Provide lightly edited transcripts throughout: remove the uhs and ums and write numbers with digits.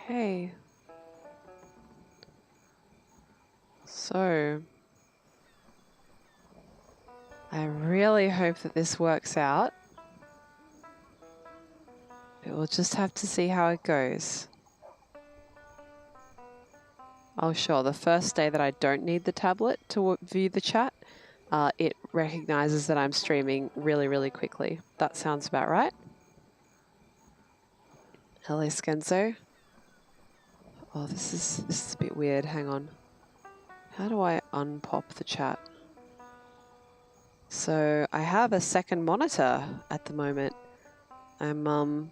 Okay. So, I really hope that this works out. But we'll just have to see how it goes. Oh, sure. The first day that I don't need the tablet to view the chat, it recognizes that I'm streaming really, really quickly. That sounds about right. Hello, Skenzo. Oh, this is a bit weird. Hang on. How do I unpop the chat? So I have a second monitor at the moment. I'm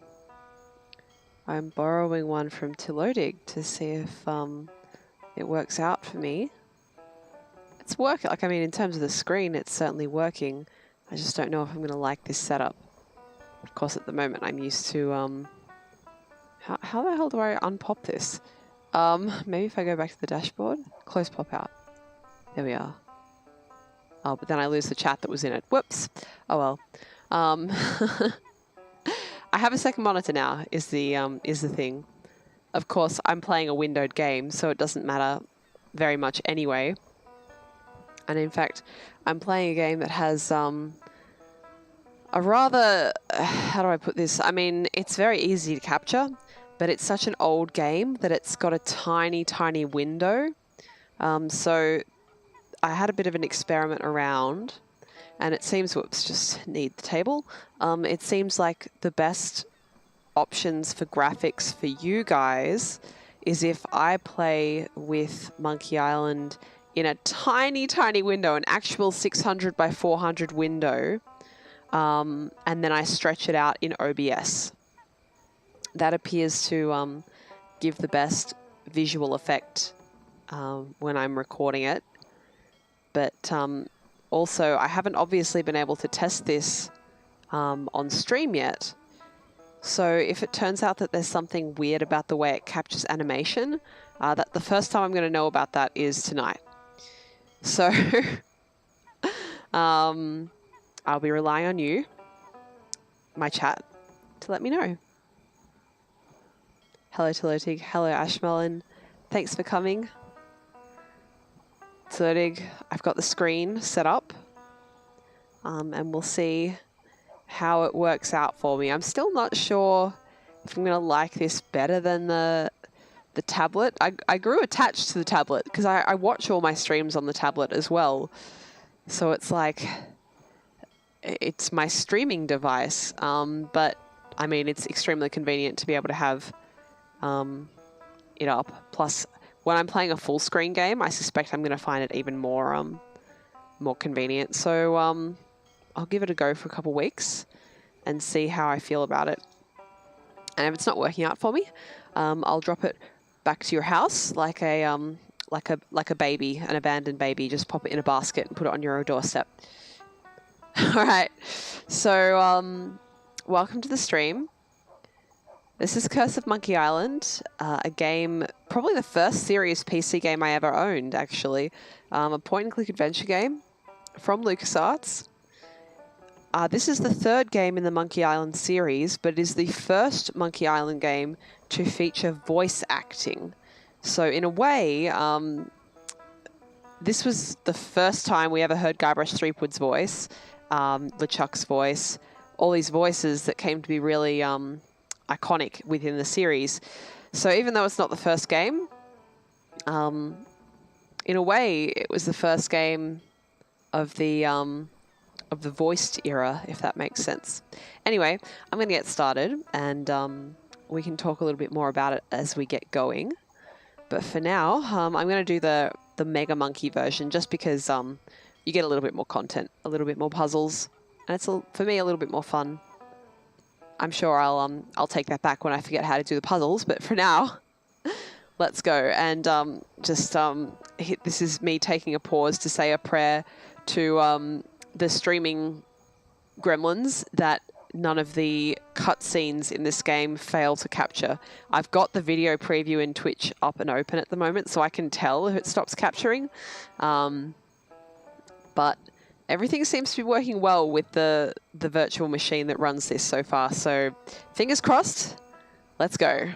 borrowing one from Tilodig to see if it works out for me. It's working. Like, I mean, in terms of the screen, it's certainly working. I just don't know if I'm going to like this setup. Of course, at the moment, I'm used to how the hell do I unpop this? Maybe if I go back to the dashboard, close pop out. There we are. Oh, but then I lose the chat that was in it. Whoops. Oh well. I have a second monitor now. Is the thing. Of course, I'm playing a windowed game, so it doesn't matter very much anyway. And in fact, I'm playing a game that has a rather, how do I put this? I mean, it's very easy to capture, but it's such an old game that it's got a tiny, tiny window. So I had a bit of an experiment around, and it seems, whoops, just need the table. It seems like the best options for graphics for you guys is if I play with Monkey Island in a tiny, tiny window, an actual 600 by 400 window, and then I stretch it out in OBS. That appears to give the best visual effect when I'm recording it. But also, I haven't obviously been able to test this on stream yet. So if it turns out that there's something weird about the way it captures animation, that the first time I'm going to know about that is tonight. So I'll be relying on you, my chat, to let me know. Hello, Tilotig. Hello, Ashmelon. Thanks for coming. Tilotig, I've got the screen set up, and we'll see how it works out for me. I'm still not sure if I'm going to like this better than the tablet. I grew attached to the tablet because I watch all my streams on the tablet as well. So it's like, it's my streaming device. But I mean, it's extremely convenient to be able to have it up. Plus, when I'm playing a full screen game, I suspect I'm going to find it even more convenient. So I'll give it a go for a couple weeks and see how I feel about it. And if it's not working out for me, I'll drop it back to your house like a baby, an abandoned baby. Just pop it in a basket and put it on your doorstep. All right. So welcome to the stream. This is Curse of Monkey Island, a game, probably the first serious PC game I ever owned, actually. A point-and-click adventure game from LucasArts. This is the third game in the Monkey Island series, but it is the first Monkey Island game to feature voice acting. So in a way, this was the first time we ever heard Guybrush Threepwood's voice, LeChuck's voice, all these voices that came to be really iconic within the series. So even though it's not the first game, in a way, it was the first game of the voiced era, if that makes sense. Anyway, I'm going to get started, and we can talk a little bit more about it as we get going. But for now, I'm going to do the Mega Monkey version, just because you get a little bit more content, a little bit more puzzles, and it's for me a little bit more fun. I'm sure I'll take that back when I forget how to do the puzzles, but for now, let's go. And this is me taking a pause to say a prayer to the streaming gremlins that none of the cutscenes in this game fail to capture. I've got the video preview in Twitch up and open at the moment, so I can tell if it stops capturing. But everything seems to be working well with the virtual machine that runs this so far. So fingers crossed, let's go.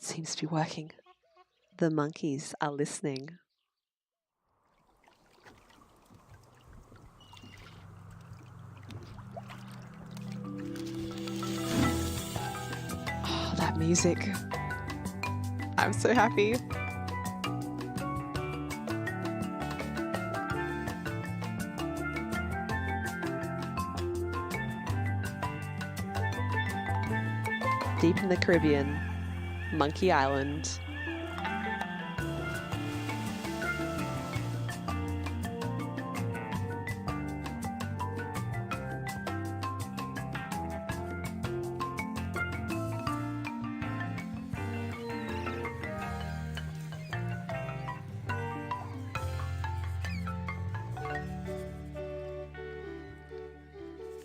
It seems to be working. The monkeys are listening. Oh, that music. I'm so happy. Deep in the Caribbean, Monkey Island.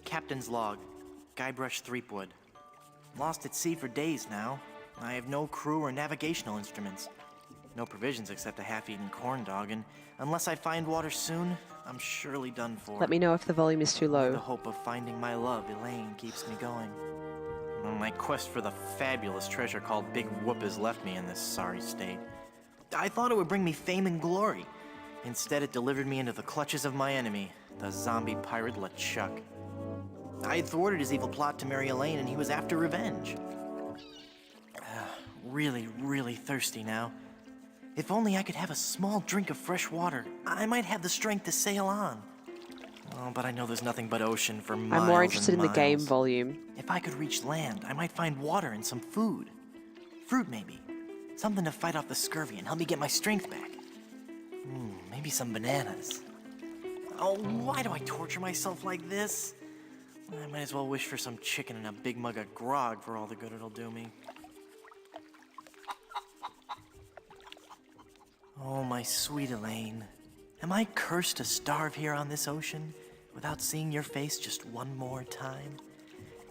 Captain's log. Guybrush Threepwood. Lost at sea for days now. I have no crew or navigational instruments. No provisions except a half-eaten corn dog, and unless I find water soon, I'm surely done for. Let me know if the volume is too low. The hope of finding my love, Elaine, keeps me going. My quest for the fabulous treasure called Big Whoop has left me in this sorry state. I thought it would bring me fame and glory. Instead, it delivered me into the clutches of my enemy, the zombie pirate LeChuck. I had thwarted his evil plot to marry Elaine, and he was after revenge. Really thirsty now. If only I could have a small drink of fresh water, I might have the strength to sail on. Oh, but I know there's nothing but ocean for miles. I'm more interested in the game miles. volume. If I could reach land, I might find water and some food. Fruit, maybe. Something to fight off the scurvy and help me get my strength back. Maybe some bananas. Oh, why do I torture myself like this? I might as well wish for some chicken and a big mug of grog for all the good it'll do me. Oh, my sweet Elaine. Am I cursed to starve here on this ocean without seeing your face just one more time?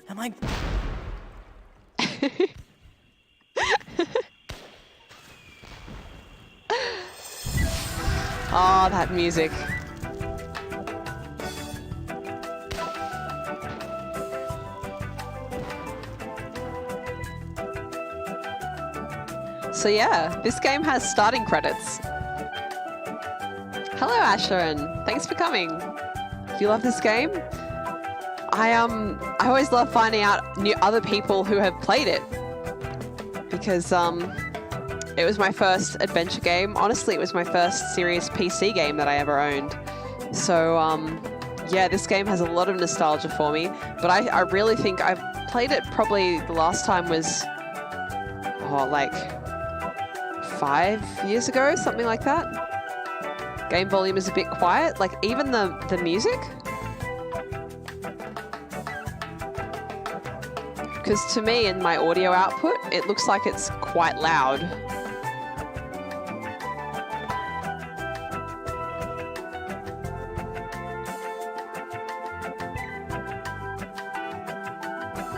Am I... Oh, that music. So yeah, this game has starting credits. Hello, Asherin. Thanks for coming. You love this game? I always love finding out other people who have played it, because it was my first adventure game. Honestly, it was my first serious PC game that I ever owned. So yeah, this game has a lot of nostalgia for me. But I really think I've played it probably the last time was like 5 years ago, something like that. Game volume is a bit quiet, like even the music. Because to me, in my audio output, it looks like it's quite loud.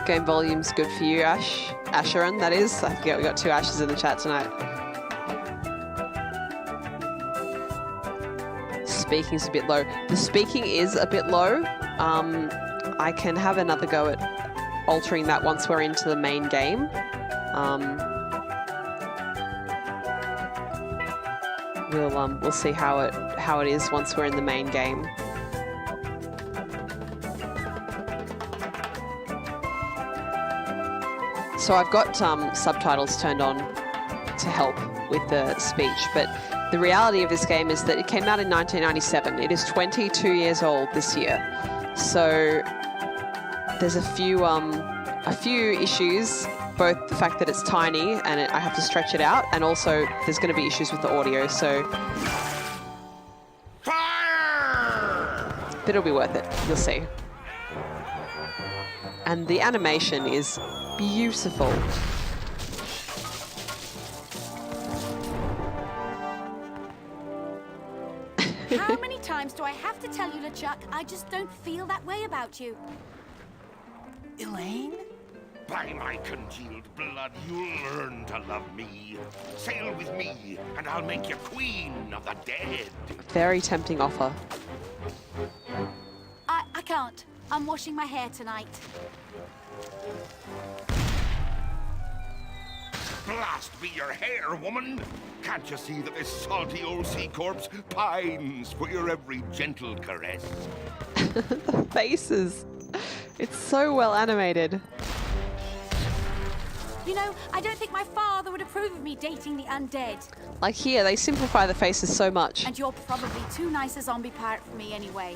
Game volume's good for you, Asherin, that is. I forget we got 2 Ashes in the chat tonight. Speaking's a bit low. The speaking is a bit low. I can have another go at altering that once we're into the main game. We'll see how it is once we're in the main game. So I've got subtitles turned on to help with the speech, but the reality of this game is that it came out in 1997. It is 22 years old this year. So there's a few issues, both the fact that it's tiny and I have to stretch it out, and also there's going to be issues with the audio, so... Fire! But it'll be worth it, you'll see. And the animation is beautiful. How many times do I have to tell you, LeChuck, I just don't feel that way about you? Elaine? By my congealed blood, you'll learn to love me. Sail with me, and I'll make you queen of the dead. Very tempting offer. I can't. I'm washing my hair tonight. blast be your hair, woman! Can't you see that this salty old sea corpse pines for your every gentle caress? The faces. It's so well animated. You know, I don't think my father would approve of me dating the undead. Like here, they simplify the faces so much. And you're probably too nice a zombie pirate for me anyway.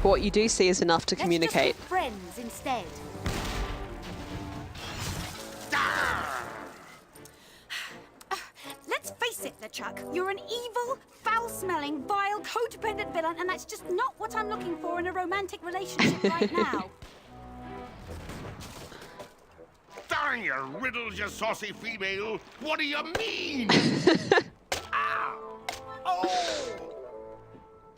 But what you do see is enough to communicate. Let's just be friends instead. Let's face it, LeChuck. You're an evil, foul-smelling, vile, codependent villain, and that's just not what I'm looking for in a romantic relationship right now. Darn your riddles, you saucy female! What do you mean? Ow! Oh!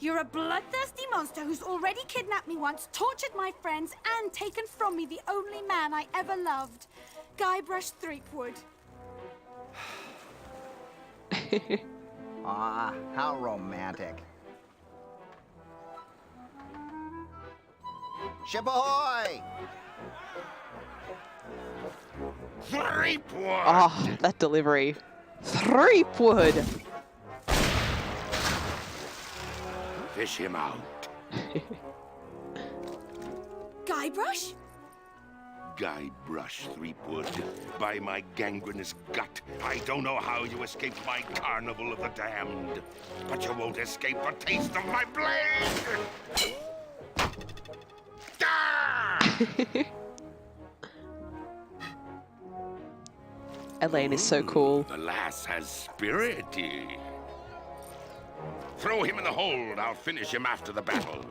You're a bloodthirsty monster who's already kidnapped me once, tortured my friends, and taken from me the only man I ever loved. Guybrush Threepwood. Ah, how romantic. Ship ahoy! Threepwood! Oh, that delivery. Threepwood. Fish him out. Guybrush? Guybrush Threepwood, by my gangrenous gut, I don't know how you escaped my carnival of the damned, but you won't escape a taste of my blade! Ah! Elaine is so cool. The lass has spirity. Throw him in the hold. I'll finish him after the battle.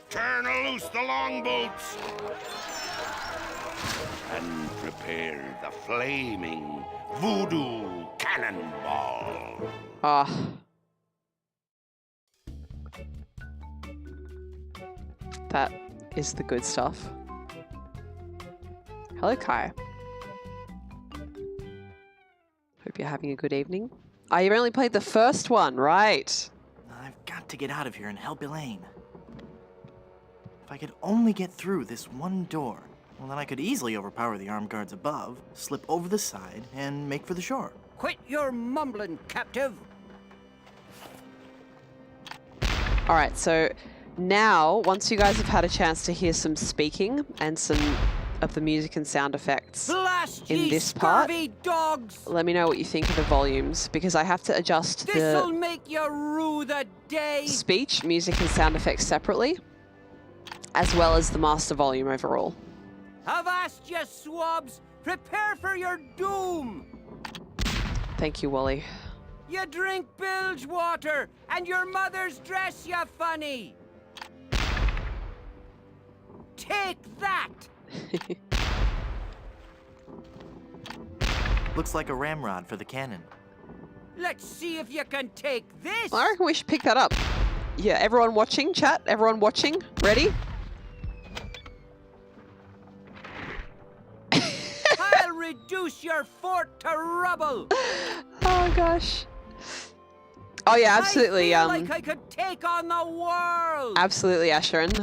Turn loose the longboats. And prepare the flaming voodoo cannonball. Ah. That is the good stuff. Hello, Kai. Hope you're having a good evening. Oh, you've only played the first one, right? I've got to get out of here and help Elaine. If I could only get through this one door, well, then I could easily overpower the armed guards above, slip over the side, and make for the shore. Quit your mumbling, captive. All right, so now, once you guys have had a chance to hear some speaking and some of the music and sound effects Blast in ye this part, scurvy dogs! let me know what you think of the volumes, because I have to adjust This'll the make you rue the day. speech, music, and sound effects separately, as well as the master volume overall. Avast, you swabs! Prepare for your doom! Thank you, Wally. You drink bilge water, and your mother's dress you funny! Take that! Looks like a ramrod for the cannon. Let's see if you can take this! I reckon we should pick that up. Yeah, everyone watching, chat, everyone watching, ready? I'll reduce your fort to rubble! Oh gosh. Oh yeah, absolutely. I feel like I could take on the world! Absolutely, Asheron.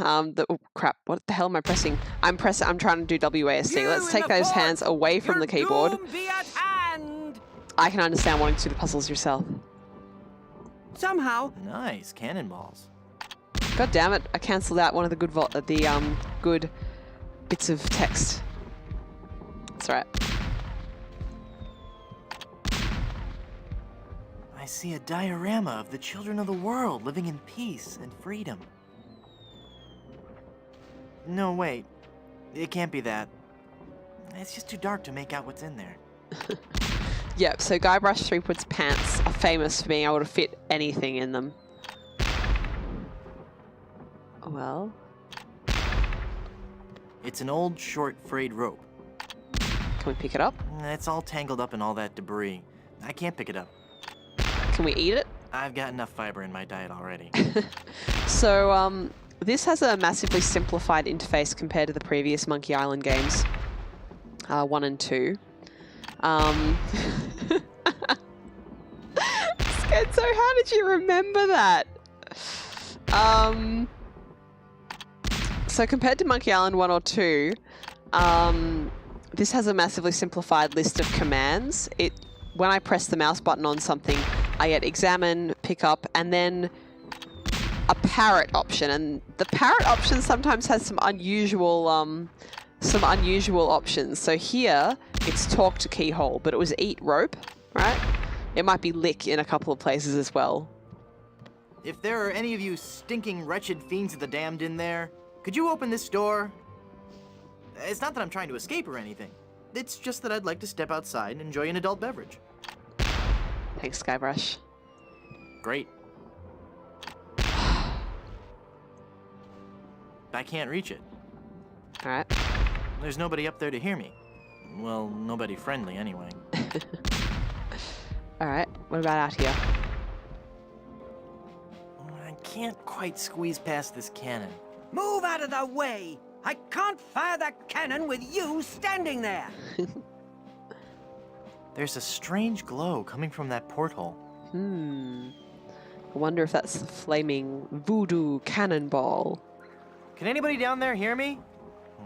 Oh crap! What the hell am I pressing? I'm trying to do WASD. You Let's in take the those fort, hands away from your the keyboard. doom be at hand! I can understand wanting to do the puzzles yourself. Somehow, Nice, cannonballs. God damn it! I cancelled out one of the good bits of text. That's all right. I see a diorama of the children of the world living in peace and freedom. No, wait. It can't be that. It's just too dark to make out what's in there. Yep. So Guybrush Threepwood's pants are famous for being able to fit anything in them. Well. It's an old, short, frayed rope. Can we pick it up? It's all tangled up in all that debris. I can't pick it up. Can we eat it? I've got enough fiber in my diet already. So, this has a massively simplified interface compared to the previous Monkey Island games, 1 and 2. Skenzo, how did you remember that? So compared to Monkey Island 1 or 2, this has a massively simplified list of commands. When I press the mouse button on something, I get examine, pick up, and then a parrot option. And the parrot option sometimes has some unusual options. So here, it's talk to keyhole, but it was eat rope, right? It might be lick in a couple of places as well. If there are any of you stinking, wretched fiends of the damned in there, could you open this door? It's not that I'm trying to escape or anything. It's just that I'd like to step outside and enjoy an adult beverage. Thanks, Skybrush. Great. I can't reach it. All right. There's nobody up there to hear me. Well, nobody friendly anyway. All right. What about out here? I can't quite squeeze past this cannon. Move out of the way! I can't fire that cannon with you standing there! There's a strange glow coming from that porthole. I wonder if that's the flaming voodoo cannonball. Can anybody down there hear me?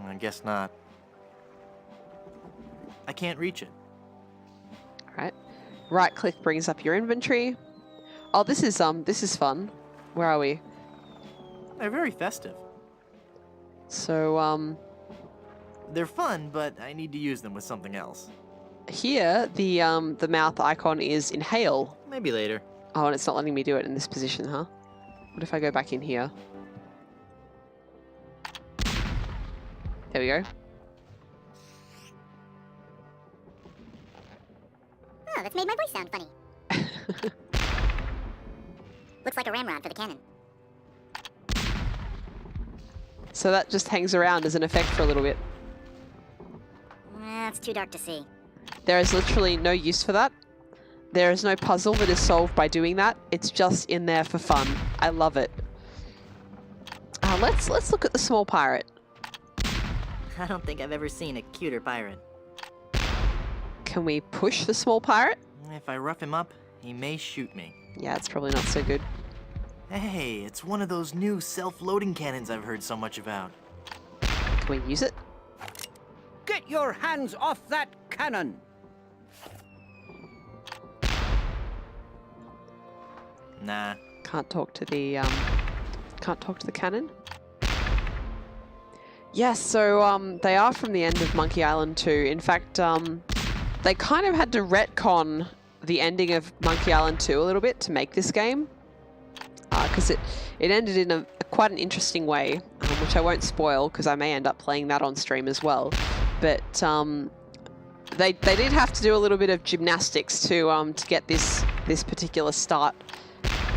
I guess not. I can't reach it. All right. Right click brings up your inventory. Oh, this is fun. Where are we? They're very festive. So, They're fun, but I need to use them with something else. here, the mouth icon is inhale. Maybe later. Oh, and it's not letting me do it in this position, huh? What if I go back in here? There we go. Oh, that's made my voice sound funny. Looks like a ramrod for the cannon. So that just hangs around as an effect for a little bit. It's too dark to see. There is literally no use for that. There is no puzzle that is solved by doing that. It's just in there for fun. I love it. Let's look at the small pirate. I don't think I've ever seen a cuter pirate. Can we push the small pirate? If I rough him up, he may shoot me. Yeah, it's probably not so good. Hey, it's one of those new self-loading cannons I've heard so much about. Can we use it? Get your hands off that cannon! Nah. Can't talk to the cannon. Yes, so they are from the end of Monkey Island 2. In fact, they kind of had to retcon the ending of Monkey Island 2 a little bit to make this game. Because it ended in quite an interesting way, which I won't spoil because I may end up playing that on stream as well. But they did have to do a little bit of gymnastics to get this particular start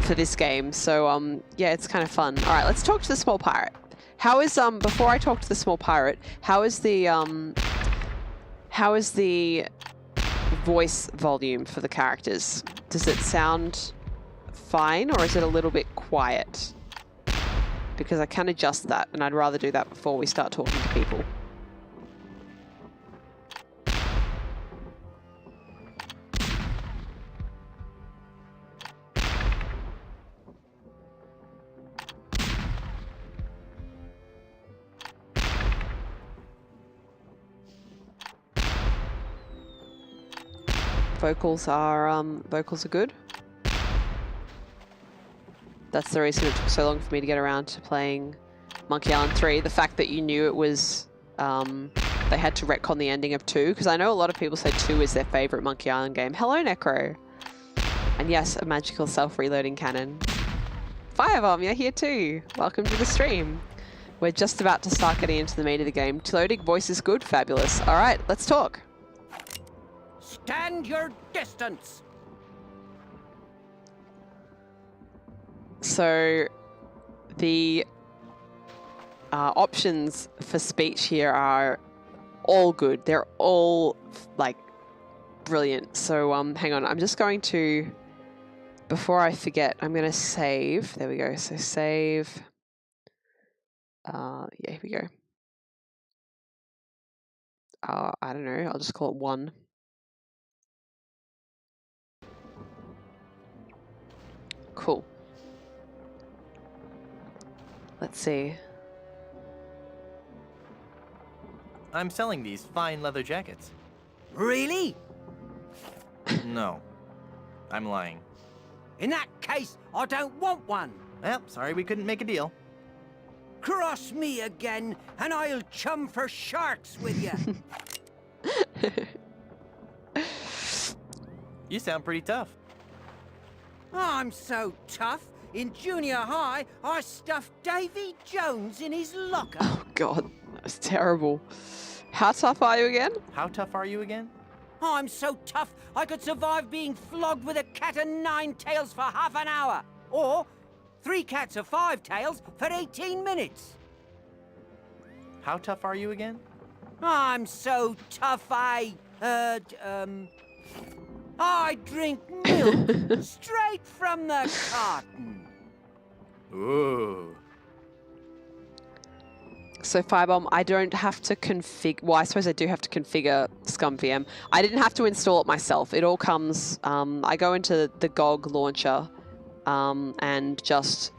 for this game. So yeah, it's kind of fun. All right, let's talk to the small pirate. How is before I talk to the small pirate, how is the voice volume for the characters? Does it sound fine, or is it a little bit quiet? Because I can adjust that, and I'd rather do that before we start talking to people. Vocals are good. That's the reason it took so long for me to get around to playing Monkey Island 3. The fact that you knew it was, they had to retcon the ending of 2, because I know a lot of people say 2 is their favorite Monkey Island game. Hello, Necro. And yes, a magical self-reloading cannon. Firebomb, you're here too. Welcome to the stream. We're just about to start getting into the meat of the game. Loading voice is good, fabulous. All right, let's talk. Stand your distance! So the options for speech here are all good. They're all like brilliant. So hang on, I'm just going to, before I forget, I'm going to save. There we go. So save. Yeah, here we go. I don't know. I'll just call it 1. Cool. Let's see. I'm selling these fine leather jackets. Really? No. I'm lying. In that case, I don't want one. Well, sorry we couldn't make a deal. Cross me again, and I'll chum for sharks with you. You sound pretty tough. I'm so tough. In junior high, I stuffed Davy Jones in his locker. Oh God, that was terrible. How tough are you again? How tough are you again? I'm so tough, I could survive being flogged with a cat o' nine tails for half an hour. Or 3 cats of 5 tails for 18 minutes. How tough are you again? I'm so tough, I drink milk straight from the carton. Ooh. So Firebomb, I don't have to configure. Well, I suppose I do have to configure ScumVM. I didn't have to install it myself. It all comes. I go into the GOG launcher and just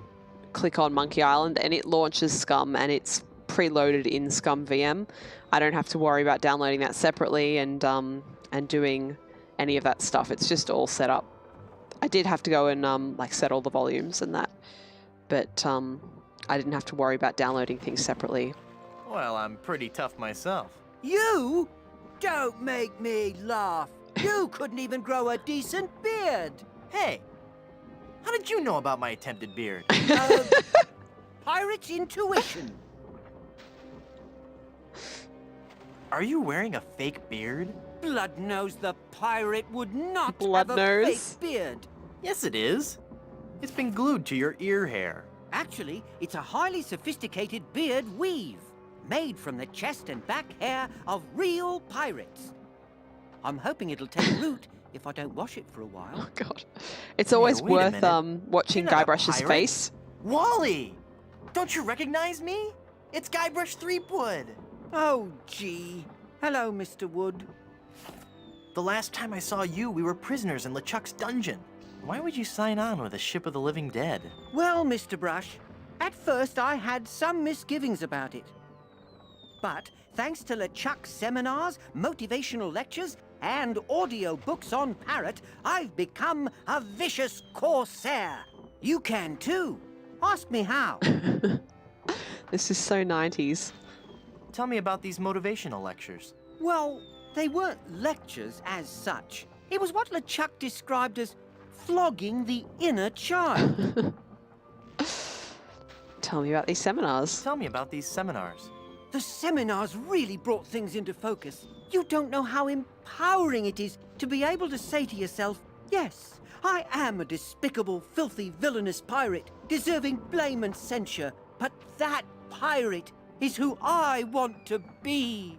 click on Monkey Island, and it launches Scum, and it's preloaded in ScumVM. I don't have to worry about downloading that separately and doing any of that stuff. It's just all set up. I did have to go and like set all the volumes and that, but I didn't have to worry about downloading things separately. Well, I'm pretty tough myself. You? Don't make me laugh. You couldn't even grow a decent beard. Hey, how did you know about my attempted beard? Pirate's intuition. Are you wearing a fake beard? Bloodnose the pirate would not have a Bloodnose? fake beard. Yes, it is. It's been glued to your ear hair. Actually, it's a highly sophisticated beard weave, made from the chest and back hair of real pirates. I'm hoping it'll take root if I don't wash it for a while. Oh God, it's always wait a worth minute. watching You're not a Guybrush's pirate. face. Wally! Don't you recognize me? It's Guybrush Threepwood. Oh, gee. Hello, Mr. Wood. The last time I saw you, we were prisoners in LeChuck's dungeon. Why would you sign on with a ship of the living dead? Well, Mr. Brush, at first I had some misgivings about it. But thanks to LeChuck's seminars, motivational lectures, and audio books on Parrot, I've become a vicious corsair. You can too. Ask me how. This is so 90s. Tell me about these motivational lectures. Well, they weren't lectures as such. It was what LeChuck described as flogging the inner child. Tell me about these seminars. Tell me about these seminars. The seminars really brought things into focus. You don't know how empowering it is to be able to say to yourself, yes, I am a despicable, filthy, villainous pirate, deserving blame and censure, but that pirate is who I want to be.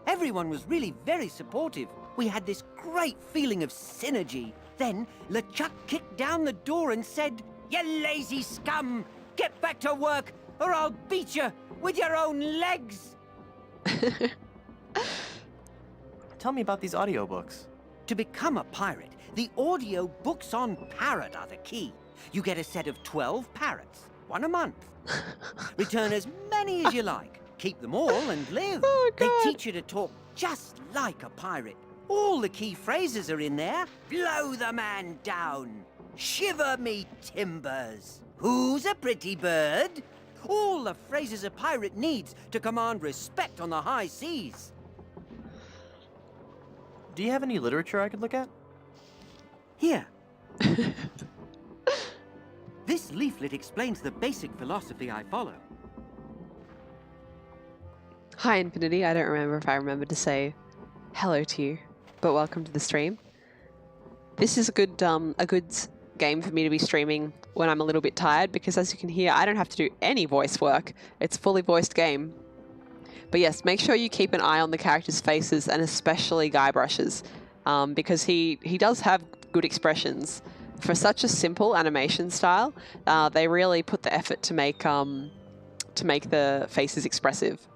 Everyone was really very supportive. We had this great feeling of synergy. Then LeChuck kicked down the door and said, "You lazy scum! Get back to work, or I'll beat you with your own legs!" Tell me about these audiobooks. To become a pirate, the audio books on Parrot are the key. You get a set of 12 parrots, 1 a month. Return as many as you like. Keep them all and live. Oh, They God. teach you to talk just like a pirate. All the key phrases are in there. Blow the man down. Shiver me timbers. Who's a pretty bird? All the phrases a pirate needs to command respect on the high seas. Do you have any literature I could look at? Here. This leaflet explains the basic philosophy I follow. Hi, Infinity. I don't remember if I remembered to say hello to you, but welcome to the stream. This is a good game for me to be streaming when I'm a little bit tired, because as you can hear, I don't have to do any voice work. It's a fully voiced game. But yes, make sure you keep an eye on the characters' faces, and especially Guybrush's, because he does have good expressions. For such a simple animation style, they really put the effort to make the faces expressive.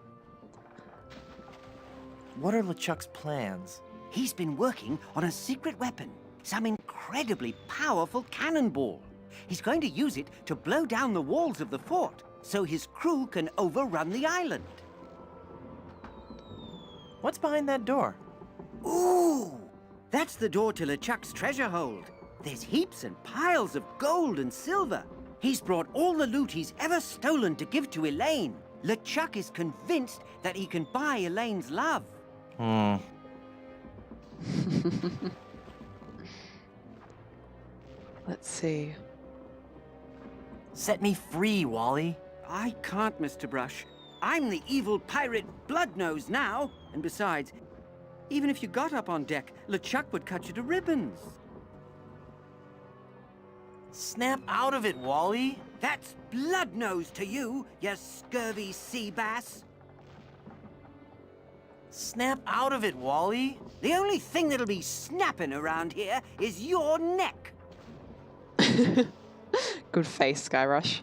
What are LeChuck's plans? He's been working on a secret weapon, some incredibly powerful cannonball. He's going to use it to blow down the walls of the fort, so his crew can overrun the island. What's behind that door? Ooh! That's the door to LeChuck's treasure hold. There's heaps and piles of gold and silver. He's brought all the loot he's ever stolen to give to Elaine. LeChuck is convinced that he can buy Elaine's love. Let's see. Set me free, Wally. I can't, Mr. Brush. I'm the evil pirate Bloodnose now. And besides, even if you got up on deck, LeChuck would cut you to ribbons. Snap out of it, Wally. That's Bloodnose to you, you scurvy sea bass. Snap out of it, Wally. The only thing that'll be snapping around here is your neck. Good face, Skyrush.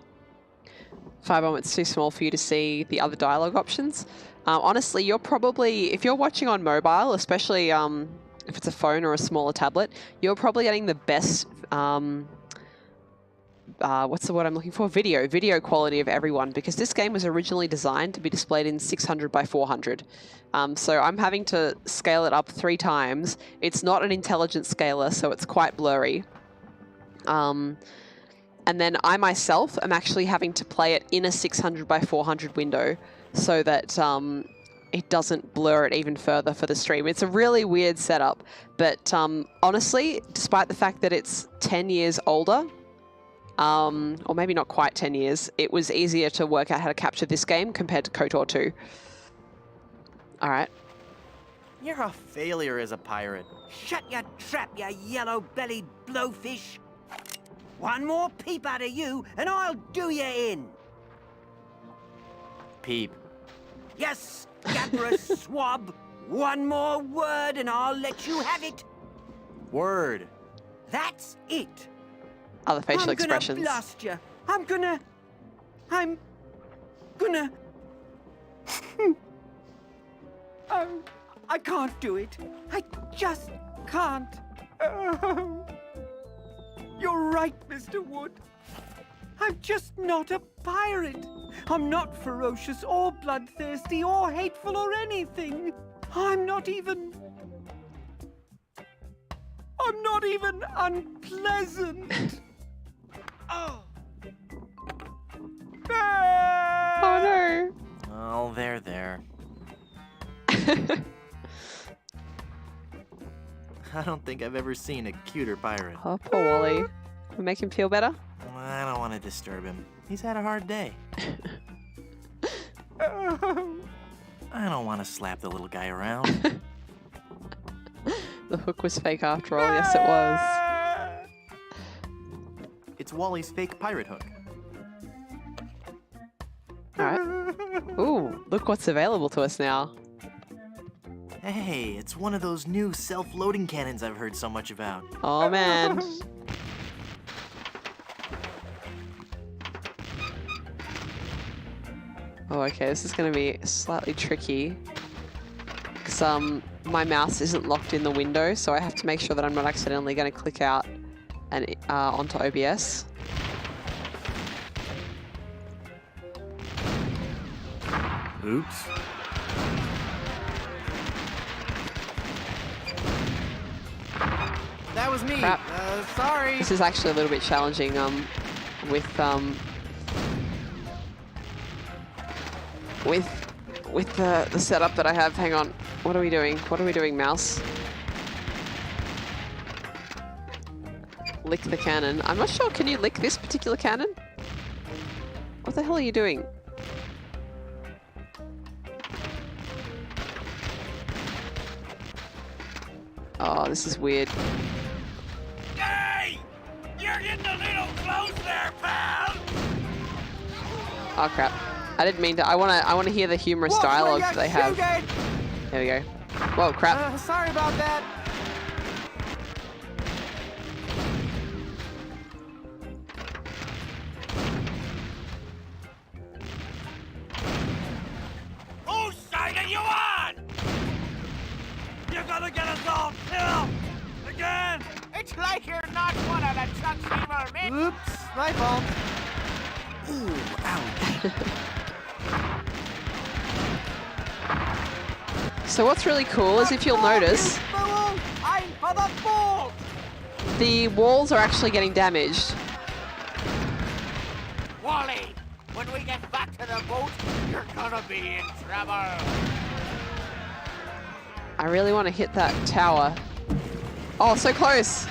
Firebomb, it's too small for you to see the other dialogue options. Honestly, you're probably, if you're watching on mobile, especially if it's a phone or a smaller tablet, you're probably getting the best, what's the word I'm looking for? Video quality of everyone, because this game was originally designed to be displayed in 600 by 400. So I'm having to scale it up 3 times. It's not an intelligent scaler, so it's quite blurry. And then I myself am actually having to play it in a 600 by 400 window so that it doesn't blur it even further for the stream. It's a really weird setup, but honestly, despite the fact that it's 10 years older, or maybe not quite 10 years, it was easier to work out how to capture this game compared to KOTOR 2. All right. You're a failure as a pirate. Shut your trap, you yellow-bellied blowfish. One more peep out of you, and I'll do you in. Peep. Yes, scabrous swab. One more word, and I'll let you have it. Word. That's it. Other facial expressions. I'm gonna blast you. I'm gonna... I can't do it. I just can't. You're right, Mr. Wood. I'm just not a pirate. I'm not ferocious or bloodthirsty or hateful or anything. I'm not even unpleasant. Oh. Oh no. Oh, there. I don't think I've ever seen a cuter pirate. Oh, poor Wally. We make him feel better? I don't want to disturb him. He's had a hard day. I don't want to slap the little guy around. The hook was fake after all. Yes, it was. It's Wally's fake pirate hook. All right. Ooh, look what's available to us now. Hey, it's one of those new self-loading cannons I've heard so much about. Oh, man. Oh, okay, this is going to be slightly tricky. Because my mouse isn't locked in the window, so I have to make sure that I'm not accidentally going to click out and onto OBS. Oops. That was me. Crap. Sorry. This is actually a little bit challenging with the setup that I have. Hang on. What are we doing? What are we doing, mouse? Lick the cannon. I'm not sure. Can you lick this particular cannon? What the hell are you doing? Oh, this is weird. Hey! You're getting a little close there, pal! Oh crap! I didn't mean to. I wanna hear the humorous dialogue that they have. There we go. Whoa, crap! Sorry about that. Whose side are you on? You're gonna get us all killed! Again! It's like you're not one of the Chuck Seymour men! Oops, my fault. So what's really cool is if you'll notice, I'm for the vault! the walls are actually getting damaged. Wally, when we get back to the boat, you're gonna be in trouble. I really want to hit that tower. Oh, so close.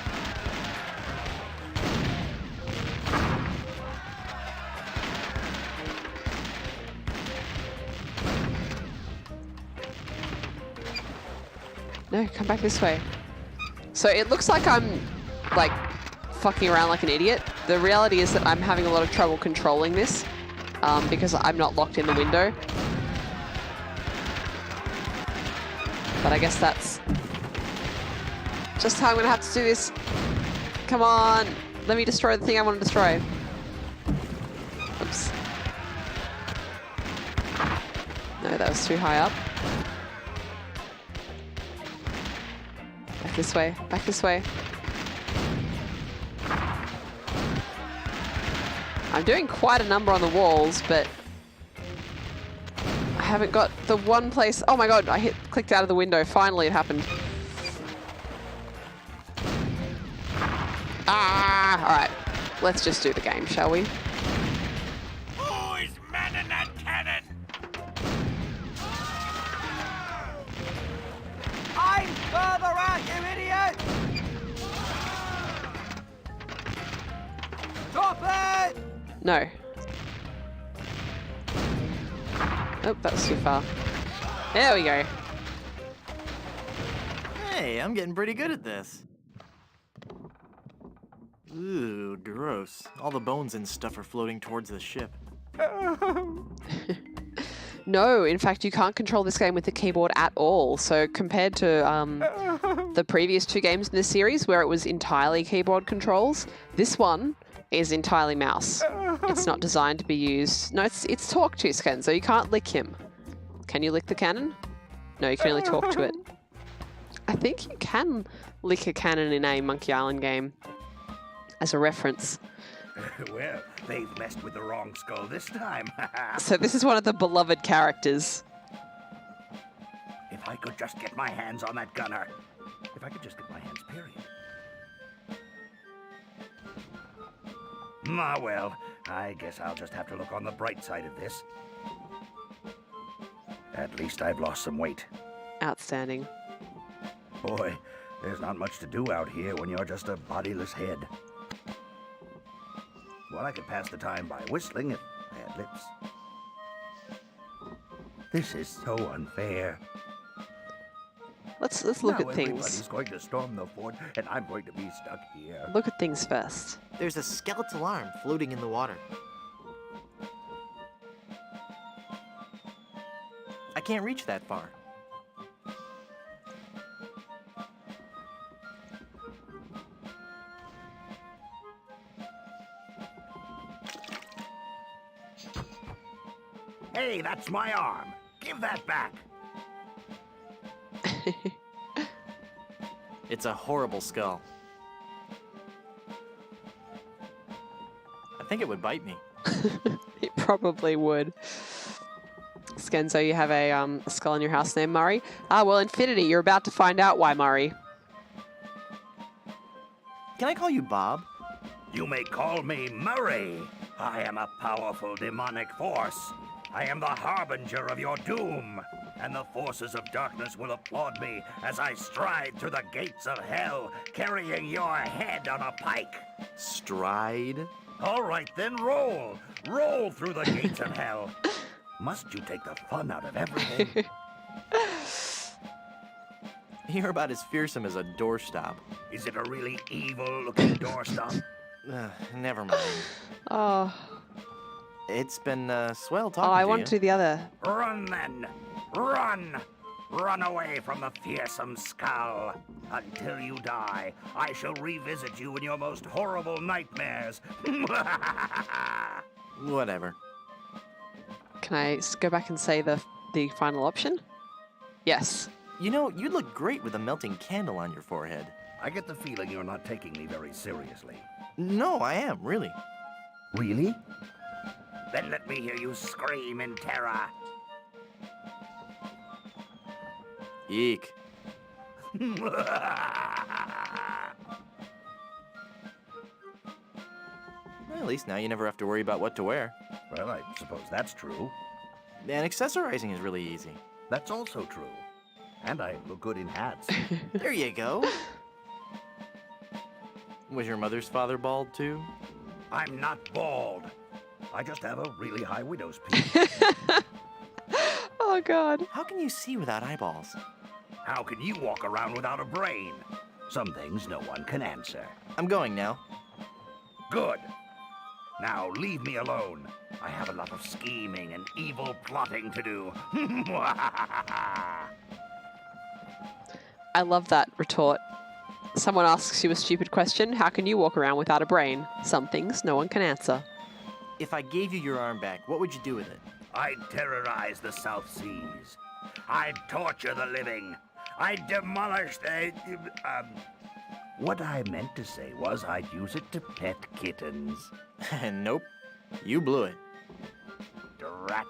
No, come back this way. So it looks like I'm like fucking around like an idiot. The reality is that I'm having a lot of trouble controlling this because I'm not locked in the window. But I guess that's just how I'm gonna have to do this. Come on, let me destroy the thing I want to destroy. Oops. No, that was too high up. Back this way, back this way. I'm doing quite a number on the walls, but I haven't got the one place. Oh my god, I clicked out of the window. Finally, it happened. Ah, all right. Let's just do the game, shall we? Who is manning that cannon? I'm further out, you idiot! Stop it! No. Oh, that was too far. There we go. Hey, I'm getting pretty good at this. Ooh, gross. All the bones and stuff are floating towards the ship. No, in fact, you can't control this game with the keyboard at all. So compared to the previous two games in this series where it was entirely keyboard controls, this one is entirely mouse. It's not designed to be used. No, it's talk to Sken, so you can't lick him. Can you lick the cannon? No, you can only talk to it. I think you can lick a cannon in a Monkey Island game as a reference. Well, they've messed with the wrong skull this time. So this is one of the beloved characters. If I could just get my hands on that gunner. If I could just get my hands, period. Ah, well, I guess I'll just have to look on the bright side of this. At least I've lost some weight. Outstanding. Boy, there's not much to do out here when you're just a bodiless head. Well, I could pass the time by whistling if I had lips. This is so unfair. Let's look Now at things. everybody's going to storm the fort, and I'm going to be stuck here. Look at things first. There's a skeletal arm floating in the water. I can't reach that far. Hey, that's my arm. Give that back. It's a horrible skull. I think it would bite me. It probably would. Skenzo, you have a skull in your house named Murray. Ah, well, Infinity, you're about to find out why, Murray. Can I call you Bob? You may call me Murray. I am a powerful demonic force. I am the harbinger of your doom, and the forces of darkness will applaud me as I stride through the gates of hell, carrying your head on a pike. Stride? All right, then roll. Roll through the gates of hell. Must you take the fun out of everything? You're about as fearsome as a doorstop. Is it a really evil-looking doorstop? Never mind. Oh, It's been swell talking oh, to I you. want to do the other. Run, then. Run. Run away from the fearsome skull. Until you die, I shall revisit you in your most horrible nightmares. Whatever. Can I go back and say the final option? Yes. You know, you'd look great with a melting candle on your forehead. I get the feeling you're not taking me very seriously. No, I am, really. Really? Then let me hear you scream in terror. Eek. Well, at least now you never have to worry about what to wear. Well, I suppose that's true. And accessorizing is really easy. That's also true. And I look good in hats. There you go. Was your mother's father bald too? I'm not bald. I just have a really high widow's peak. Oh, God. How can you see without eyeballs? How can you walk around without a brain? Some things no one can answer. I'm going now. Good. Now leave me alone. I have a lot of scheming and evil plotting to do. I love that retort. Someone asks you a stupid question. How can you walk around without a brain? Some things no one can answer. If I gave you your arm back, what would you do with it? I'd terrorize the South Seas. I'd torture the living. I'd demolish the... What I meant to say was I'd use it to pet kittens. Nope. You blew it. Drat.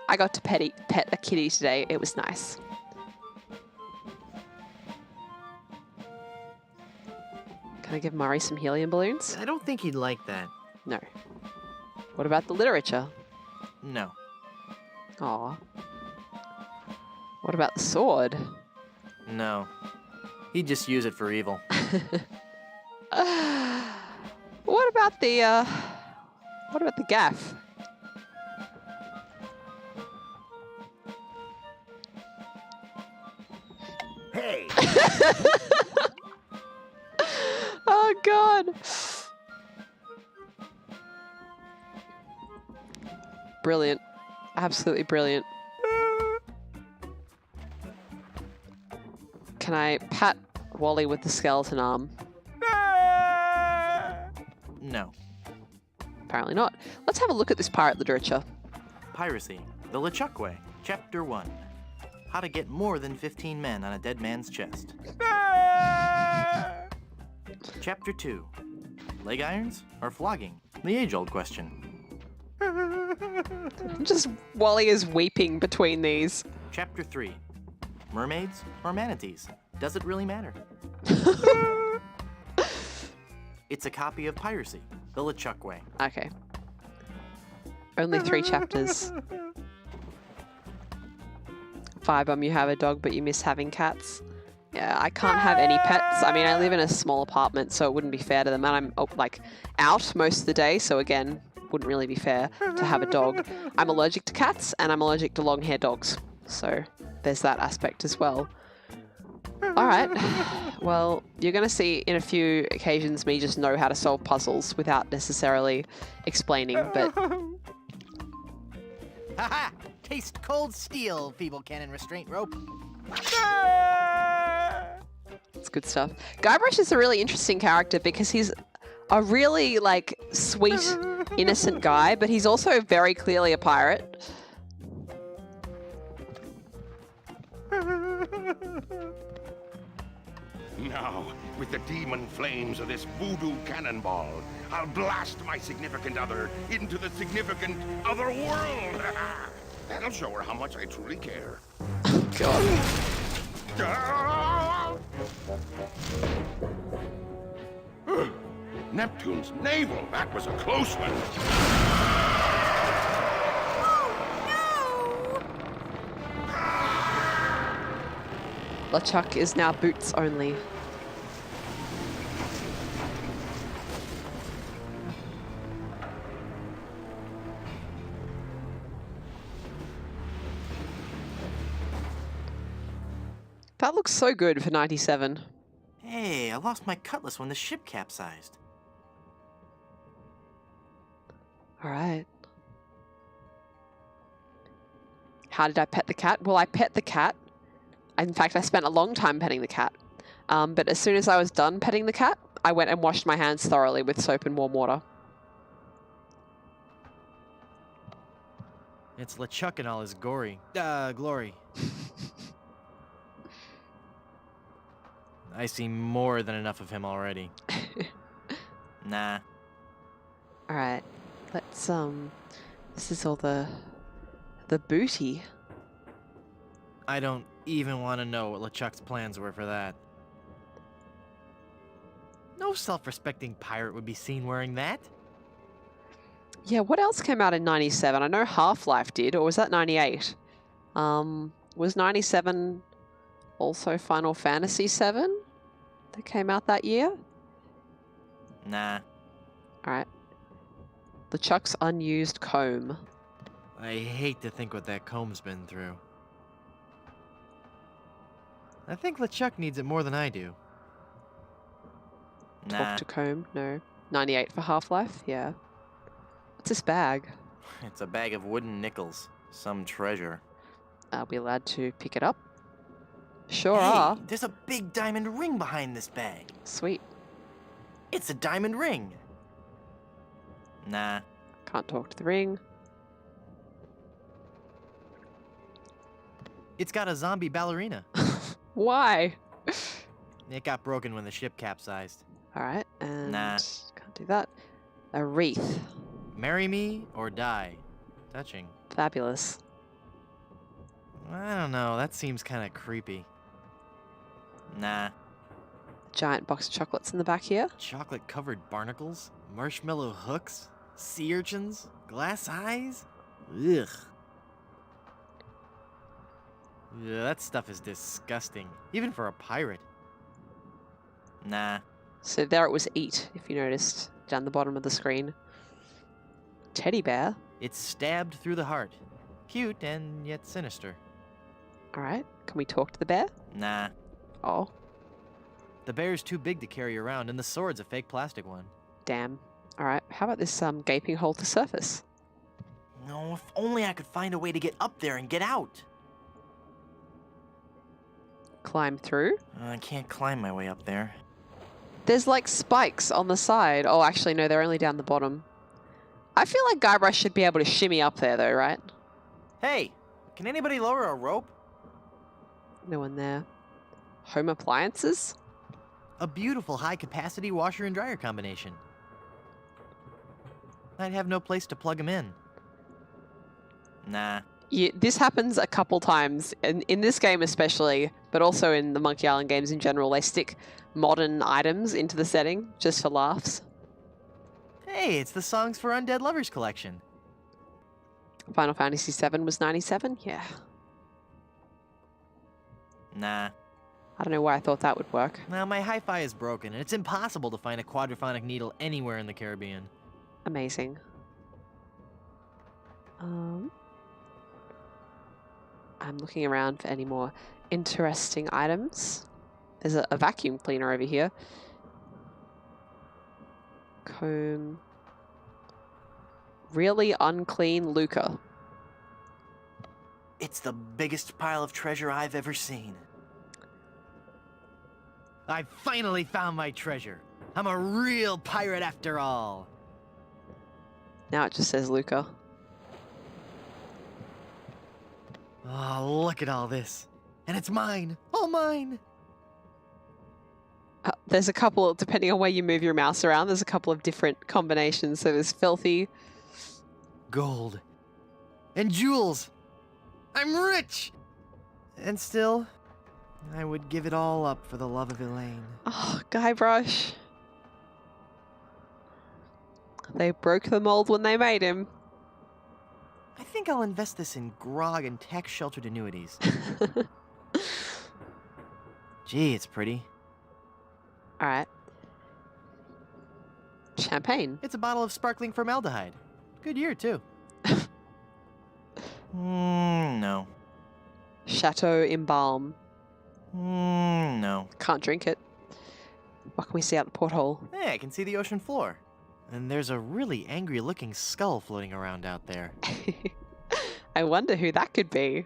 I got to pet a kitty today. It was nice. Can I give Murray some helium balloons? I don't think he'd like that. No. What about the literature? No. Aw. What about the sword? No. He'd just use it for evil. What about the gaff? Hey! Oh, God. Brilliant. Absolutely brilliant. Can I pat Wally with the skeleton arm? No. Apparently not. Let's have a look at this pirate literature. Piracy. The LeChuck Way. Chapter 1. How to get more than 15 men on a dead man's chest. Chapter 2. Leg irons or flogging? The age-old question. Just Wally is weeping between these. Chapter 3. Mermaids or manatees? Does it really matter? It's a copy of Piracy, the LeChuck Way. Okay. Only 3 chapters. 5 you have a dog, but you miss having cats. Yeah, I can't have any pets. I mean, I live in a small apartment, so it wouldn't be fair to them. And I'm out most of the day, so again, wouldn't really be fair to have a dog. I'm allergic to cats, and I'm allergic to long-haired dogs. So there's that aspect as well. All right. Well, you're going to see in a few occasions me just know how to solve puzzles without necessarily explaining, but... Haha! Taste cold steel, feeble cannon restraint rope. It's good stuff. Guybrush is a really interesting character because he's a really, sweet, innocent guy, but he's also very clearly a pirate. Now, with the demon flames of this voodoo cannonball, I'll blast my significant other into the significant other world. That'll show her how much I truly care. God. Neptune's navel. That was a close one. LeChuck is now boots only. That looks so good for 97. Hey, I lost my cutlass when the ship capsized. All right. How did I pet the cat? Well, I pet the cat. In fact, I spent a long time petting the cat. But as soon as I was done petting the cat, I went and washed my hands thoroughly with soap and warm water. It's LeChuck in all his glory. I see more than enough of him already. Nah. All right. Let's, this is all the booty. I don't even want to know what LeChuck's plans were for that. No self-respecting pirate would be seen wearing that. Yeah, what else came out in 97? I know Half-Life did, or was that 98? Was 97 also Final Fantasy 7 that came out that year? Nah. Alright. LeChuck's unused comb. I hate to think what that comb's been through. I think LeChuck needs it more than I do. Nah. Talk to comb? No. 98 for Half-Life? Yeah. What's this bag? It's a bag of wooden nickels. Some treasure. Are we allowed to pick it up? Sure Hey, are. there's a big diamond ring behind this bag. Sweet. It's a diamond ring. Nah. Can't talk to the ring. It's got a zombie ballerina. Why? It got broken when the ship capsized. Alright, and Nah. can't do that. A wreath. Marry me or die. Touching. Fabulous. I don't know, that seems kind of creepy. Nah. Giant box of chocolates in the back here. Chocolate-covered barnacles? Marshmallow hooks? Sea urchins? Glass eyes? Ugh. Yeah, that stuff is disgusting, even for a pirate. Nah. So there it was eat, if you noticed, down the bottom of the screen. Teddy bear. It's stabbed through the heart. Cute and yet sinister. Alright, can we talk to the bear? Nah. Oh, The bear's too big to carry around, and the sword's a fake plastic one. damn. Alright, how about this gaping hole to surface? No, if only I could find a way to get up there and get out. Climb through. I can't climb my way up there. There's like spikes on the side. Oh, actually, no, they're only down the bottom. I feel like Guybrush should be able to shimmy up there, though, right? Hey, can anybody lower a rope? No one there. Home appliances? A beautiful high-capacity washer and dryer combination. I'd have no place to plug them in. Nah. Yeah, this happens a couple times, in this game especially, but also in the Monkey Island games in general. They stick modern items into the setting just for laughs. Hey, it's the Songs for Undead Lovers collection. Final Fantasy VII was 97? Yeah. Nah. I don't know why I thought that would work. Now, my hi-fi is broken, and it's impossible to find a quadraphonic needle anywhere in the Caribbean. Amazing. I'm looking around for any more interesting items. There's a vacuum cleaner over here. Comb. Really unclean Luca. It's the biggest pile of treasure I've ever seen. I finally found my treasure. I'm a real pirate after all. Now it just says Luca. Oh, look at all this. And it's mine. All mine. There's a couple, depending on where you move your mouse around, there's a couple of different combinations. So there's filthy. Gold. And jewels. I'm rich. And still, I would give it all up for the love of Elaine. Oh, Guybrush. They broke the mold when they made him. I think I'll invest this in grog and tax-sheltered annuities. Gee, it's pretty. All right. Champagne. It's a bottle of sparkling formaldehyde. Good year, too. No. Chateau Embalm. No. Can't drink it. What can we see out the porthole? Hey, I can see the ocean floor. And there's a really angry-looking skull floating around out there. I wonder who that could be.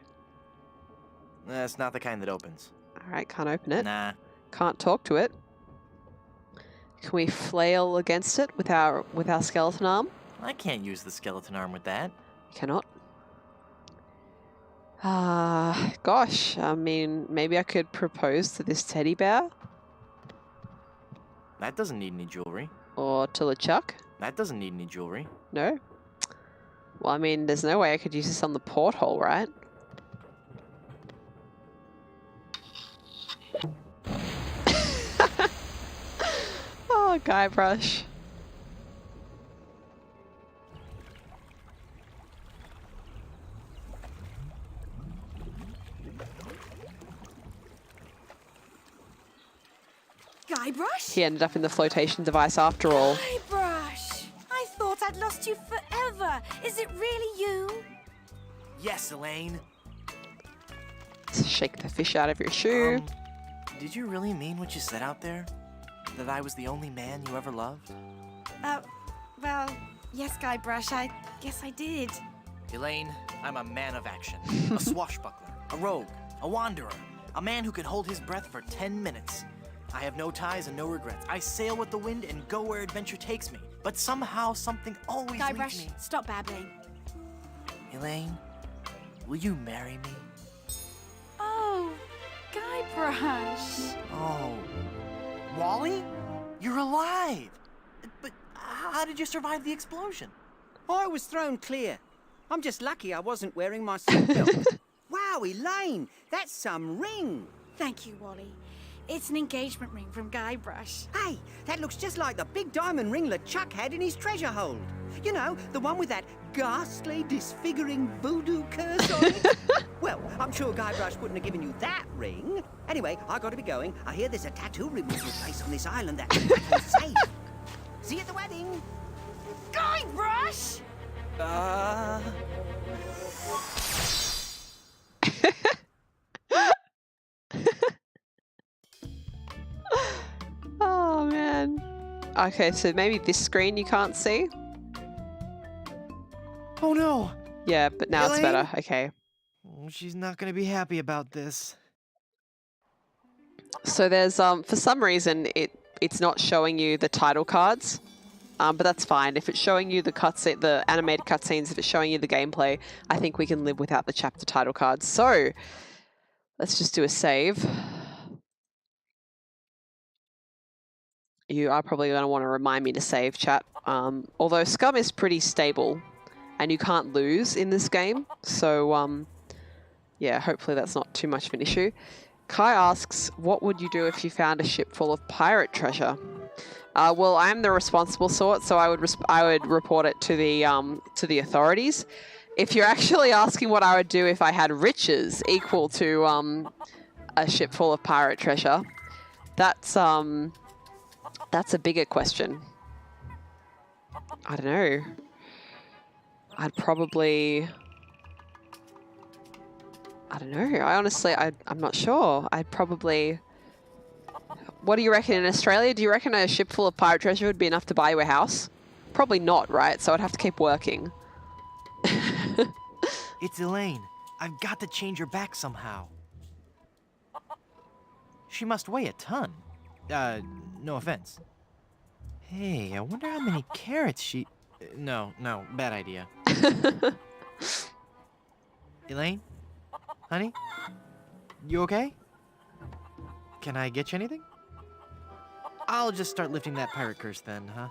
That's not the kind that opens. All right, can't open it. Nah. Can't talk to it. Can we flail against it with our skeleton arm? I can't use the skeleton arm with that. Cannot. Gosh, I mean, maybe I could propose to this teddy bear? That doesn't need any jewelry. Or to LeChuck? That doesn't need any jewelry. No? Well, I mean, there's no way I could use this on the porthole, right? Oh, Guybrush. Guybrush? He ended up in the flotation device after all. Guybrush! I thought I'd lost you forever. Is it really you? Yes, Elaine. Shake the fish out of your shoe. Did you really mean what you said out there? That I was the only man you ever loved? Well, yes, Guybrush, I guess I did. Elaine, I'm a man of action. A swashbuckler, a rogue, a wanderer, a man who can hold his breath for 10 minutes. I have no ties and no regrets. I sail with the wind and go where adventure takes me. But somehow, something always leads Guybrush, me. stop babbling. Elaine, will you marry me? Oh, Guybrush. Oh, Wally? You're alive! But how did you survive the explosion? I was thrown clear. I'm just lucky I wasn't wearing my seatbelt. Wow, Elaine, that's some ring. Thank you, Wally. It's an engagement ring from Guybrush. Hey, that looks just like the big diamond ring LeChuck had in his treasure hold. You know, the one with that ghastly, disfiguring voodoo curse on it. Well, I'm sure Guybrush wouldn't have given you that ring. Anyway, I gotta be going. I hear there's a tattoo removal place on this island that I can save. See you at the wedding. Guybrush! Oh, man. Okay, so maybe this screen you can't see? Oh no! Yeah, but now it's Elaine? better. Okay. Oh, she's not gonna be happy about this. So there's, for some reason, it's not showing you the title cards. But that's fine. If it's showing you the animated cutscenes, if it's showing you the gameplay, I think we can live without the chapter title cards. So, let's just do a save. You are probably going to want to remind me to save, chat. Although Scum is pretty stable, and you can't lose in this game. So, yeah, hopefully that's not too much of an issue. Kai asks, what would you do if you found a ship full of pirate treasure? Well, I'm the responsible sort, so I would report it to the authorities. If you're actually asking what I would do if I had riches equal to a ship full of pirate treasure, that's a bigger question. I don't know. I'd probably... I don't know. I'm not sure. I'd probably... What do you reckon in Australia? Do you reckon a ship full of pirate treasure would be enough to buy you a house? Probably not, right? So I'd have to keep working. It's Elaine. I've got to change her back somehow. She must weigh a ton. No offense. Hey, I wonder how many carrots she... No, bad idea. Elaine? Honey? You okay? Can I get you anything? I'll just start lifting that pirate curse then, huh?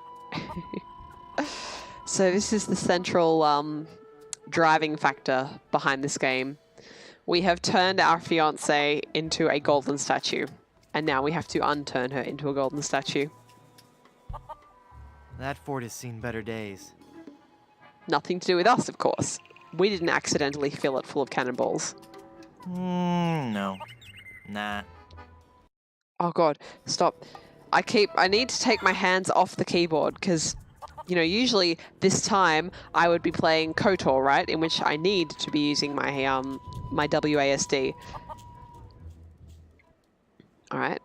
So this is the central driving factor behind this game. We have turned our fiancée into a golden statue, and now we have to unturn her into a golden statue. That fort has seen better days. Nothing to do with us, of course. We didn't accidentally fill it full of cannonballs. No. Nah. Oh god, stop. I need to take my hands off the keyboard because, you know, usually this time I would be playing KOTOR, right? In which I need to be using my my WASD. All right.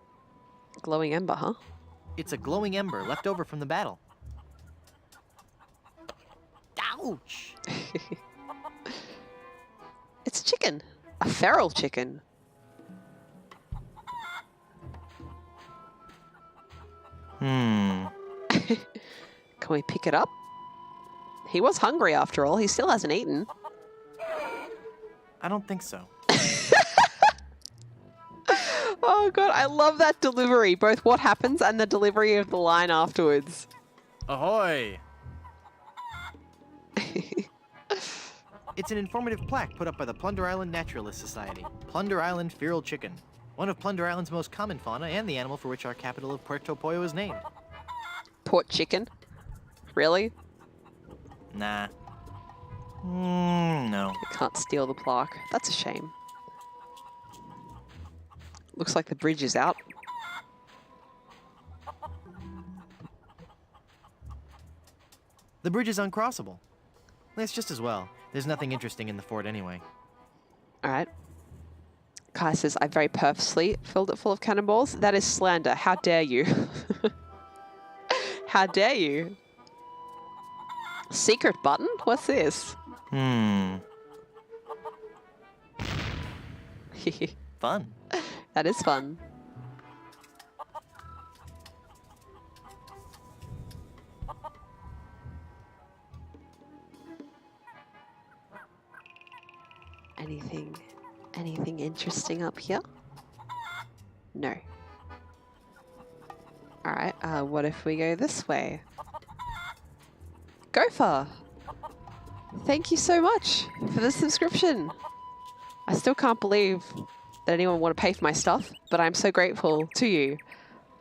Glowing ember, huh? It's a glowing ember left over from the battle. Ouch! It's chicken. A feral chicken. Can we pick it up? He was hungry after all. He still hasn't eaten. I don't think so. Oh god, I love that delivery. Both what happens and the delivery of the line afterwards. Ahoy! It's an informative plaque put up by the Plunder Island Naturalist Society. Plunder Island feral chicken. One of Plunder Island's most common fauna and the animal for which our capital of Puerto Pollo is named. Port chicken? Really? Nah. No. You can't steal the plaque. That's a shame. Looks like the bridge is out. The bridge is uncrossable. It's just as well. There's nothing interesting in the fort anyway. Alright. Kai says, I very purposely filled it full of cannonballs. That is slander. How dare you? How dare you? Secret button? What's this? Fun. That is fun. Anything interesting up here? No. Alright, what if we go this way? Gopher! Thank you so much for the subscription. I still can't believe that anyone would want to pay for my stuff, but I'm so grateful to you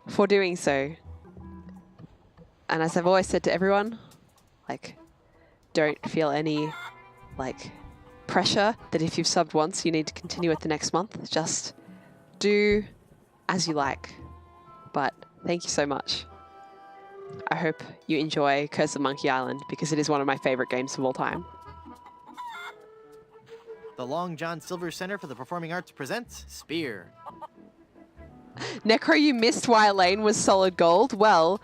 for doing so. And as I've always said to everyone, like, don't feel any, like, pressure that if you've subbed once, you need to continue it the next month. Just do as you like. But thank you so much. I hope you enjoy Curse of Monkey Island because it is one of my favorite games of all time. The Long John Silver Center for the Performing Arts presents Spear. Necro, you missed why Elaine was solid gold. Well,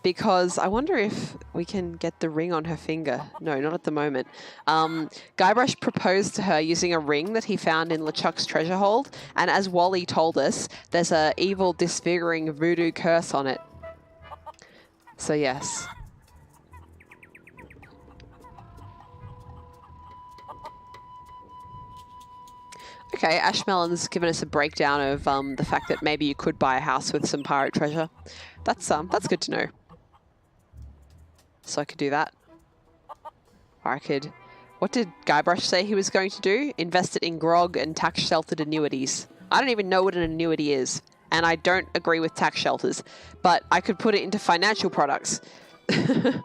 because I wonder if we can get the ring on her finger. No, not at the moment. Guybrush proposed to her using a ring that he found in LeChuck's treasure hold. And as Wally told us, there's a evil, disfiguring voodoo curse on it. So yes. Okay, Ashmelon's given us a breakdown of the fact that maybe you could buy a house with some pirate treasure. That's good to know. So I could do that. Or I could... What did Guybrush say he was going to do? Invest it in grog and tax-sheltered annuities. I don't even know what an annuity is. And I don't agree with tax shelters. But I could put it into financial products. There's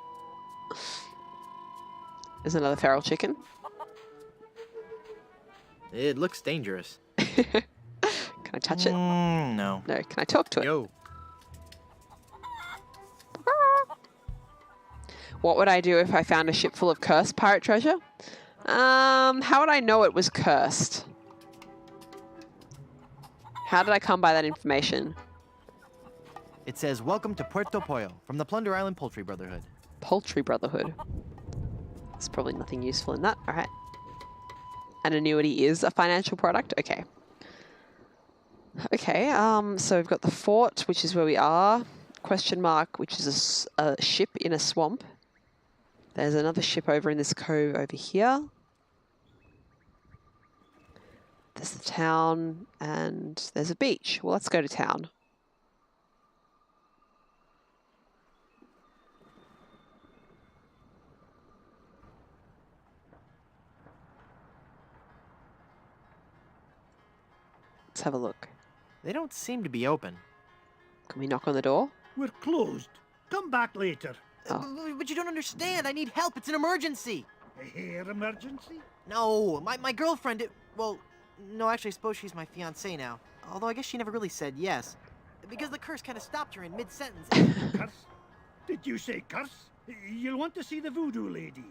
another feral chicken. It looks dangerous. Can I touch it? No. No. Can I talk to it? Yo. What would I do if I found a ship full of cursed pirate treasure? How would I know it was cursed? How did I come by that information? It says, welcome to Puerto Pollo from the Plunder Island Poultry Brotherhood. Poultry Brotherhood. There's probably nothing useful in that. All right. An annuity is a financial product? Okay. Okay, so we've got the fort, which is where we are. Question mark, which is a ship in a swamp. There's another ship over in this cove over here. There's the town, and there's a beach. Well, let's go to town. Let's have a look. They don't seem to be open. Can we knock on the door? We're closed. Come back later. Oh. But you don't understand. I need help. It's an emergency. A hair emergency? No, my girlfriend, well, no, actually, I suppose she's my fiancée now. Although I guess she never really said yes. Because the curse kind of stopped her in mid-sentence. Curse? Did you say curse? You'll want to see the voodoo lady.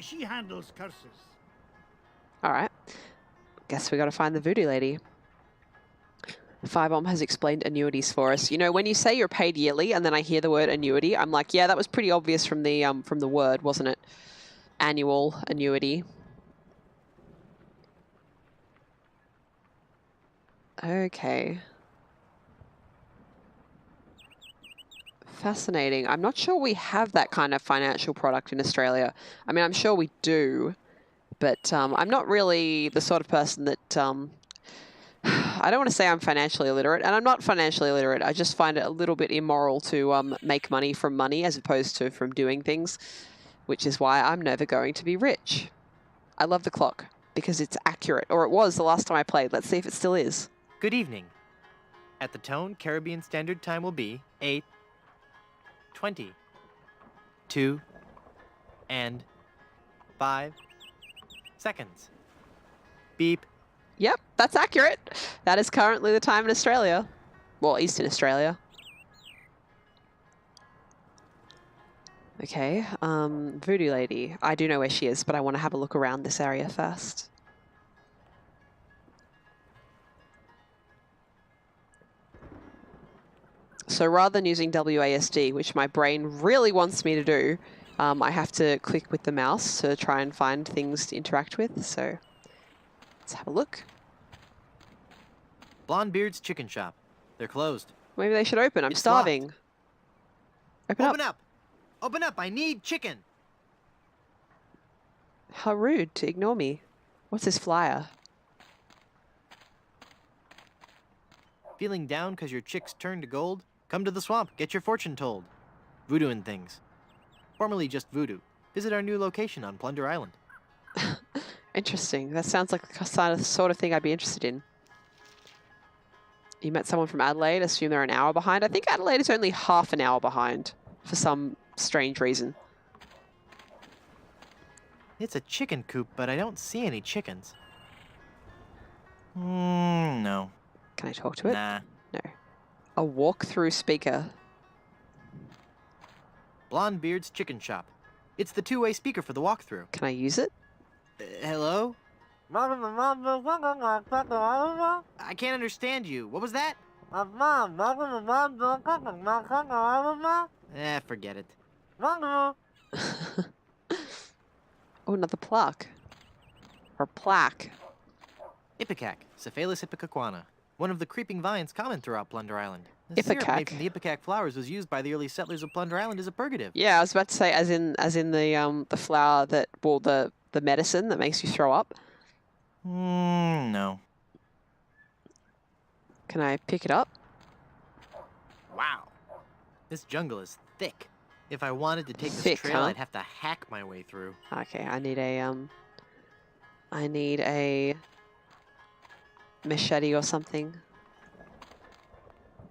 She handles curses. All right. Guess we got to find the voodoo lady. Firebomb has explained annuities for us. You know, when you say you're paid yearly and then I hear the word annuity, I'm like, yeah, that was pretty obvious from the word, wasn't it? Annual annuity. Okay. Fascinating. I'm not sure we have that kind of financial product in Australia. I mean, I'm sure we do, but I'm not really the sort of person that... I don't want to say I'm financially illiterate, and I'm not financially illiterate. I just find it a little bit immoral to make money from money as opposed to from doing things, which is why I'm never going to be rich. I love the clock because it's accurate, or it was the last time I played. Let's see if it still is. Good evening. At the tone, Caribbean Standard Time will be 8. 20, 2, and 5 seconds. Beep. Yep, that's accurate. That is currently the time in Australia. Well, Eastern Australia. Okay, Voodoo Lady. I do know where she is, but I want to have a look around this area first. So rather than using WASD, which my brain really wants me to do, I have to click with the mouse to try and find things to interact with. So let's have a look. Blondebeard's Chicken Shop. They're closed. Maybe they should open. I'm It's starving. locked. Open Open up. up! Open up! I need chicken! How rude to ignore me. What's this flyer? Feeling down because your chicks turned to gold? Come to the swamp, get your fortune told. Voodoo and things. Formerly just voodoo. Visit our new location on Plunder Island. Interesting. That sounds like the sort of thing I'd be interested in. You met someone from Adelaide, assume they're an hour behind. I think Adelaide is only half an hour behind for some strange reason. It's a chicken coop, but I don't see any chickens. No. Can I talk to it? Nah. No. A walk-through speaker. Blondebeard's Chicken Shop. It's the two-way speaker for the walkthrough. Can I use it? Hello? I can't understand you. What was that? Forget it. Oh, another plaque. Or plaque. Ipecac, Cephalus ipecacuana. One of the creeping vines common throughout Plunder Island. The syrup made from the ipecac flowers was used by the early settlers of Plunder Island as a purgative. Yeah, I was about to say, as in the flower that, well, the medicine that makes you throw up. No. Can I pick it up? Wow. This jungle is thick. If I wanted to take this Thick, trail, huh? I'd have to hack my way through. Okay, I need a machete or something.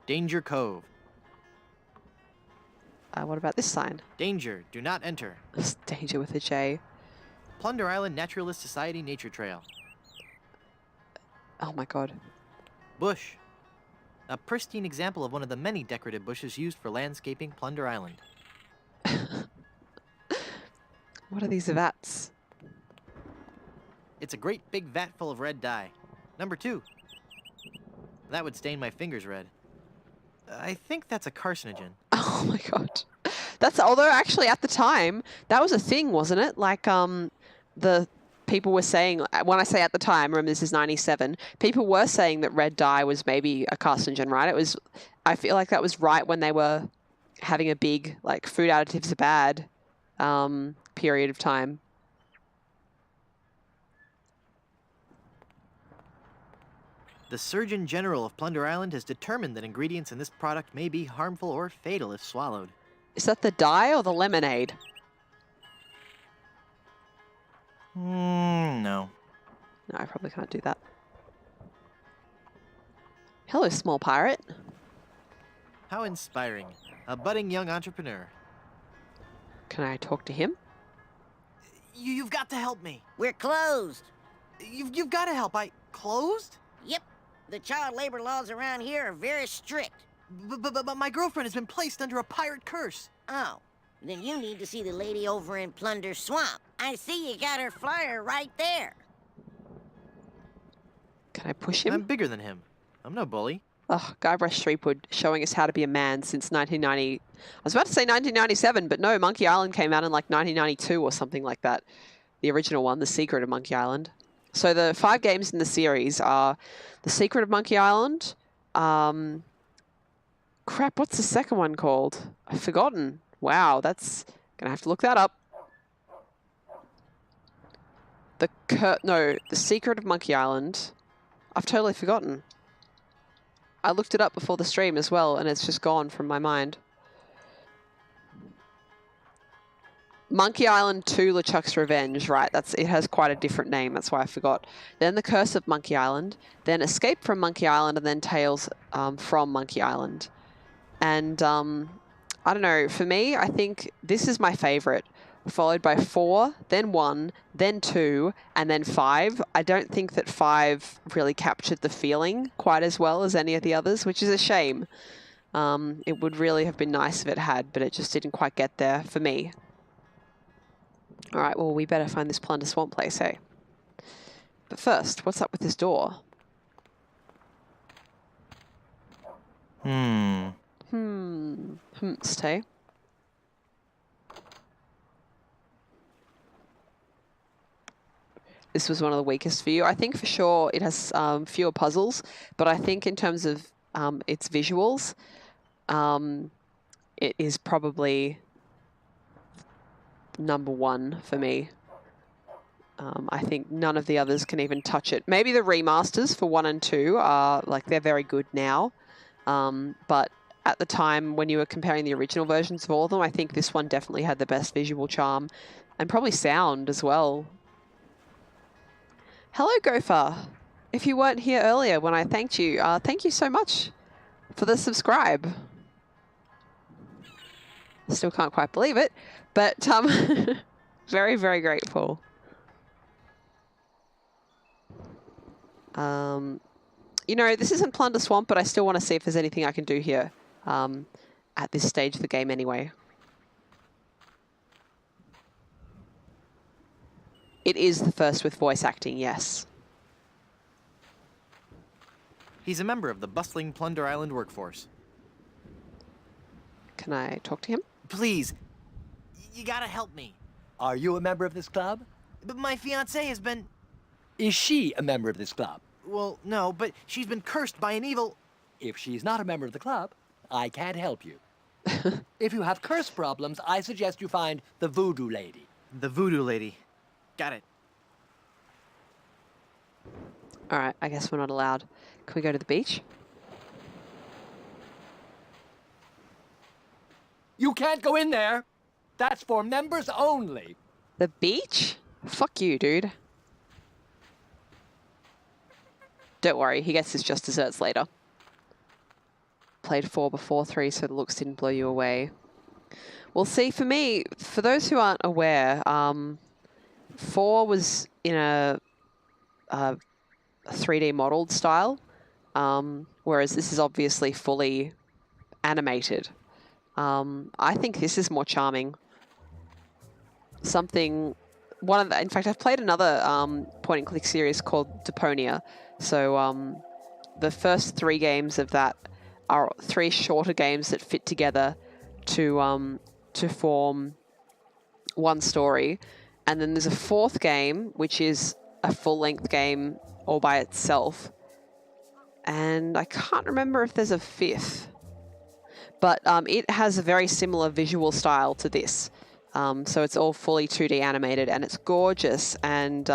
Danger Cove. What about this sign? Danger, do not enter. It's danger with a J. Plunder Island Naturalist Society Nature Trail. Oh my god. Bush. A pristine example of one of the many decorative bushes used for landscaping Plunder Island. What are these vats? It's a great big vat full of red dye. Number 2. That would stain my fingers red. I think that's a carcinogen. Oh my god. That's, although actually at the time, that was a thing, wasn't it? Like, the people were saying, when I say at the time, remember this is 97, people were saying that red dye was maybe a carcinogen, right? It was, I feel like that was right when they were having a big, like, food additives are bad, period of time. The Surgeon General of Plunder Island has determined that ingredients in this product may be harmful or fatal if swallowed. Is that the dye or the lemonade? No. No, I probably can't do that. Hello, small pirate. How inspiring. A budding young entrepreneur. Can I talk to him? You've got to help me. We're closed. You've got to help. Closed? Yep. The child labor laws around here are very strict. But my girlfriend has been placed under a pirate curse. Oh, then you need to see the lady over in Plunder Swamp. I see you got her flyer right there. Can I push him? I'm bigger than him. I'm no bully. Oh, Guybrush Threepwood showing us how to be a man since 1990. I was about to say 1997, but no, Monkey Island came out in like 1992 or something like that. The original one, The Secret of Monkey Island. So the 5 games in the series are The Secret of Monkey Island. Crap, what's the second one called? I've forgotten. Wow, that's gonna have to look that up. The Secret of Monkey Island. I've totally forgotten. I looked it up before the stream as well, and it's just gone from my mind. Monkey Island 2, LeChuck's Revenge, right? It has quite a different name, that's why I forgot. Then The Curse of Monkey Island, then Escape from Monkey Island, and then Tales from Monkey Island. And I don't know. For me, I think this is my favorite, followed by 4, then 1, then 2, and then 5. I don't think that 5 really captured the feeling quite as well as any of the others, which is a shame. It would really have been nice if it had, but it just didn't quite get there for me. All right, well, we better find this Plunder Swamp place, hey? But first, what's up with this door? Stay. This was one of the weakest for you. I think for sure it has fewer puzzles, but I think in terms of its visuals, it is probably number 1 for me. I think none of the others can even touch it. Maybe the remasters for 1 and 2 are, like, they're very good now. But at the time when you were comparing the original versions of all of them, I think this one definitely had the best visual charm and probably sound as well. Hello, Gopher. If you weren't here earlier when I thanked you, thank you so much for the subscribe. Still can't quite believe it, but very, very grateful. You know, this isn't Plunder Swamp, but I still want to see if there's anything I can do here at this stage of the game anyway. It is the first with voice acting, yes. He's a member of the bustling Plunder Island workforce. Can I talk to him? Please, you gotta help me. Are you a member of this club? But my fiancée has been... Is she a member of this club? Well, no, but she's been cursed by an evil... If she's not a member of the club, I can't help you. If you have curse problems, I suggest you find the Voodoo Lady. The Voodoo Lady. Got it. All right, I guess we're not allowed. Can we go to the beach? You can't go in there. That's for members only. The beach? Fuck you, dude. Don't worry, he gets his just desserts later. Played 4 before 3, so the looks didn't blow you away. Well, see, for me, for those who aren't aware, 4 was in a 3D modeled style, whereas this is obviously fully animated. I think this is more charming. In fact, I've played another point-and-click series called Deponia. So the first 3 games of that are 3 shorter games that fit together to form one story. And then there's a 4th game, which is a full-length game all by itself. And I can't remember if there's a 5th. But it has a very similar visual style to this. So it's all fully 2D animated, and it's gorgeous. And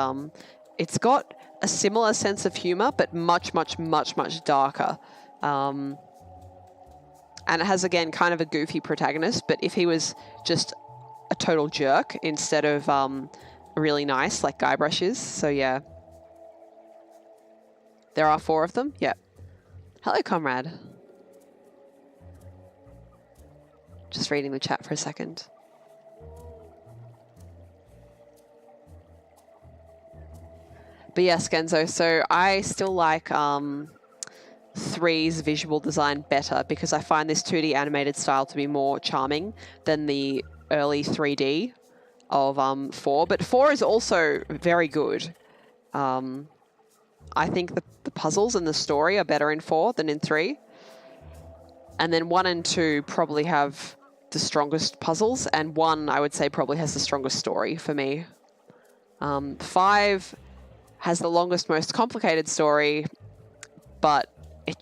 it's got a similar sense of humor, but much, much, much, much darker. And it has, again, kind of a goofy protagonist, but if he was just a total jerk instead of really nice, like Guybrush is. So, yeah. There are 4 of them? Yep. Hello, comrade. Just reading the chat for a second. But yes, Genzo, so I still like 3's visual design better because I find this 2D animated style to be more charming than the early 3D of 4. But 4 is also very good. I think the puzzles and the story are better in 4 than in 3. And then 1 and 2 probably have the strongest puzzles, and 1, I would say, probably has the strongest story for me. 5 has the longest, most complicated story, but I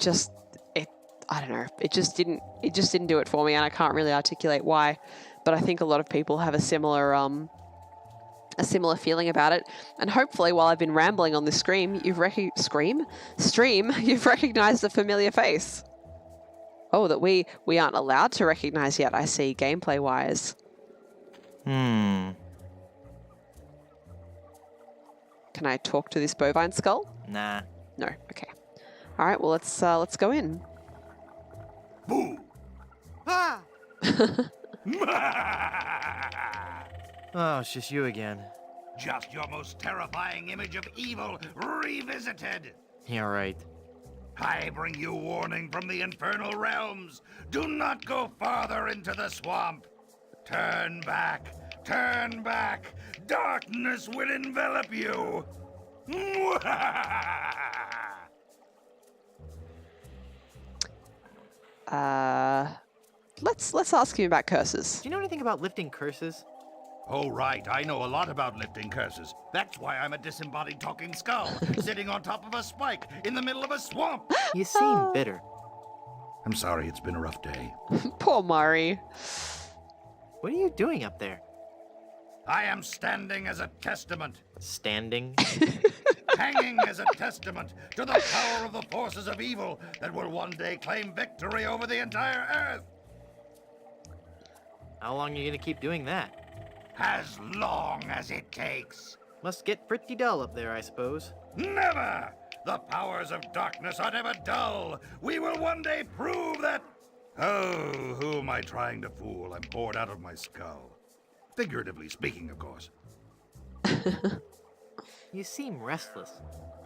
don't know, it just didn't do it for me, and I can't really articulate why. But I think a lot of people have a similar feeling about it. And hopefully, while I've been rambling on this stream, you've recognized a familiar face. Oh, that we aren't allowed to recognize yet, I see, gameplay-wise. Can I talk to this bovine skull? Nah. No. Okay. All right. Well, let's go in. Boo! Ah! Oh, it's just you again. Just your most terrifying image of evil revisited. Yeah, right. I bring you warning from the infernal realms. Do not go farther into the swamp. Turn back. Turn back. Darkness will envelop you. Let's ask him about curses. Do you know anything about lifting curses? Oh, right. I know a lot about lifting curses. That's why I'm a disembodied talking skull, sitting on top of a spike in the middle of a swamp. You seem bitter. I'm sorry, it's been a rough day. Poor Murray. What are you doing up there? I am standing as a testament, Standing? hanging as a testament to the power of the forces of evil that will one day claim victory over the entire Earth. How long are you gonna keep doing that? As long as it takes. Must get pretty dull up there, I suppose. Never! The powers of darkness are never dull. We will one day prove that... Oh, who am I trying to fool? I'm bored out of my skull. Figuratively speaking, of course. You seem restless.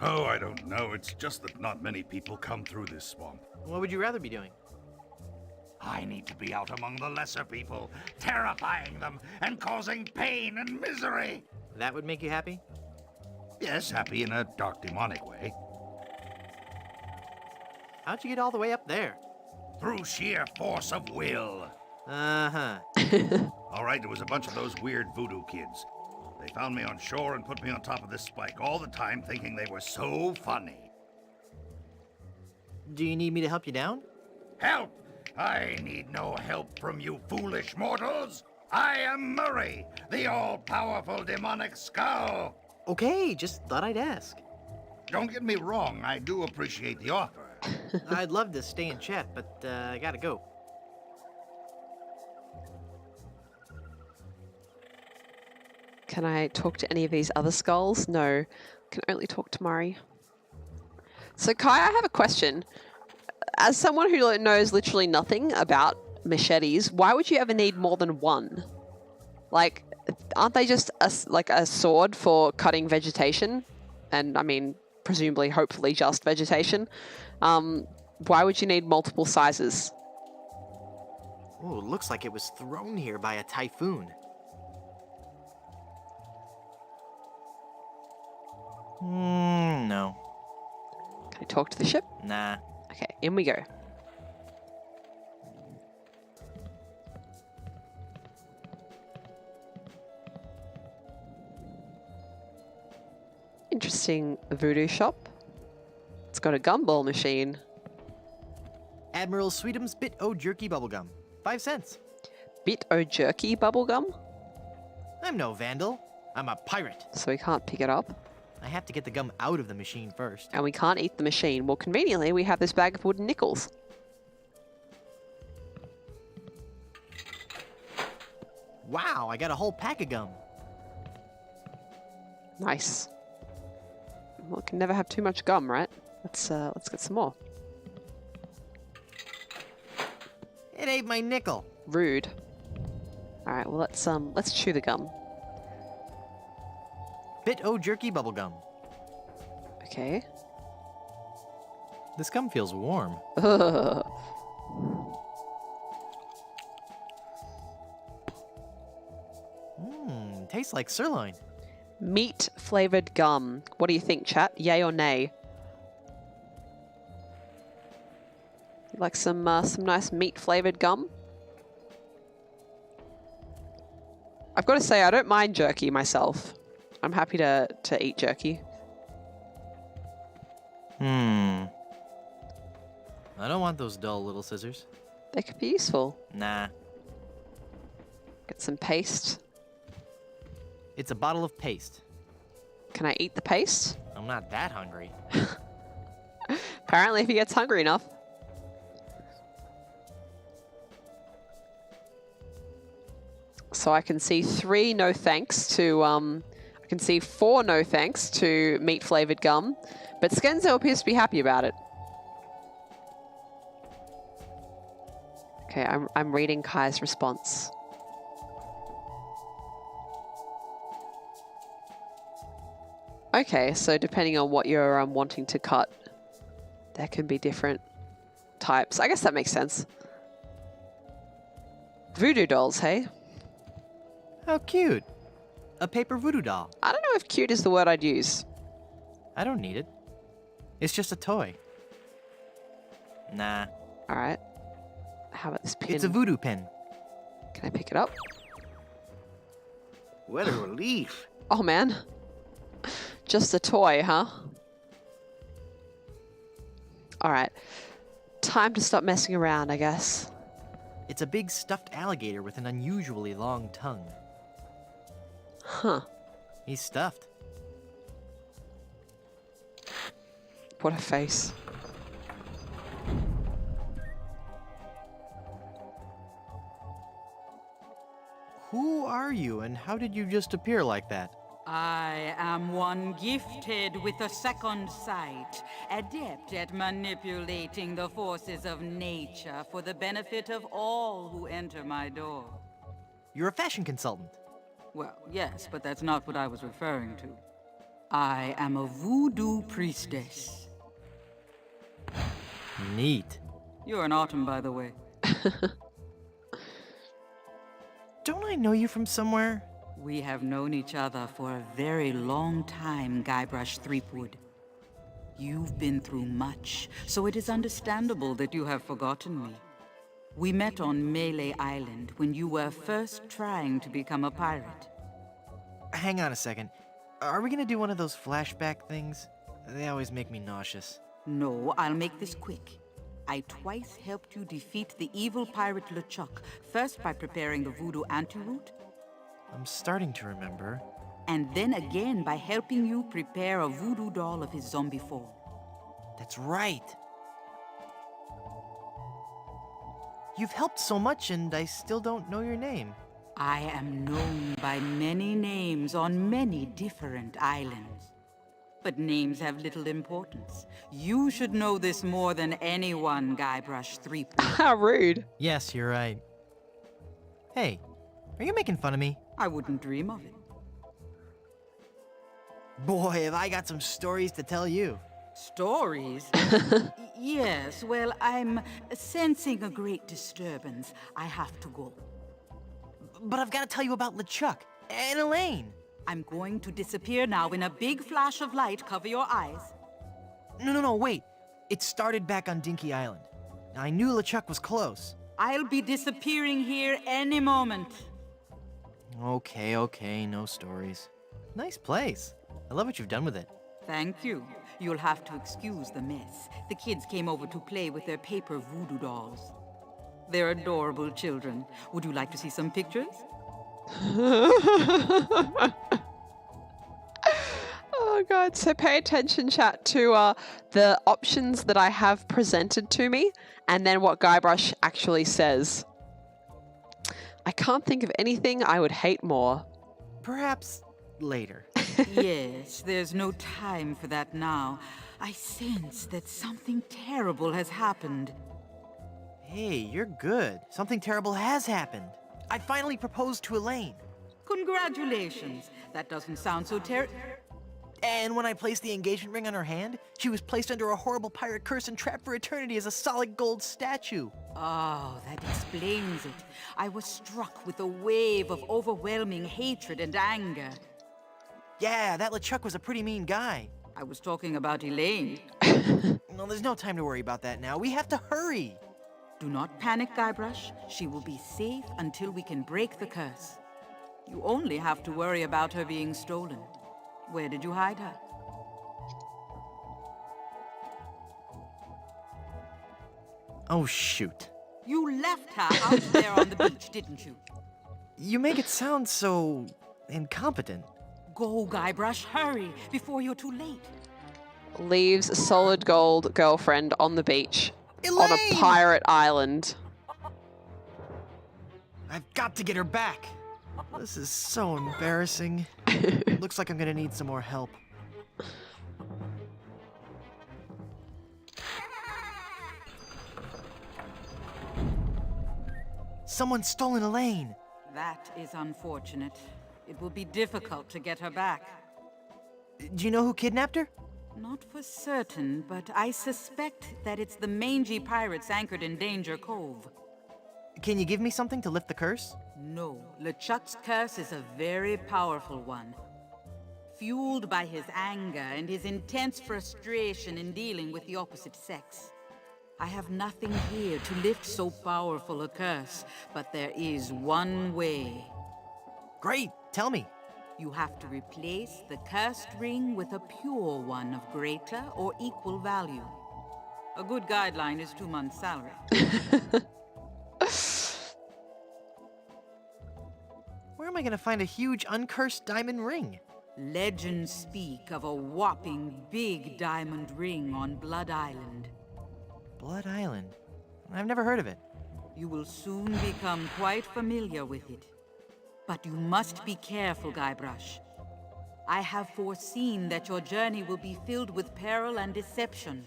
Oh, I don't know. It's just that not many people come through this swamp. What would you rather be doing? I need to be out among the lesser people, terrifying them and causing pain and misery. That would make you happy? Yes, happy in a dark, demonic way. How'd you get all the way up there? Through sheer force of will. Uh-huh. All right, there was a bunch of those weird voodoo kids. They found me on shore and put me on top of this spike all the time, thinking they were so funny. Do you need me to help you down? Help! I need no help from you foolish mortals. I am Murray, the all-powerful demonic skull. Okay, just thought I'd ask. Don't get me wrong, I do appreciate the offer. I'd love to stay and chat, but I gotta go. Can I talk to any of these other skulls? No. Can only talk to Murray. So Kai, I have a question. As someone who knows literally nothing about machetes, why would you ever need more than one? Like, aren't they just like a sword for cutting vegetation? And I mean, presumably, hopefully just vegetation. Why would you need multiple sizes? Oh, looks like it was thrown here by a typhoon. No. Can I talk to the ship? Nah. Okay, in we go. Interesting voodoo shop. It's got a gumball machine. Admiral Sweetum's Bit O Jerky Bubblegum. 5 cents. Bit O jerky bubblegum? I'm no vandal. I'm a pirate. So we can't pick it up. I have to get the gum out of the machine first. And we can't eat the machine. Well, conveniently, we have this bag of wooden nickels. Wow, I got a whole pack of gum. Nice. Well, can never have too much gum, right? Let's get some more. It ate my nickel. Rude. All right, well let's chew the gum. Bit O Jerky Bubblegum. Okay. This gum feels warm. Tastes like sirloin. Meat flavored gum. What do you think, chat? Yay or nay? You like some nice meat flavored gum? I've got to say, I don't mind jerky myself. I'm happy to eat jerky. I don't want those dull little scissors. They could be useful. Nah. Get some paste. It's a bottle of paste. Can I eat the paste? I'm not that hungry. Apparently, if he gets hungry enough. So I can see 3 no thanks to, I can see 4 no thanks to meat flavored gum, but Skenzo appears to be happy about it. Okay, I'm reading Kai's response. Okay, so depending on what you're wanting to cut, there can be different types. I guess that makes sense. Voodoo dolls, hey? How cute. A paper voodoo doll. I don't know if cute is the word I'd use. I don't need it. It's just a toy. Nah. All right. How about this pin? It's a voodoo pin. Can I pick it up? What a relief. Oh, man. Just a toy, huh? All right. Time to stop messing around, I guess. It's a big stuffed alligator with an unusually long tongue. Huh. He's stuffed. What a face. Who are you and how did you just appear like that? I am one gifted with a second sight, adept at manipulating the forces of nature for the benefit of all who enter my door. You're a fashion consultant. Well, yes, but that's not what I was referring to. I am a voodoo priestess. Neat. You're an autumn, by the way. Don't I know you from somewhere? We have known each other for a very long time, Guybrush Threepwood. You've been through much, so it is understandable that you have forgotten me. We met on Melee Island when you were first trying to become a pirate. Hang on a second. Are we gonna do one of those flashback things? They always make me nauseous. No, I'll make this quick. I twice helped you defeat the evil pirate LeChuck, first by preparing the voodoo antidote, I'm starting to remember. and then again by helping you prepare a voodoo doll of his zombie form. That's right. You've helped so much and I still don't know your name. I am known by many names on many different islands. But names have little importance. You should know this more than anyone, Guybrush Threepwood. How rude. Yes, you're right. Hey, are you making fun of me? I wouldn't dream of it. Boy, have I got some stories to tell you. Stories? Yes, well, I'm sensing a great disturbance. I have to go. But I've got to tell you about LeChuck and Elaine. I'm going to disappear now in a big flash of light. Cover your eyes. No, wait. It started back on Dinky Island. I knew LeChuck was close. I'll be disappearing here any moment. Okay, no stories. Nice place. I love what you've done with it. Thank you. You'll have to excuse the mess. The kids came over to play with their paper voodoo dolls. They're adorable children. Would you like to see some pictures? Oh god, so pay attention, chat, to the options that I have presented to me and then what Guybrush actually says. I can't think of anything I would hate more. Perhaps later. Yes, there's no time for that now. I sense that something terrible has happened. Hey, you're good. Something terrible has happened. I finally proposed to Elaine. Congratulations. That doesn't sound so And when I placed the engagement ring on her hand, she was placed under a horrible pirate curse and trapped for eternity as a solid gold statue. Oh, that explains it. I was struck with a wave of overwhelming hatred and anger. Yeah, that LeChuck was a pretty mean guy. I was talking about Elaine. Well, there's no time to worry about that now. We have to hurry. Do not panic, Guybrush. She will be safe until we can break the curse. You only have to worry about her being stolen. Where did you hide her? Oh, shoot. You left her out there on the beach, didn't you? You make it sound so incompetent. Go, Guybrush, hurry, before you're too late. Leaves solid gold girlfriend on the beach. Elaine! On a pirate island. I've got to get her back. This is so embarrassing. Looks like I'm gonna need some more help. Someone's stolen Elaine. That is unfortunate. It will be difficult to get her back. Do you know who kidnapped her? Not for certain, but I suspect that it's the mangy pirates anchored in Danger Cove. Can you give me something to lift the curse? No, LeChuck's curse is a very powerful one. Fueled by his anger and his intense frustration in dealing with the opposite sex. I have nothing here to lift so powerful a curse, but there is one way. Great, tell me. You have to replace the cursed ring with a pure one of greater or equal value. A good guideline is 2 months' salary. Where am I gonna find a huge uncursed diamond ring? Legends speak of a whopping big diamond ring on Blood Island. Blood Island? I've never heard of it. You will soon become quite familiar with it. But you must be careful, Guybrush. I have foreseen that your journey will be filled with peril and deception.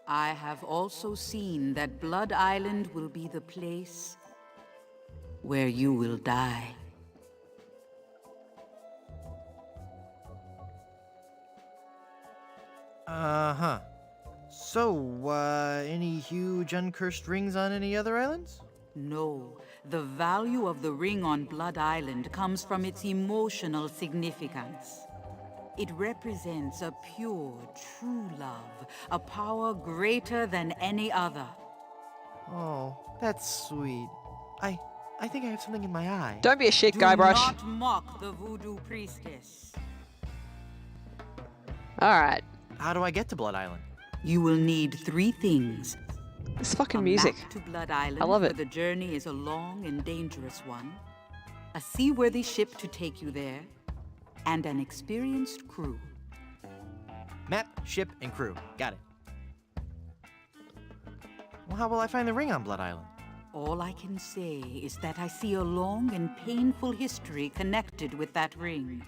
I have also seen that Blood Island will be the place where you will die. Uh-huh. So, any huge uncursed rings on any other islands? No, the value of the ring on Blood Island comes from its emotional significance. It represents a pure, true love, a power greater than any other. Oh, that's sweet. I think I have something in my eye. Don't be a shit, Do Guybrush. not mock the voodoo priestess. Alright. How do I get to Blood Island? You will need 3 things. This fucking A music. map to Blood Island, I love it. for the journey is a long and dangerous one. A seaworthy ship to take you there, and an experienced crew. Map, ship, and crew. Got it. Well, how will I find the ring on Blood Island? All I can say is that I see a long and painful history connected with that ring.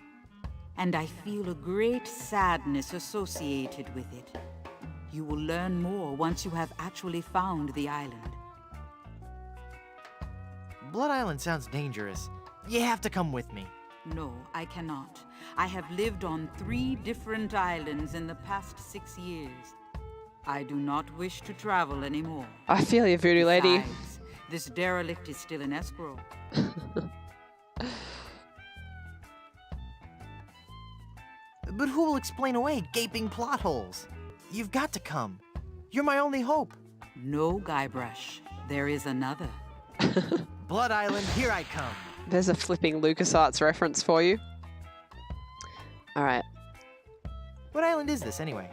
And I feel a great sadness associated with it. You will learn more once you have actually found the island. Blood Island sounds dangerous. You have to come with me. No, I cannot. I have lived on 3 different islands in the past 6 years. I do not wish to travel anymore. I feel you, voodoo lady. Besides, this derelict is still in escrow. But who will explain away gaping plot holes? You've got to come. You're my only hope. No, Guybrush. There is another. Blood Island, here I come. There's a flipping LucasArts reference for you. Alright. What island is this, anyway?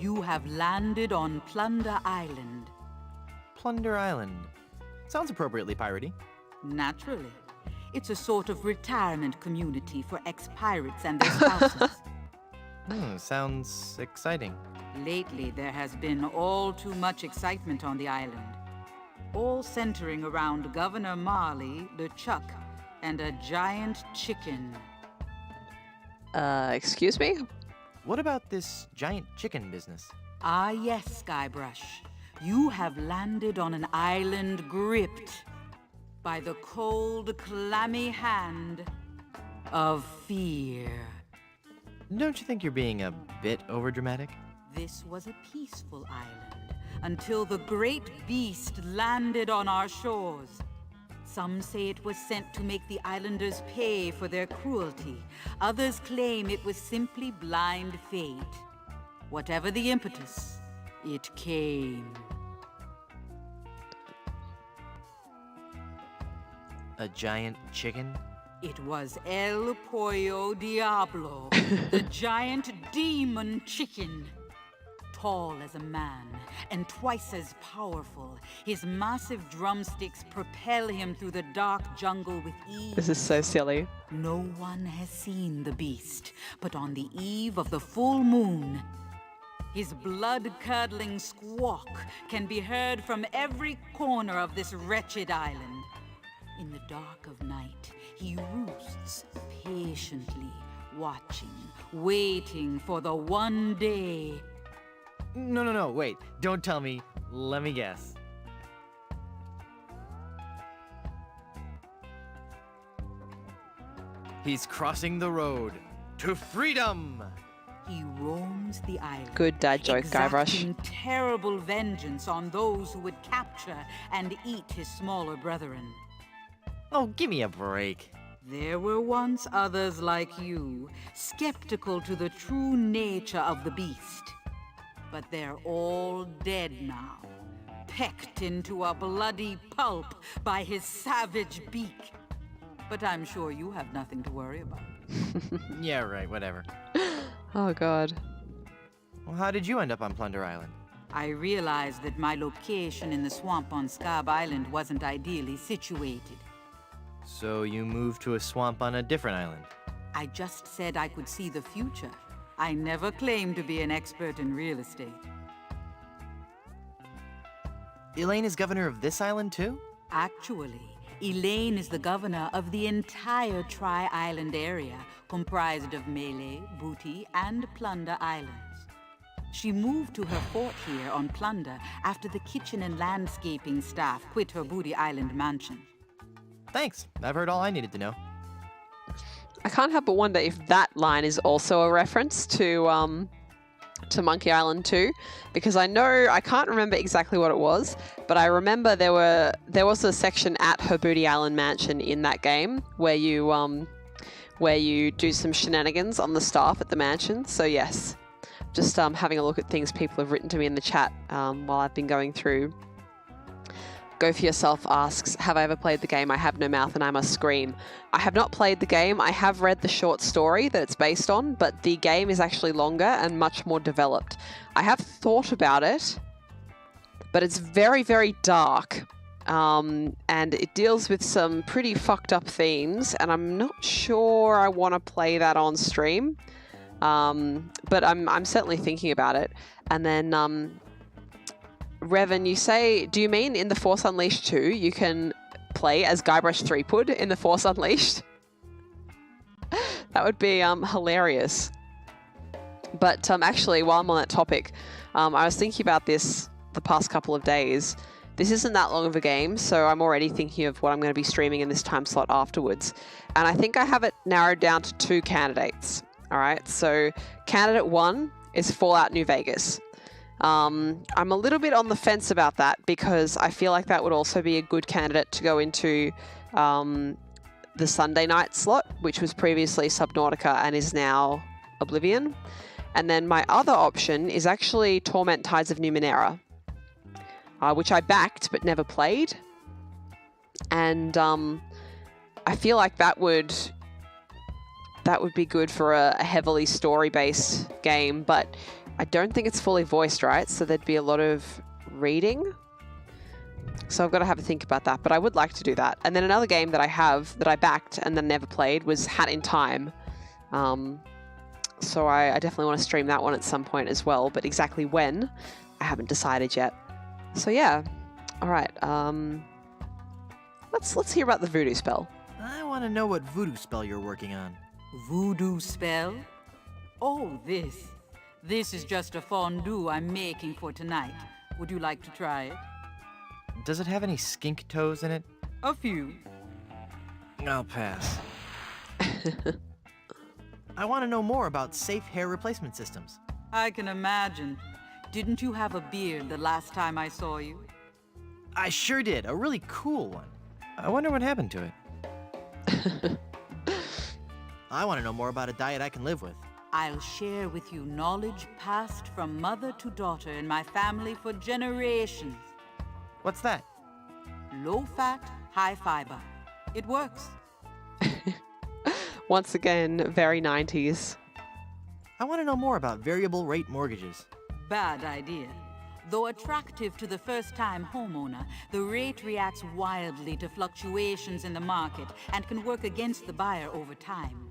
You have landed on Plunder Island. Plunder Island. Sounds appropriately piratey. Naturally. It's a sort of retirement community for ex-pirates and their spouses. Sounds exciting. Lately, there has been all too much excitement on the island. All centering around Governor Marley, LeChuck, and a giant chicken. Excuse me? What about this giant chicken business? Ah, yes, Guybrush. You have landed on an island gripped by the cold, clammy hand of fear. Don't you think you're being a bit overdramatic? This was a peaceful island until the great beast landed on our shores. Some say it was sent to make the islanders pay for their cruelty. Others claim it was simply blind fate. Whatever the impetus, it came. A giant chicken? It was El Pollo Diablo, the giant demon chicken. Tall as a man and twice as powerful, his massive drumsticks propel him through the dark jungle with ease. This is so silly. No one has seen the beast, but on the eve of the full moon, his blood-curdling squawk can be heard from every corner of this wretched island. In the dark of night, he roosts patiently, watching, waiting for the one day. No, wait. Don't tell me. Let me guess. He's crossing the road to freedom. He roams the island. Good dad joke, Guybrush. Exacting terrible vengeance on those who would capture and eat his smaller brethren. Oh, give me a break. There were once others like you, skeptical to the true nature of the beast. But they're all dead now, pecked into a bloody pulp by his savage beak. But I'm sure you have nothing to worry about. Yeah, right, whatever. Oh, God. Well, how did you end up on Plunder Island? I realized that my location in the swamp on Scab Island wasn't ideally situated. So you moved to a swamp on a different island? I just said I could see the future. I never claimed to be an expert in real estate. Elaine is governor of this island, too? Actually, Elaine is the governor of the entire Tri-Island area, comprised of Melee, Booty, and Plunder Islands. She moved to her fort here on Plunder after the kitchen and landscaping staff quit her Booty Island mansion. Thanks. I've heard all I needed to know. I can't help but wonder if that line is also a reference to Monkey Island 2, because I can't remember exactly what it was, but I remember there was a section at her Booty Island mansion in that game where you do some shenanigans on the staff at the mansion. So yes, just having a look at things people have written to me in the chat while I've been going through. Go For Yourself asks, have I ever played the game I Have No Mouth and I Must Scream? I have not played the game. I have read the short story that it's based on, but the game is actually longer and much more developed. I have thought about it, but it's very, very dark. And it deals with some pretty fucked up themes, and I'm not sure I want to play that on stream. But I'm certainly thinking about it. And then Revan, you say, do you mean in The Force Unleashed 2 you can play as Guybrush Threepwood in The Force Unleashed? That would be hilarious. But actually, while I'm on that topic, I was thinking about this the past couple of days. This isn't that long of a game, so I'm already thinking of what I'm going to be streaming in this time slot afterwards. And I think I have it narrowed down to 2 candidates. All right, so candidate 1 is Fallout New Vegas. I'm a little bit on the fence about that because I feel like that would also be a good candidate to go into the Sunday night slot, which was previously Subnautica and is now Oblivion. And then my other option is actually Torment Tides of Numenera, which I backed but never played. And I feel like that would be good for a heavily story-based game, but I don't think it's fully voiced, right? So there'd be a lot of reading. So I've got to have a think about that, but I would like to do that. And then another game that I backed and then never played was Hat in Time. So I definitely want to stream that one at some point as well, but exactly when, I haven't decided yet. So yeah, all right. Let's hear about the voodoo spell. I want to know what voodoo spell you're working on. Voodoo spell? Oh, this. This is just a fondue I'm making for tonight. Would you like to try it? Does it have any skink toes in it? A few. I'll pass. I want to know more about safe hair replacement systems. I can imagine. Didn't you have a beard the last time I saw you? I sure did. A really cool one. I wonder what happened to it. I want to know more about a diet I can live with. I'll share with you knowledge passed from mother to daughter in my family for generations. What's that? Low fat, high fiber. It works. Once again, very 90s. I want to know more about variable rate mortgages. Bad idea. Though attractive to the first-time homeowner, the rate reacts wildly to fluctuations in the market and can work against the buyer over time.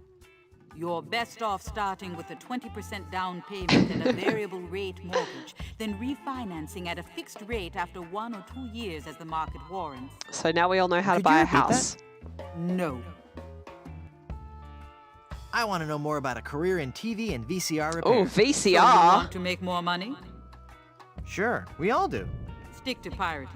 You're best off starting with a 20% down payment and a variable rate mortgage, then refinancing at a fixed rate after 1 or 2 years as the market warrants. So now we all know how to buy a house. No. I want to know more about a career in TV and VCR repair. Oh, VCR! So you want to make more money? Sure, we all do. Stick to pirating.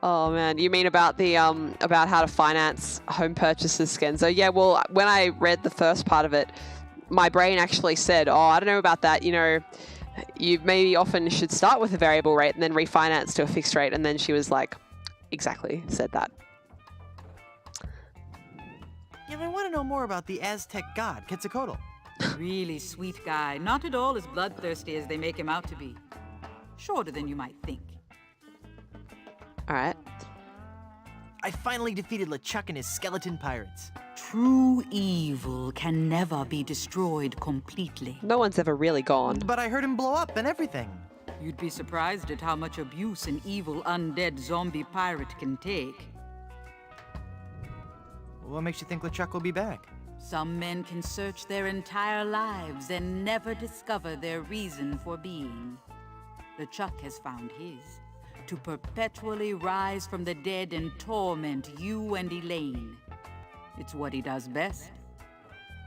Oh man, you mean about the about how to finance home purchases, Skenzo? Yeah, well, when I read the first part of it, my brain actually said, "Oh, I don't know about that. You know, you maybe often should start with a variable rate and then refinance to a fixed rate." And then she was like, "Exactly," said that. Yeah, I want to know more about the Aztec god, Quetzalcoatl. Really sweet guy, not at all as bloodthirsty as they make him out to be. Shorter than you might think. All right. I finally defeated LeChuck and his skeleton pirates. True evil can never be destroyed completely. No one's ever really gone. But I heard him blow up and everything. You'd be surprised at how much abuse an evil undead zombie pirate can take. What makes you think LeChuck will be back? Some men can search their entire lives and never discover their reason for being. LeChuck has found his. To perpetually rise from the dead and torment you and Elaine. It's what he does best.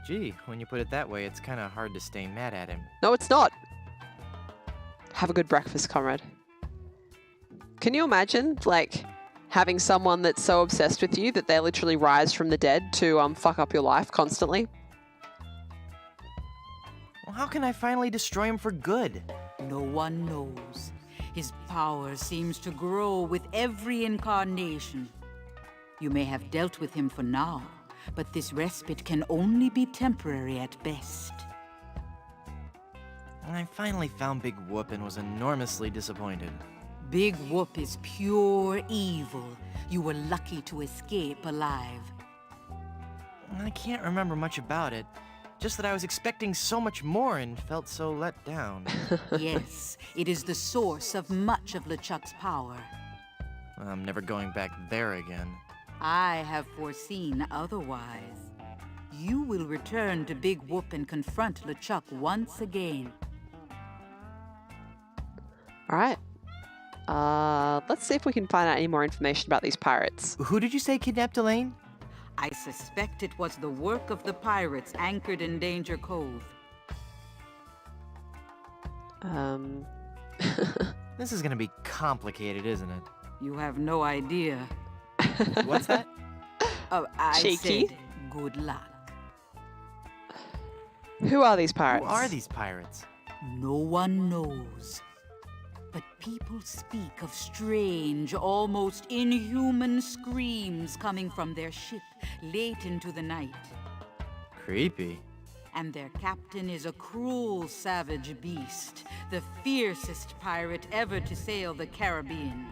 Gee, when you put it that way, it's kind of hard to stay mad at him. No, it's not. Have a good breakfast, comrade. Can you imagine, like, having someone that's so obsessed with you that they literally rise from the dead to fuck up your life constantly? Well, how can I finally destroy him for good? No one knows. His power seems to grow with every incarnation. You may have dealt with him for now, but this respite can only be temporary at best. I finally found Big Whoop and was enormously disappointed. Big Whoop is pure evil. You were lucky to escape alive. I can't remember much about it. Just that I was expecting so much more and felt so let down. Yes, it is the source of much of LeChuck's power. I'm never going back there again. I have foreseen otherwise. You will return to Big Whoop and confront LeChuck once again. All right. Let's see if we can find out any more information about these pirates. Who did you say kidnapped Elaine? I suspect it was the work of the pirates anchored in Danger Cove. This is gonna be complicated, isn't it? You have no idea. What's that? Oh, I Cheeky. said good luck. Who are these pirates? Who are these pirates? No one knows. But people speak of strange, almost inhuman screams coming from their ship late into the night. Creepy. And their captain is a cruel, savage beast, the fiercest pirate ever to sail the Caribbean.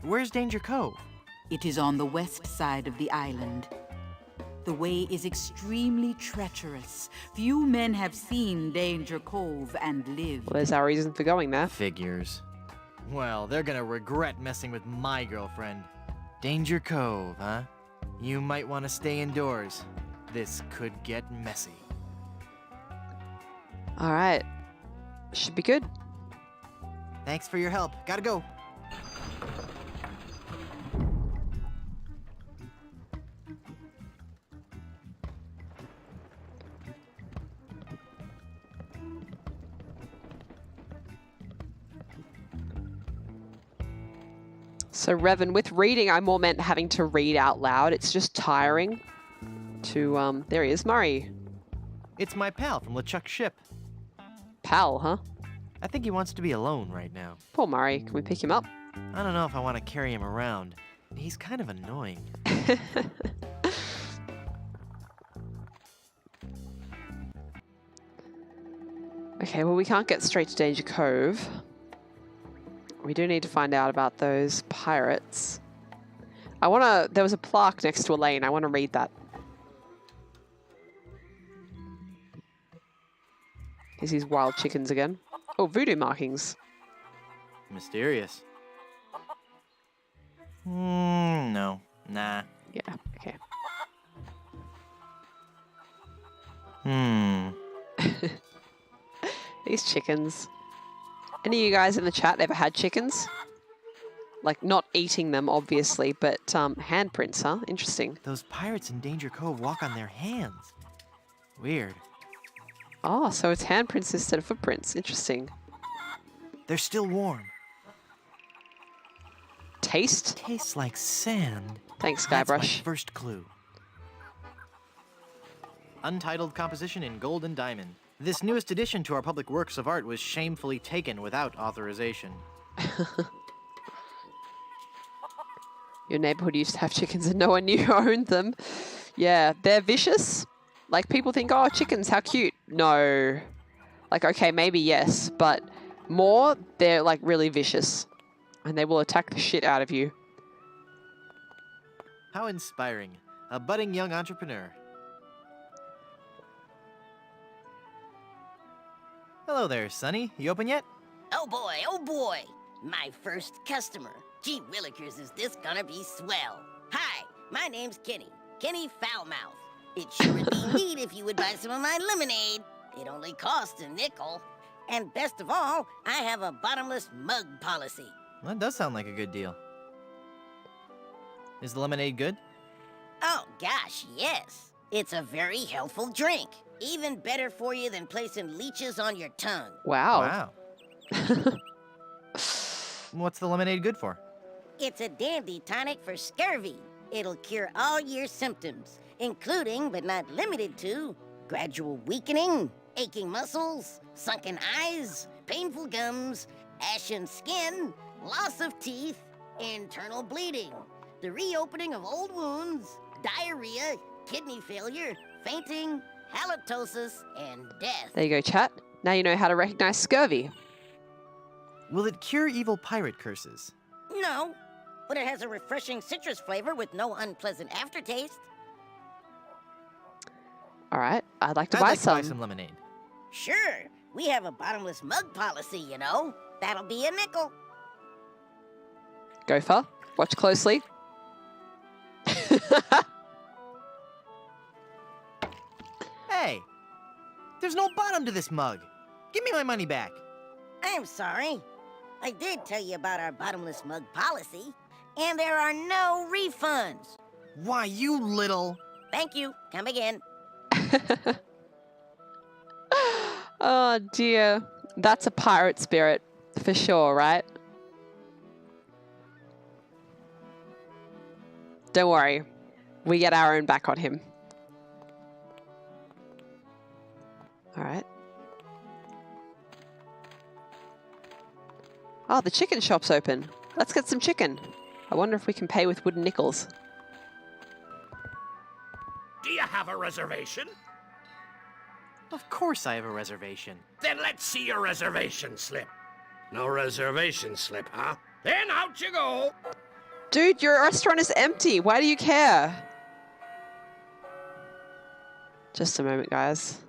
Where's Danger Cove? It is on the west side of the island. The way is extremely treacherous. Few men have seen Danger Cove and lived. Well, there's our reason for going there. Figures. Well, they're gonna regret messing with my girlfriend. Danger Cove, huh? You might want to stay indoors. This could get messy. All right. Should be good. Thanks for your help. Gotta go. So, Revan, with reading, I more meant having to read out loud. It's just tiring to, there he is, Murray. It's my pal from LeChuck's ship. Pal, huh? I think he wants to be alone right now. Poor Murray. Can we pick him up? I don't know if I want to carry him around. He's kind of annoying. Okay, well, we can't get straight to Danger Cove. We do need to find out about those pirates. There was a plaque next to Elaine. I want to read that. Here's these wild chickens again. Oh, voodoo markings. Mysterious. No. Nah. Yeah, okay. These chickens. Any of you guys in the chat ever had chickens? Like, not eating them, obviously, but handprints, huh? Interesting. Those pirates in Danger Cove walk on their hands. Weird. Oh, so it's handprints instead of footprints. Interesting. They're still warm. taste. Tastes like sand. Thanks, That's my Guybrush. first clue. Untitled composition in gold and diamond. This newest addition to our public works of art was shamefully taken without authorization. Your neighborhood used to have chickens and no one knew who owned them. Yeah, they're vicious. Like, people think, oh, chickens, how cute. No. Like, okay, maybe yes, but more, they're, like, really vicious. And they will attack the shit out of you. How inspiring. A budding young entrepreneur. Hello there, Sonny. You open yet? Oh boy, oh boy. My first customer. Gee willikers, is this gonna be swell. Hi, my name's Kenny. Kenny Foulmouth. It sure would be neat if you would buy some of my lemonade. It only costs a nickel. And best of all, I have a bottomless mug policy. That does sound like a good deal. Is the lemonade good? Oh gosh, yes. It's a very healthful drink. Even better for you than placing leeches on your tongue. Wow. Wow. What's the lemonade good for? It's a dandy tonic for scurvy. It'll cure all your symptoms, including, but not limited to, gradual weakening, aching muscles, sunken eyes, painful gums, ashen skin, loss of teeth, internal bleeding, the reopening of old wounds, diarrhea, kidney failure, fainting, halitosis, and death. There you go, chat. Now you know how to recognize scurvy. Will it cure evil pirate curses? No, but it has a refreshing citrus flavor with no unpleasant aftertaste. All right, I'd like to I'd buy like some. to buy some lemonade. Sure, we have a bottomless mug policy, you know. That'll be a nickel. Gopher, watch closely. Hey! There's no bottom to this mug. Give me my money back. I'm sorry. I did tell you about our bottomless mug policy, and there are no refunds. Why, you little... Thank you. Come again. Oh dear. That's a pirate spirit for sure, right? Don't worry. We get our own back on him. All right. Oh, the chicken shop's open. Let's get some chicken. I wonder if we can pay with wooden nickels. Do you have a reservation? Of course I have a reservation. Then let's see your reservation slip. No reservation slip, huh? Then out you go. Dude, your restaurant is empty. Why do you care? Just a moment, guys.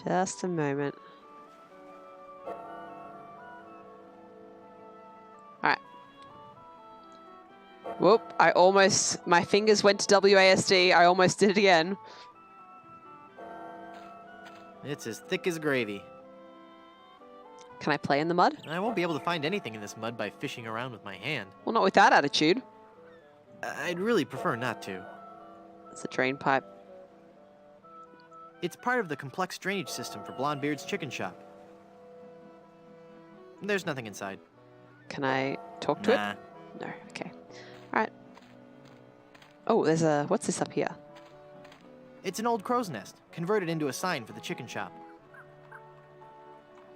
Just a moment. Alright. Whoop, my fingers went to WASD. I almost did it again. It's as thick as gravy. Can I play in the mud? I won't be able to find anything in this mud by fishing around with my hand. Well, not with that attitude. I'd really prefer not to. It's a drain pipe. It's part of the complex drainage system for Blondebeard's chicken shop. There's nothing inside. Can I talk to Nah. it? No, okay. Alright. Oh, there's a... What's this up here? It's an old crow's nest, converted into a sign for the chicken shop.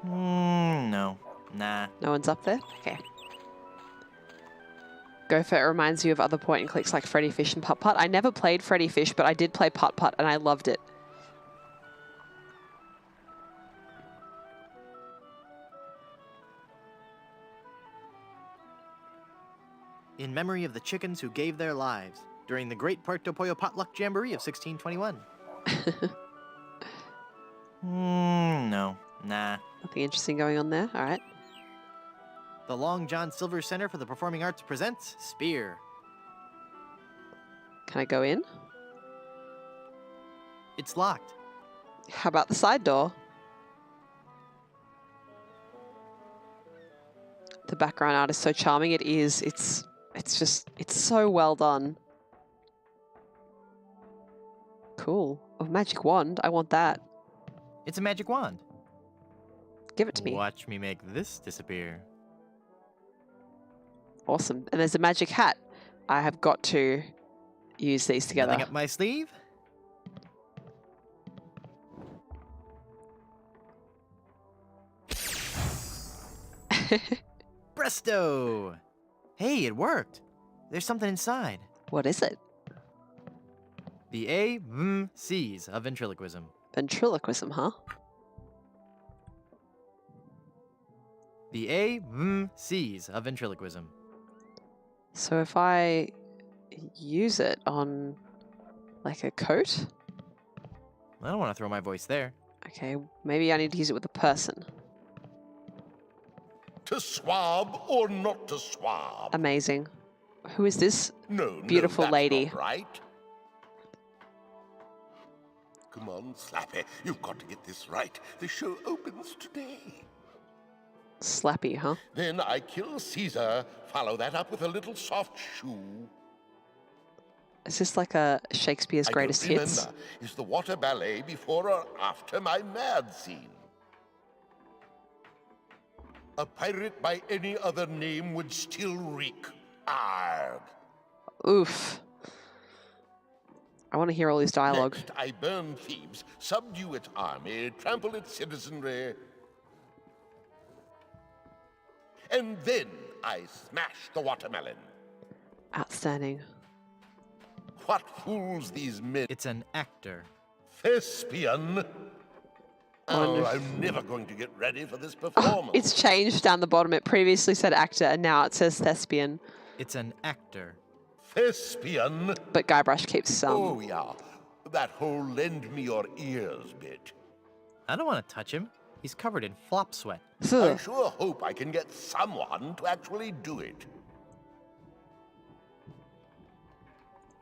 No. Nah. No one's up there? Okay. Gopher, it reminds you of other point and clicks like Freddy Fish and Putt Putt. I never played Freddy Fish, but I did play Putt Putt and I loved it. In memory of the chickens who gave their lives during the Great Puerto Pollo Potluck Jamboree of 1621. No. Nah. Nothing interesting going on there. All right. The Long John Silver Center for the Performing Arts presents Spear. Can I go in? It's locked. How about the side door? The background art is so charming. It is. It's so well done. Cool. Oh, magic wand. I want that. It's a magic wand. Give it to me. Watch me make this disappear. Awesome. And there's a magic hat. I have got to use these together. Nothing up my sleeve? Presto! Hey, it worked. There's something inside. What is it? The A-C's of ventriloquism. Ventriloquism, huh? The A-C's of ventriloquism. So if I use it on like a coat? I don't want to throw my voice there. Okay, maybe I need to use it with a person. To swab or not to swab? Amazing. Who is this No, beautiful that's lady? not right. Come on, Slappy. You've got to get this right. The show opens today. Slappy, huh? Then I kill Caesar, follow that up with a little soft shoe. Is this like a Shakespeare's greatest I don't hits? remember. Is the water ballet before or after my mad scene? A pirate by any other name would still reek. Arg. Oof. I want to hear all this dialogue. Next, I burn Thebes, subdue its army, trample its citizenry. And then I smash the watermelon. Outstanding. What fools these men? It's an actor. Thespian. Oh, Wonderful. I'm never going to get ready for this performance. It's changed down the bottom. It previously said actor and now it says thespian. It's an actor. Thespian. But Guybrush keeps Oh, yeah. That whole lend me your ears bit. I don't want to touch him. He's covered in flop sweat. I sure hope I can get someone to actually do it.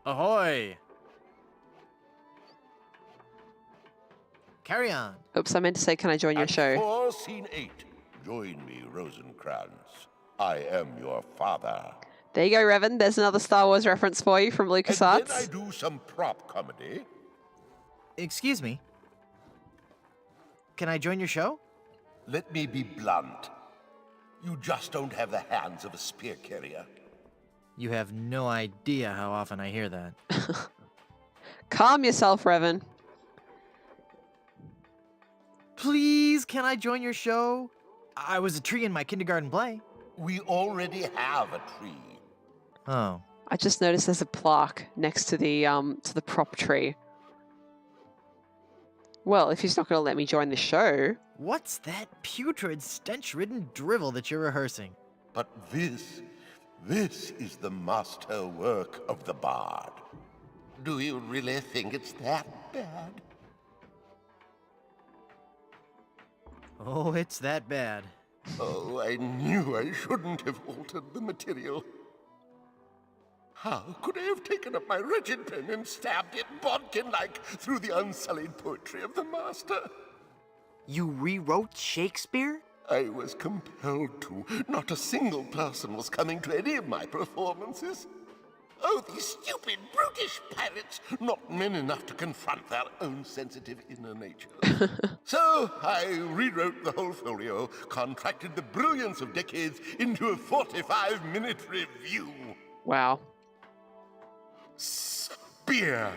Ahoy! Carry on. Oops, I meant to say, can I join your Act show? 4, Scene 8. Join me, Rosencrantz. I am your father. There you go, Revan. There's another Star Wars reference for you from And then LucasArts. I do some prop comedy. Excuse me. Can I join your show? Let me be blunt. You just don't have the hands of a spear carrier. You have no idea how often I hear that. Calm yourself, Revan. Please, can I join your show? I was a tree in my kindergarten play. We already have a tree. Oh. I just noticed there's a plaque next to the prop tree. Well, if he's not going to let me join the show. What's that putrid, stench-ridden drivel that you're rehearsing? But this is the master work of the bard. Do you really think it's that bad? Oh, it's that bad. Oh, I knew I shouldn't have altered the material. How could I have taken up my wretched pen and stabbed it bodkin-like through the unsullied poetry of the master? You rewrote Shakespeare? I was compelled to. Not a single person was coming to any of my performances. Oh, these stupid, brutish pirates! Not men enough to confront their own sensitive inner nature. So I rewrote the whole folio, contracted the brilliance of decades into a 45-minute review. Wow. Spear!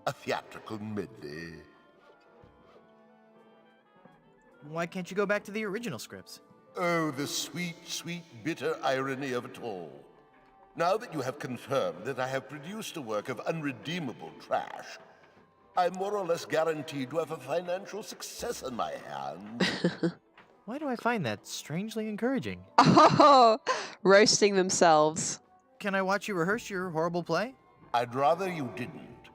A theatrical medley. Why can't you go back to the original scripts? Oh, the sweet, sweet, bitter irony of it all. Now that you have confirmed that I have produced a work of unredeemable trash, I'm more or less guaranteed to have a financial success in my hands. Why do I find that strangely encouraging? Oh, roasting themselves. Can I watch you rehearse your horrible play? I'd rather you didn't.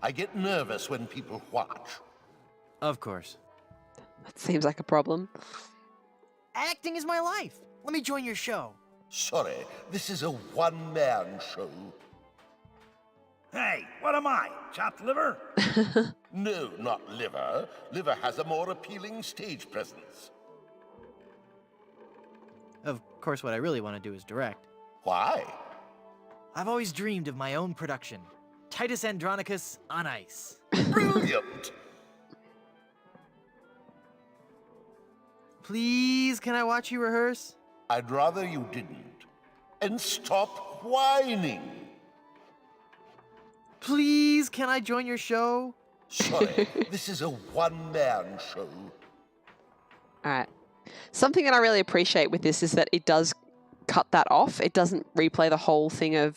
I get nervous when people watch. Of course. That seems like a problem. Acting is my life. Let me join your show. Sorry, this is a one-man show. Hey, what am I? Chopped liver? No, not liver. Liver has a more appealing stage presence. Of course, what I really want to do is direct. Why? I've always dreamed of my own production. Titus Andronicus on ice. Brilliant! Please, can I watch you rehearse? I'd rather you didn't. And stop whining. Please, can I join your show? Sorry, this is a one-man show. All right. Something that I really appreciate with this is that it does cut that off. It doesn't replay the whole thing of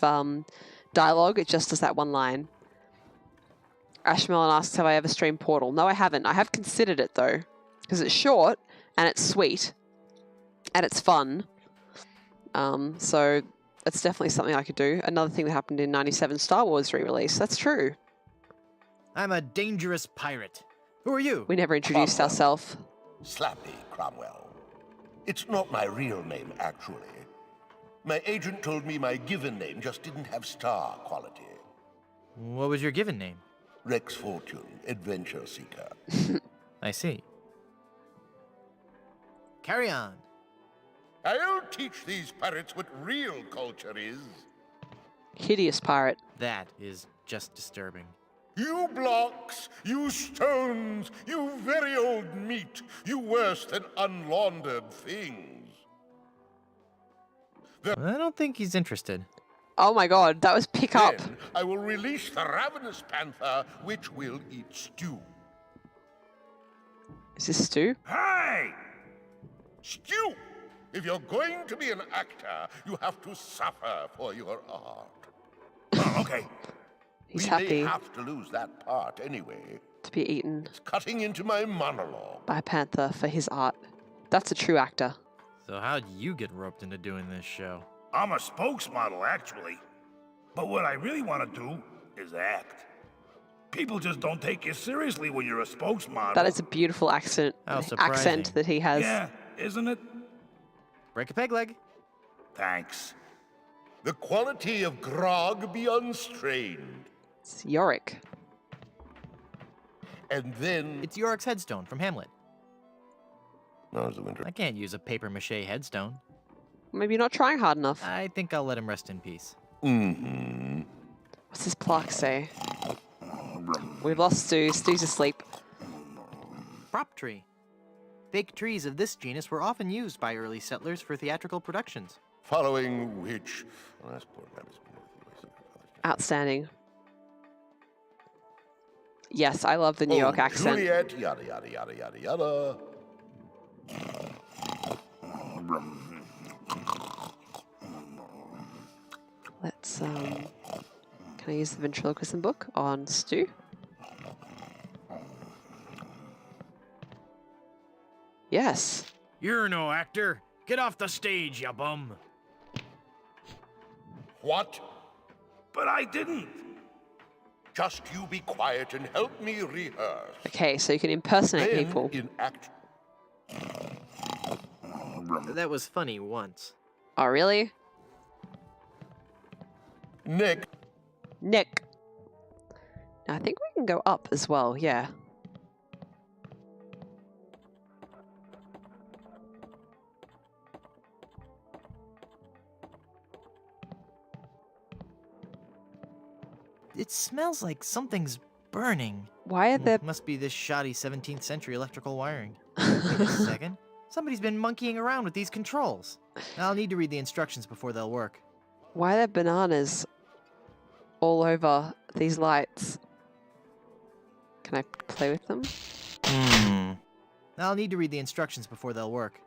dialogue. It just does that one line. Ashmelon asks, have I ever streamed Portal? No, I haven't. I have considered it, though, because it's short and it's sweet and it's fun. So it's definitely something I could do. Another thing that happened in 97 Star Wars re-release. That's true. I'm a dangerous pirate. Who are you? We never introduced ourselves. Slap me, Cromwell. It's not my real name, actually. My agent told me my given name just didn't have star quality. What was your given name? Rex Fortune, Adventure Seeker. I see. Carry on. I'll teach these pirates what real culture is. Hideous pirate. That is just disturbing. You blocks, you stones, you very old meat, you worse than unlaundered things. I don't think he's interested. Oh my god, that was pick up. Then I will release the ravenous panther, which will eat stew. Is this stew? Hey! Stew! If you're going to be an actor, you have to suffer for your art. Oh, okay. He's We happy may have to lose that part anyway. to be eaten It's cutting into my monologue. by a panther for his art. That's a true actor. So how'd you get roped into doing this show? I'm a spokesmodel, actually. But what I really want to do is act. People just don't take you seriously when you're a spokesmodel. That is a beautiful accent How surprising. that he has. Yeah, isn't it? Break a peg leg. Thanks. The quality of grog be unstrained. It's Yorick. And then... It's Yorick's headstone from Hamlet. Now's the winter. I can't use a papier-mâché headstone. Maybe you're not trying hard enough. I think I'll let him rest in peace. Mm-hmm. What's this plaque say? We've lost Stu. Stu's asleep. Prop tree. Fake trees of this genus were often used by early settlers for theatrical productions. Following which... Outstanding. Yes, I love the New York accent. Juliet, yada, yada, yada, yada, yada. Let's, can I use the ventriloquism book on Stu? Yes. You're no actor. Get off the stage, ya bum. What? But I didn't. Just you be quiet and help me rehearse. Okay, so you can impersonate Then people. in act... That was funny once. Oh, really? Nick. Nick. Now, I think we can go up as well, yeah. It smells like something's burning. Why are there... Must be this shoddy 17th century electrical wiring. Wait a second. Somebody's been monkeying around with these controls. I'll need to read the instructions before they'll work. Why are there bananas all over these lights? Can I play with them? I'll need to read the instructions before they'll work.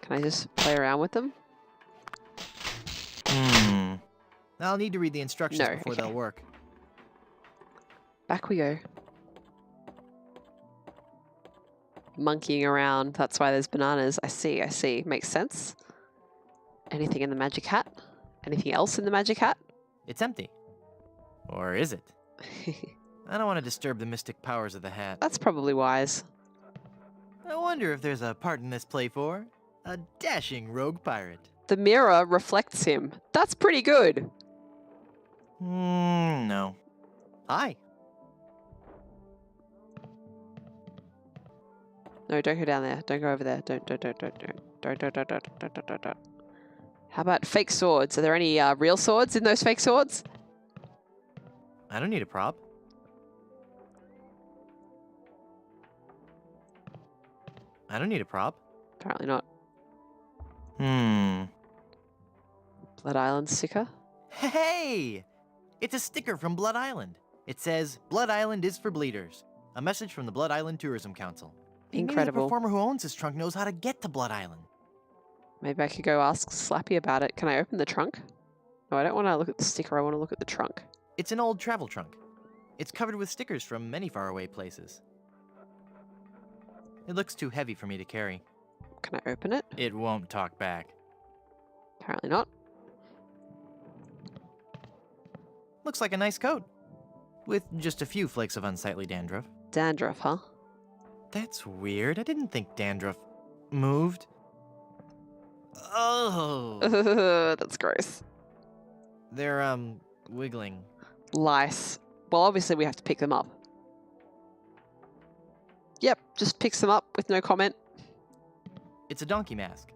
Can I just play around with them? I'll need to read the instructions No, before okay. they'll work. Back we go. Monkeying around. That's why there's bananas. I see, I see. Makes sense. Anything in the magic hat? Anything else in the magic hat? It's empty. Or is it? I don't want to disturb the mystic powers of the hat. That's probably wise. I wonder if there's a part in this play for a dashing rogue pirate. The mirror reflects him. That's pretty good. No. Hi. No, don't go down there. Don't go over there. Don't. How about fake swords? Are there any real swords in those fake swords? I don't need a prop. I don't need a prop. Apparently not. Hmm. Blood Island sticker. Hey! It's a sticker from Blood Island. It says, Blood Island is for bleeders. A message from the Blood Island Tourism Council. Maybe the Incredible. performer who owns this trunk knows how to get to Blood Island. Maybe I could go ask Slappy about it. Can I open the trunk? No, I don't want to look at the sticker. I want to look at the trunk. It's an old travel trunk. It's covered with stickers from many faraway places. It looks too heavy for me to carry. Can I open it? It won't talk back. Apparently not. Looks like a nice coat. With just a few flakes of unsightly dandruff. Dandruff, huh? That's weird. I didn't think dandruff moved. Oh. That's gross. They're, wiggling. Lice. Well, obviously we have to pick them up. Yep, just picks them up with no comment. It's a donkey mask.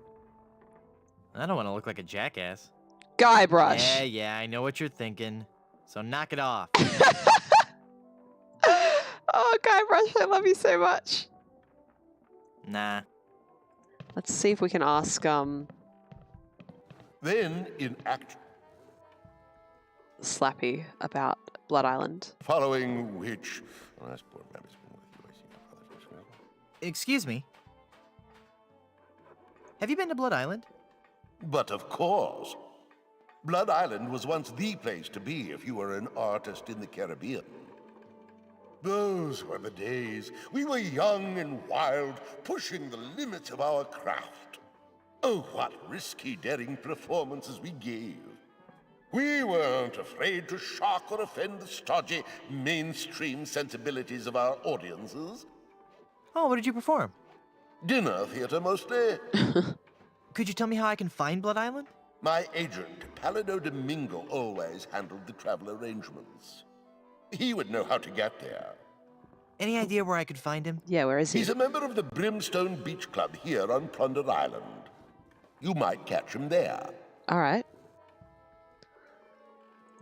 I don't want to look like a jackass. Guybrush. Yeah, I know what you're thinking. So knock it off. Oh, Guybrush, I love you so much. Nah. Let's see if we can ask, Then, in Act Slappy about Blood Island. following which... Excuse me. Have you been to Blood Island? But of course. Blood Island was once the place to be if you were an artist in the Caribbean. Those were the days. We were young and wild, pushing the limits of our craft. Oh, what risky, daring performances we gave. We weren't afraid to shock or offend the stodgy, mainstream sensibilities of our audiences. Oh, what did you perform? Dinner theater, mostly. Could you tell me how I can find Blood Island? My agent, Palido Domingo, always handled the travel arrangements. He would know how to get there. Any idea where I could find him? Yeah, where is he? He's a member of the Brimstone Beach Club here on Plunder Island. You might catch him there. All right.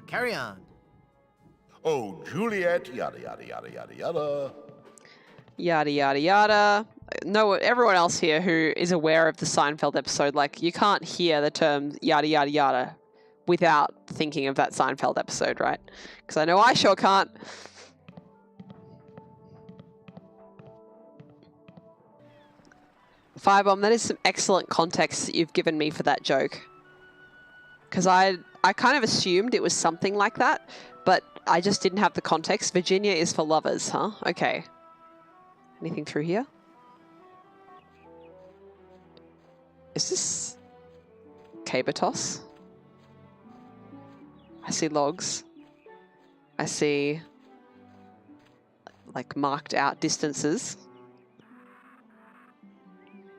Carry on. Oh, Juliet, yada, yada, yada, yada, yada. Yada, yada, yada. No, everyone else here who is aware of the Seinfeld episode, like, you can't hear the term yada, yada, yada without thinking of that Seinfeld episode, right? Because I know I sure can't. Firebomb, that is some excellent context that you've given me for that joke. Because I kind of assumed it was something like that, but I just didn't have the context. Virginia is for lovers, huh? Okay. Anything through here? Is this Cabotos? I see logs. I see like marked out distances.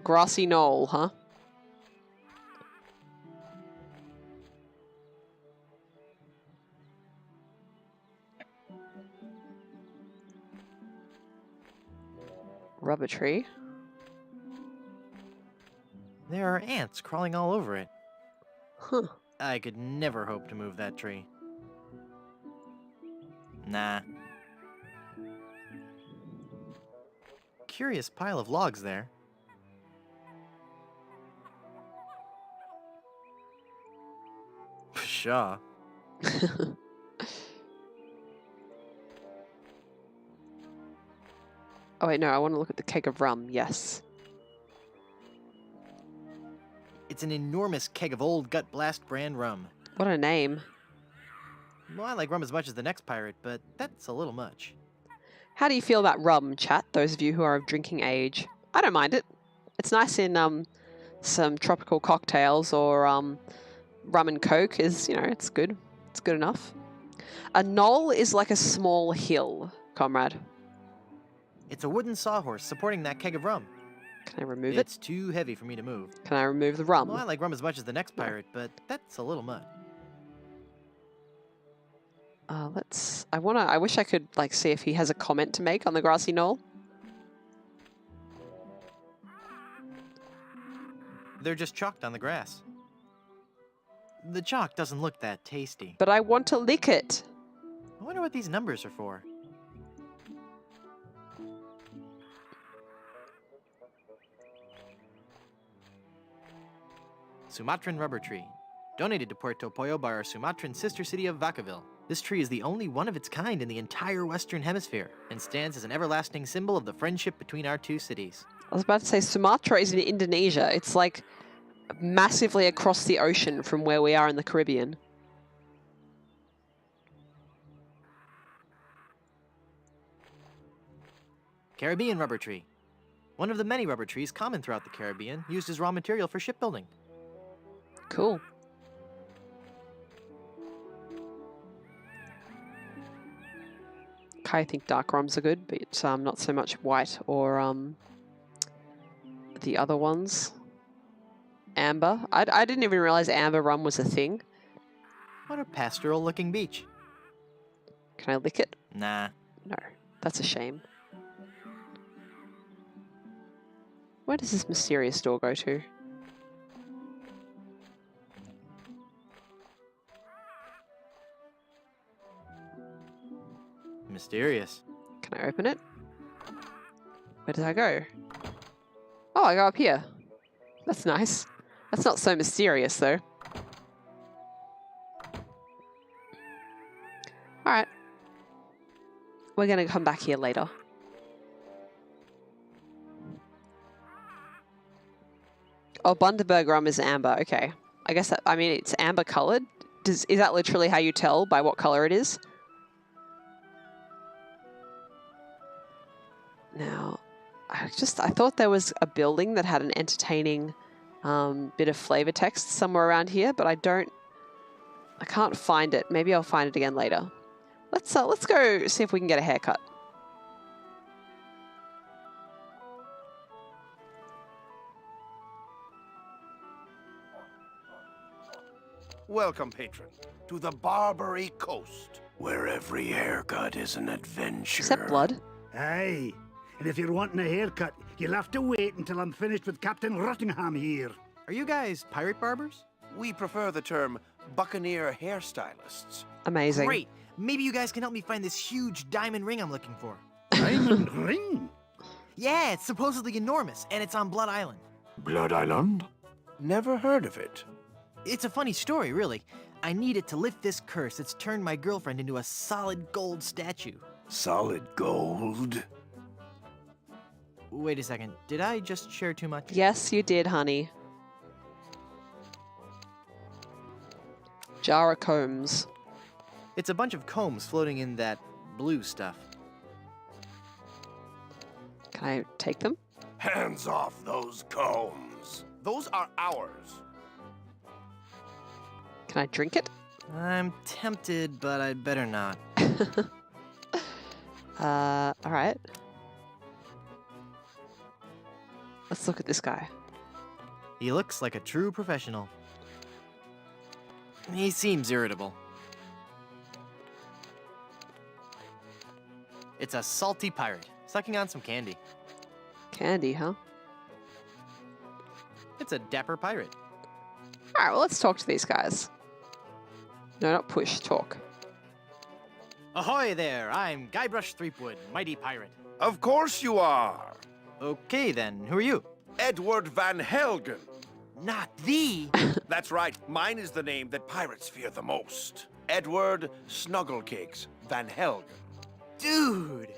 Grassy knoll, huh? Rubber tree. There are ants crawling all over it. Huh. I could never hope to move that tree. Nah. Curious pile of logs there. Pshaw. Oh wait, no, I want to look at the keg of rum, yes. It's an enormous keg of old Gut Blast brand rum. What a name. Well, I like rum as much as the next pirate, but that's a little much. How do you feel about rum, chat, those of you who are of drinking age? I don't mind it. It's nice in some tropical cocktails or rum and coke is, you know, it's good. It's good enough. A knoll is like a small hill, comrade. It's a wooden sawhorse supporting that keg of rum. Can I remove It's too heavy for me to move. Can I remove the rum? Well, I like rum as much as the next pirate, but that's a little much. I wish I could like see if he has a comment to make on the grassy knoll. They're just chalked on the grass. The chalk doesn't look that tasty. But I want to lick it. I wonder what these numbers are for. Sumatran rubber tree. Donated to Puerto Pollo by our Sumatran sister city of Vacaville. This tree is the only one of its kind in the entire Western Hemisphere and stands as an everlasting symbol of the friendship between our two cities. I was about to say Sumatra is in Indonesia. It's like massively across the ocean from where we are in the Caribbean. Caribbean rubber tree. One of the many rubber trees common throughout the Caribbean, used as raw material for shipbuilding. Cool. I think dark rums are good, but not so much white or the other ones. Amber. I didn't even realize amber rum was a thing. What a pastoral-looking beach. Can I lick it? Nah. No. That's a shame. Where does this mysterious door go to? Mysterious. Can I open it? Where did I go? Oh, I go up here. That's nice. That's not so mysterious, though. Alright. We're going to come back here later. Oh, Bundaberg rum is amber. Okay. I guess that, I mean, it's amber colored. Is that literally how you tell by what color it is? Now, I thought there was a building that had an entertaining bit of flavor text somewhere around here, but I can't find it. Maybe I'll find it again later. Let's go see if we can get a haircut. Welcome, patron, to the Barbary Coast, where every haircut is an adventure. Is that blood? Aye. And if you're wanting a haircut, you'll have to wait until I'm finished with Captain Rottingham here. Are you guys pirate barbers? We prefer the term buccaneer hairstylists. Amazing. Great. Maybe you guys can help me find this huge diamond ring I'm looking for. Diamond ring? Yeah, it's supposedly enormous, and it's on Blood Island. Blood Island? Never heard of it. It's a funny story, really. I need it to lift this curse that's turned my girlfriend into a solid gold statue. Solid gold? Wait a second. Did I just share too much? Yes, you did, honey. Jar of combs. It's a bunch of combs floating in that blue stuff. Can I take them? Hands off those combs. Those are ours. Can I drink it? I'm tempted, but I'd better not. Alright. Let's look at this guy. He looks like a true professional. He seems irritable. It's a salty pirate, sucking on some candy. Candy, huh? It's a dapper pirate. Alright, well, let's talk to these guys. No, not push, talk. Ahoy there, I'm Guybrush Threepwood, mighty pirate. Of course you are. Okay then, who are you? Edward Van Helgen. Not the... That's right, mine is the name that pirates fear the most. Edward Snugglecakes Van Helgen. Dude!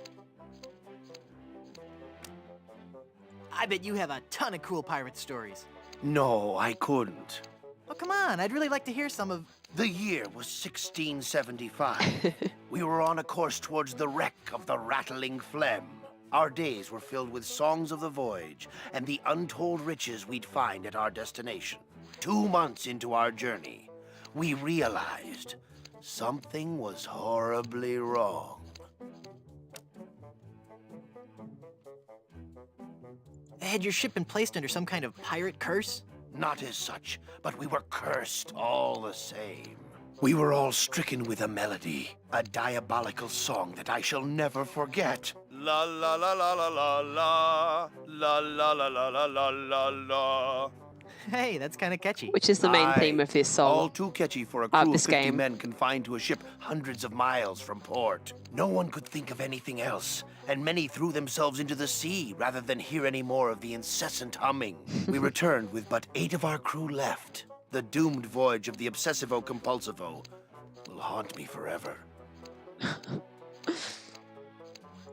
I bet you have a ton of cool pirate stories. No, I couldn't. Oh, come on, I'd really like to hear some of... The year was 1675. We were on a course towards the wreck of the Rattling Phlegm. Our days were filled with songs of the voyage and the untold riches we'd find at our destination. 2 months into our journey, we realized something was horribly wrong. Had your ship been placed under some kind of pirate curse? Not as such, but we were cursed all the same. We were all stricken with a melody, a diabolical song that I shall never forget. La la la la la la la, la la la la la la la la. Hey, that's kind of catchy. which is the main theme of this song. All too catchy for a crew of this 50 game. men confined to a ship hundreds of miles from port. No one could think of anything else, and many threw themselves into the sea rather than hear any more of the incessant humming. We returned with but 8 of our crew left. The doomed voyage of the Obsessivo-Compulsivo will haunt me forever.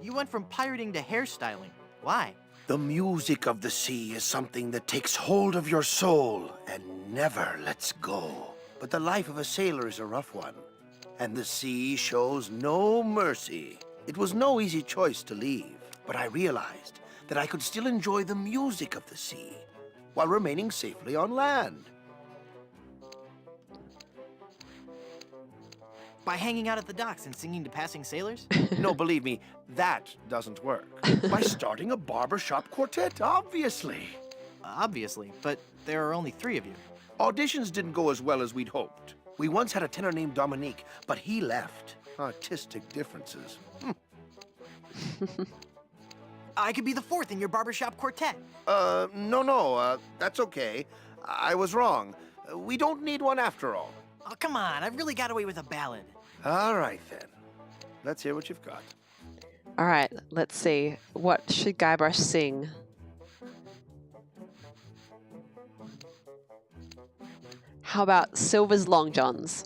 You went from pirating to hairstyling. Why? The music of the sea is something that takes hold of your soul and never lets go. But the life of a sailor is a rough one, and the sea shows no mercy. It was no easy choice to leave, but I realized that I could still enjoy the music of the sea while remaining safely on land. By hanging out at the docks and singing to passing sailors? No, believe me, that doesn't work. By starting a barbershop quartet, obviously. Obviously, but there are only 3 of you. Auditions didn't go as well as we'd hoped. We once had a tenor named Dominique, but he left. Artistic differences. I could be the 4th in your barbershop quartet. No, that's okay. I was wrong. We don't need one after all. Oh, come on, I've really got away with a ballad. All right, then. Let's hear what you've got. All right, let's see. What should Guybrush sing? How about Silver's Long Johns?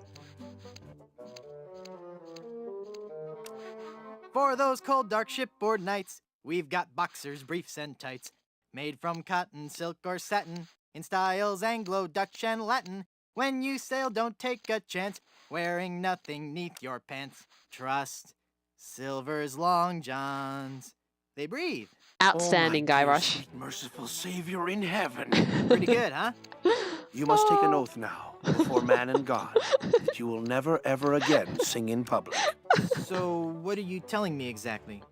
For those cold, dark shipboard nights, we've got boxers, briefs, and tights, made from cotton, silk, or satin, in styles Anglo, Dutch, and Latin. When you sail, don't take a chance, wearing nothing neath your pants. Trust Silver's Long Johns. They breathe. Outstanding, Guybrush. Sweet, merciful Savior in heaven. Pretty good, huh? You must take an oath now, before man and God, that you will never, ever again sing in public. So, what are you telling me exactly?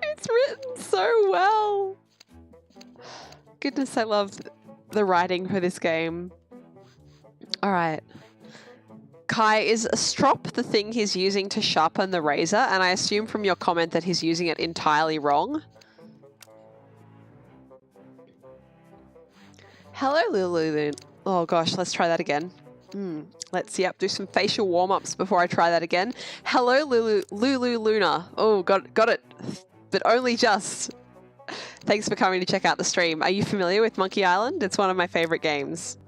It's written so well. Goodness, I love the writing for this game. All right. Kai, is a strop the thing he's using to sharpen the razor? And I assume from your comment that he's using it entirely wrong. Hello, Lulu. Oh gosh, let's try that again. Let's do some facial warm-ups before I try that again. Hello, Lulu Luna. Oh, got it, but only just. Thanks for coming to check out the stream. Are you familiar with Monkey Island? It's one of my favorite games.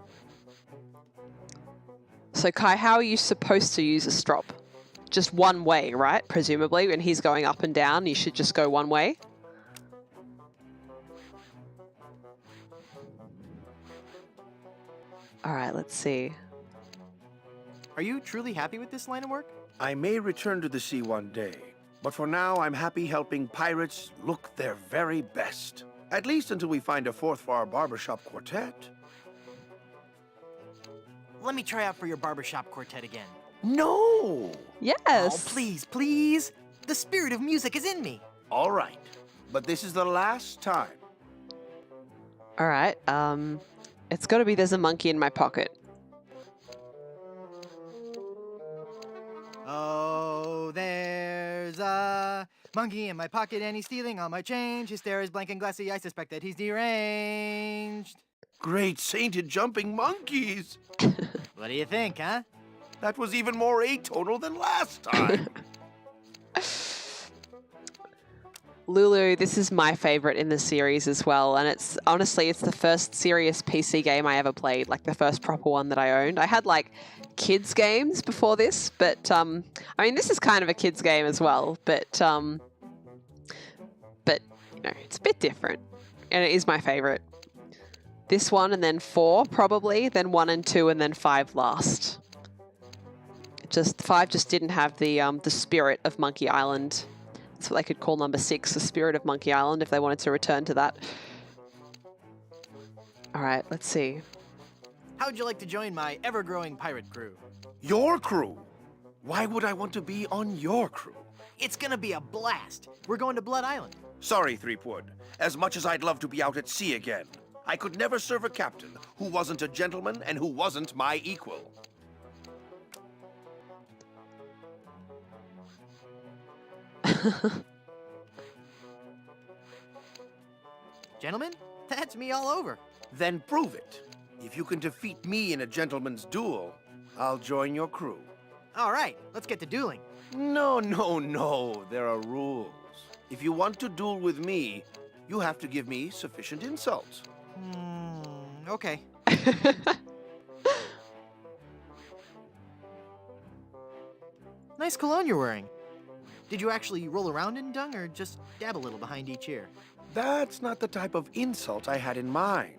So Kai, how are you supposed to use a strop? Just one way, right? Presumably, when he's going up and down, you should just go one way. All right, let's see. Are you truly happy with this line of work? I may return to the sea one day, but for now I'm happy helping pirates look their very best. At least until we find a 4th for our barbershop quartet. Let me try out for your barbershop quartet again. No! Yes! Oh, please, please! The spirit of music is in me! All right, but this is the last time. All right, it's got to be There's a Monkey in My Pocket. Oh, there's a monkey in my pocket and he's stealing all my change. His stare is blank and glassy. I suspect that he's deranged. Great sainted jumping monkeys! What do you think, huh? That was even more atonal than last time. Lulu, this is my favorite in the series as well, and it's the first serious PC game I ever played, like the first proper one that I owned. I had like kids games before this, but I mean this is kind of a kids game as well, but you know, it's a bit different, and it is my favorite. This one and then 4 probably, then 1 and 2 and then 5 last. 5 just didn't have the spirit of Monkey Island. That's what they could call number 6, the spirit of Monkey Island, if they wanted to return to that. All right, let's see. How'd you like to join my ever-growing pirate crew? Your crew? Why would I want to be on your crew? It's gonna be a blast. We're going to Blood Island. Sorry, Threepwood. As much as I'd love to be out at sea again, I could never serve a captain who wasn't a gentleman and who wasn't my equal. Gentlemen, that's me all over. Then prove it. If you can defeat me in a gentleman's duel, I'll join your crew. All right, let's get to dueling. No, no, no. There are rules. If you want to duel with me, you have to give me sufficient insults. Okay. Nice cologne you're wearing. Did you actually roll around in dung or just dab a little behind each ear? That's not the type of insult I had in mind.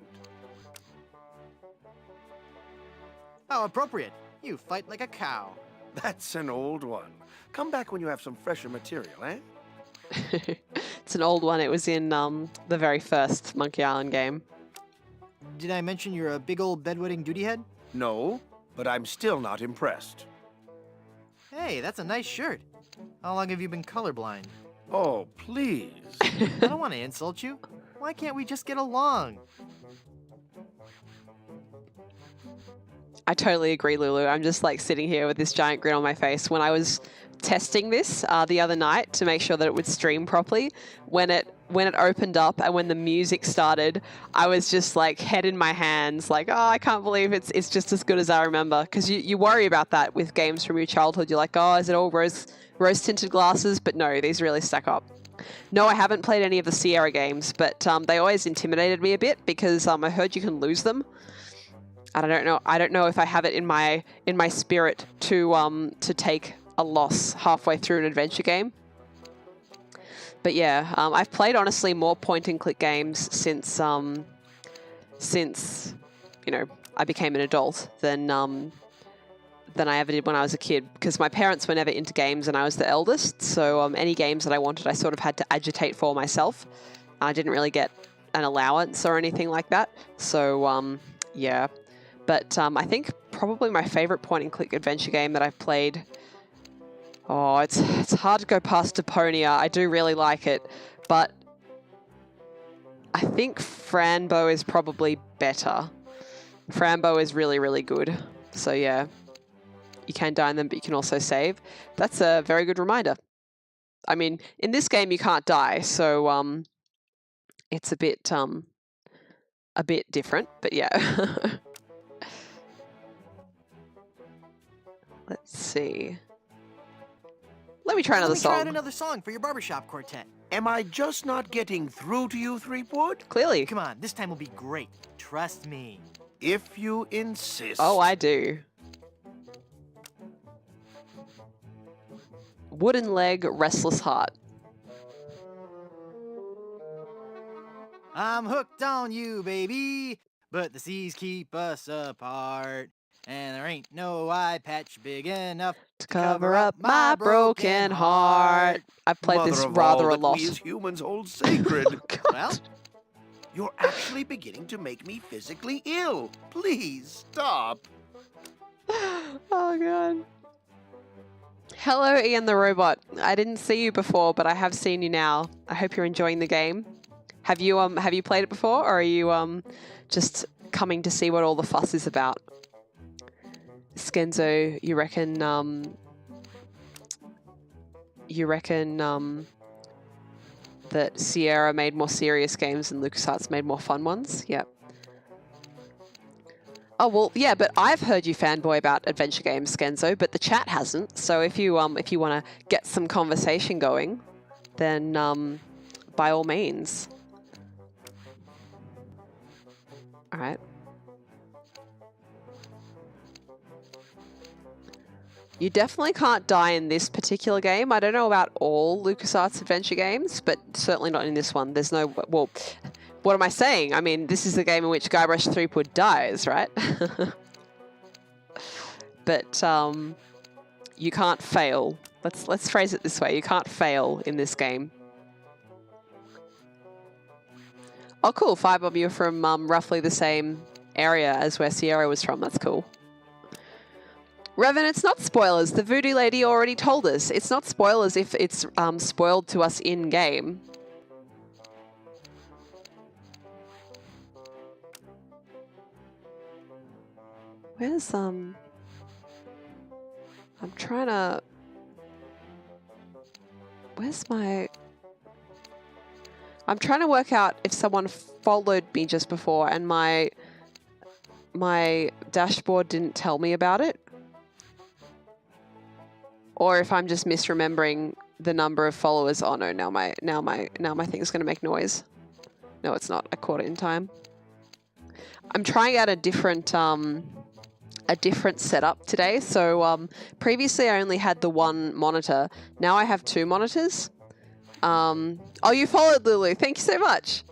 How appropriate. You fight like a cow. That's an old one. Come back when you have some fresher material, eh? It's an old one. It was in the very first Monkey Island game. Did I mention you're a big old bedwetting duty head? No, but I'm still not impressed. Hey, that's a nice shirt. How long have you been colorblind? Oh, please. I don't want to insult you. Why can't we just get along? I totally agree, Lulu. I'm just like sitting here with this giant grin on my face. When I was testing this the other night to make sure that it would stream properly, when it opened up and when the music started, I was just like head in my hands, like, oh, I can't believe it's just as good as I remember. Because you worry about that with games from your childhood. You're like, oh, is it all rose tinted glasses? But no, these really stack up. No, I haven't played any of the Sierra games, but they always intimidated me a bit because I heard you can lose them. And I don't know if I have it in my spirit to take a loss halfway through an adventure game. But yeah, I've played honestly more point and click games since you know, I became an adult than I ever did when I was a kid, because my parents were never into games and I was the eldest. So any games that I wanted, I sort of had to agitate for myself. I didn't really get an allowance or anything like that. So yeah. But I think probably my favorite point-and-click adventure game that I've played... Oh, it's hard to go past Deponia. I do really like it. But I think Franbo is probably better. Franbo is really, really good. So yeah, you can die in them, but you can also save. That's a very good reminder. I mean, in this game you can't die, so it's a bit different, but yeah. Let's see. Let me try another song. Let me try out another song for your barbershop quartet. Am I just not getting through to you, Threepwood? Clearly. Come on, this time will be great. Trust me. If you insist. Oh, I do. Wooden Leg, Restless Heart. I'm hooked on you, baby, but the seas keep us apart. And there ain't no eye patch big enough to cover up my broken heart. I've played this rather a lot. We as humans hold sacred. Oh, well, you're actually beginning to make me physically ill. Please stop. Oh god. Hello, Ian the Robot. I didn't see you before, but I have seen you now. I hope you're enjoying the game. Have you played it before, or are you just coming to see what all the fuss is about? Skenzo, you reckon that Sierra made more serious games and LucasArts made more fun ones? Yep. Oh well, yeah, but I've heard you fanboy about adventure games, Skenzo, but the chat hasn't. So if you want to get some conversation going, then by all means. All right. You definitely can't die in this particular game. I don't know about all LucasArts adventure games, but certainly not in this one. There's no... Well, what am I saying? I mean, this is the game in which Guybrush Threepwood dies, right? But you can't fail. Let's phrase it this way. You can't fail in this game. Oh, cool. 5 of you are from roughly the same area as where Sierra was from. That's cool. Revan, it's not spoilers. The voodoo lady already told us. It's not spoilers if it's spoiled to us in-game. Where's, I'm trying to... Where's my... I'm trying to work out if someone followed me just before and my dashboard didn't tell me about it. Or if I'm just misremembering the number of followers. Oh no, now my thing is gonna make noise. No, it's not. I caught it in time. I'm trying out a different setup today. So previously I only had the one monitor. Now I have 2 monitors. Oh, you followed Lulu. Thank you so much.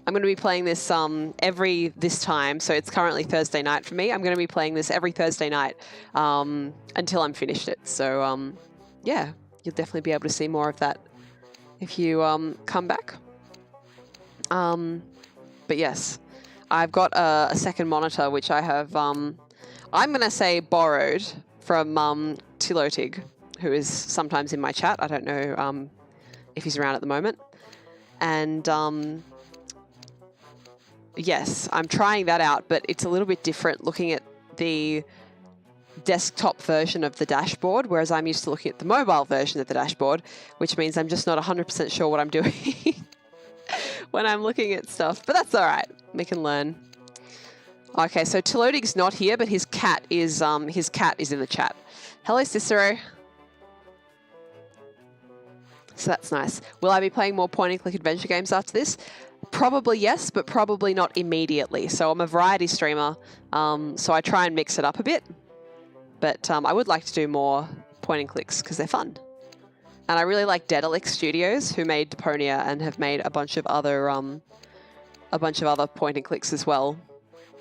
I'm going to be playing this this time. So it's currently Thursday night for me. I'm going to be playing this every Thursday night until I'm finished it. So yeah, you'll definitely be able to see more of that if you come back. But yes, I've got a second monitor which I have I'm going to say borrowed from Tilotig, who is sometimes in my chat. I don't know if he's around at the moment. And yes, I'm trying that out, but it's a little bit different looking at the desktop version of the dashboard, whereas I'm used to looking at the mobile version of the dashboard, which means I'm just not 100% sure what I'm doing when I'm looking at stuff. But that's all right. We can learn. Okay, so Tilotig's not here, but his cat is in the chat. Hello, Cicero. So that's nice. Will I be playing more point-and-click adventure games after this? Probably yes, but probably not immediately. So I'm a variety streamer, so I try and mix it up a bit. But I would like to do more point-and-clicks because they're fun. And I really like Daedalic Studios, who made Deponia and have made a bunch of other point-and-clicks as well.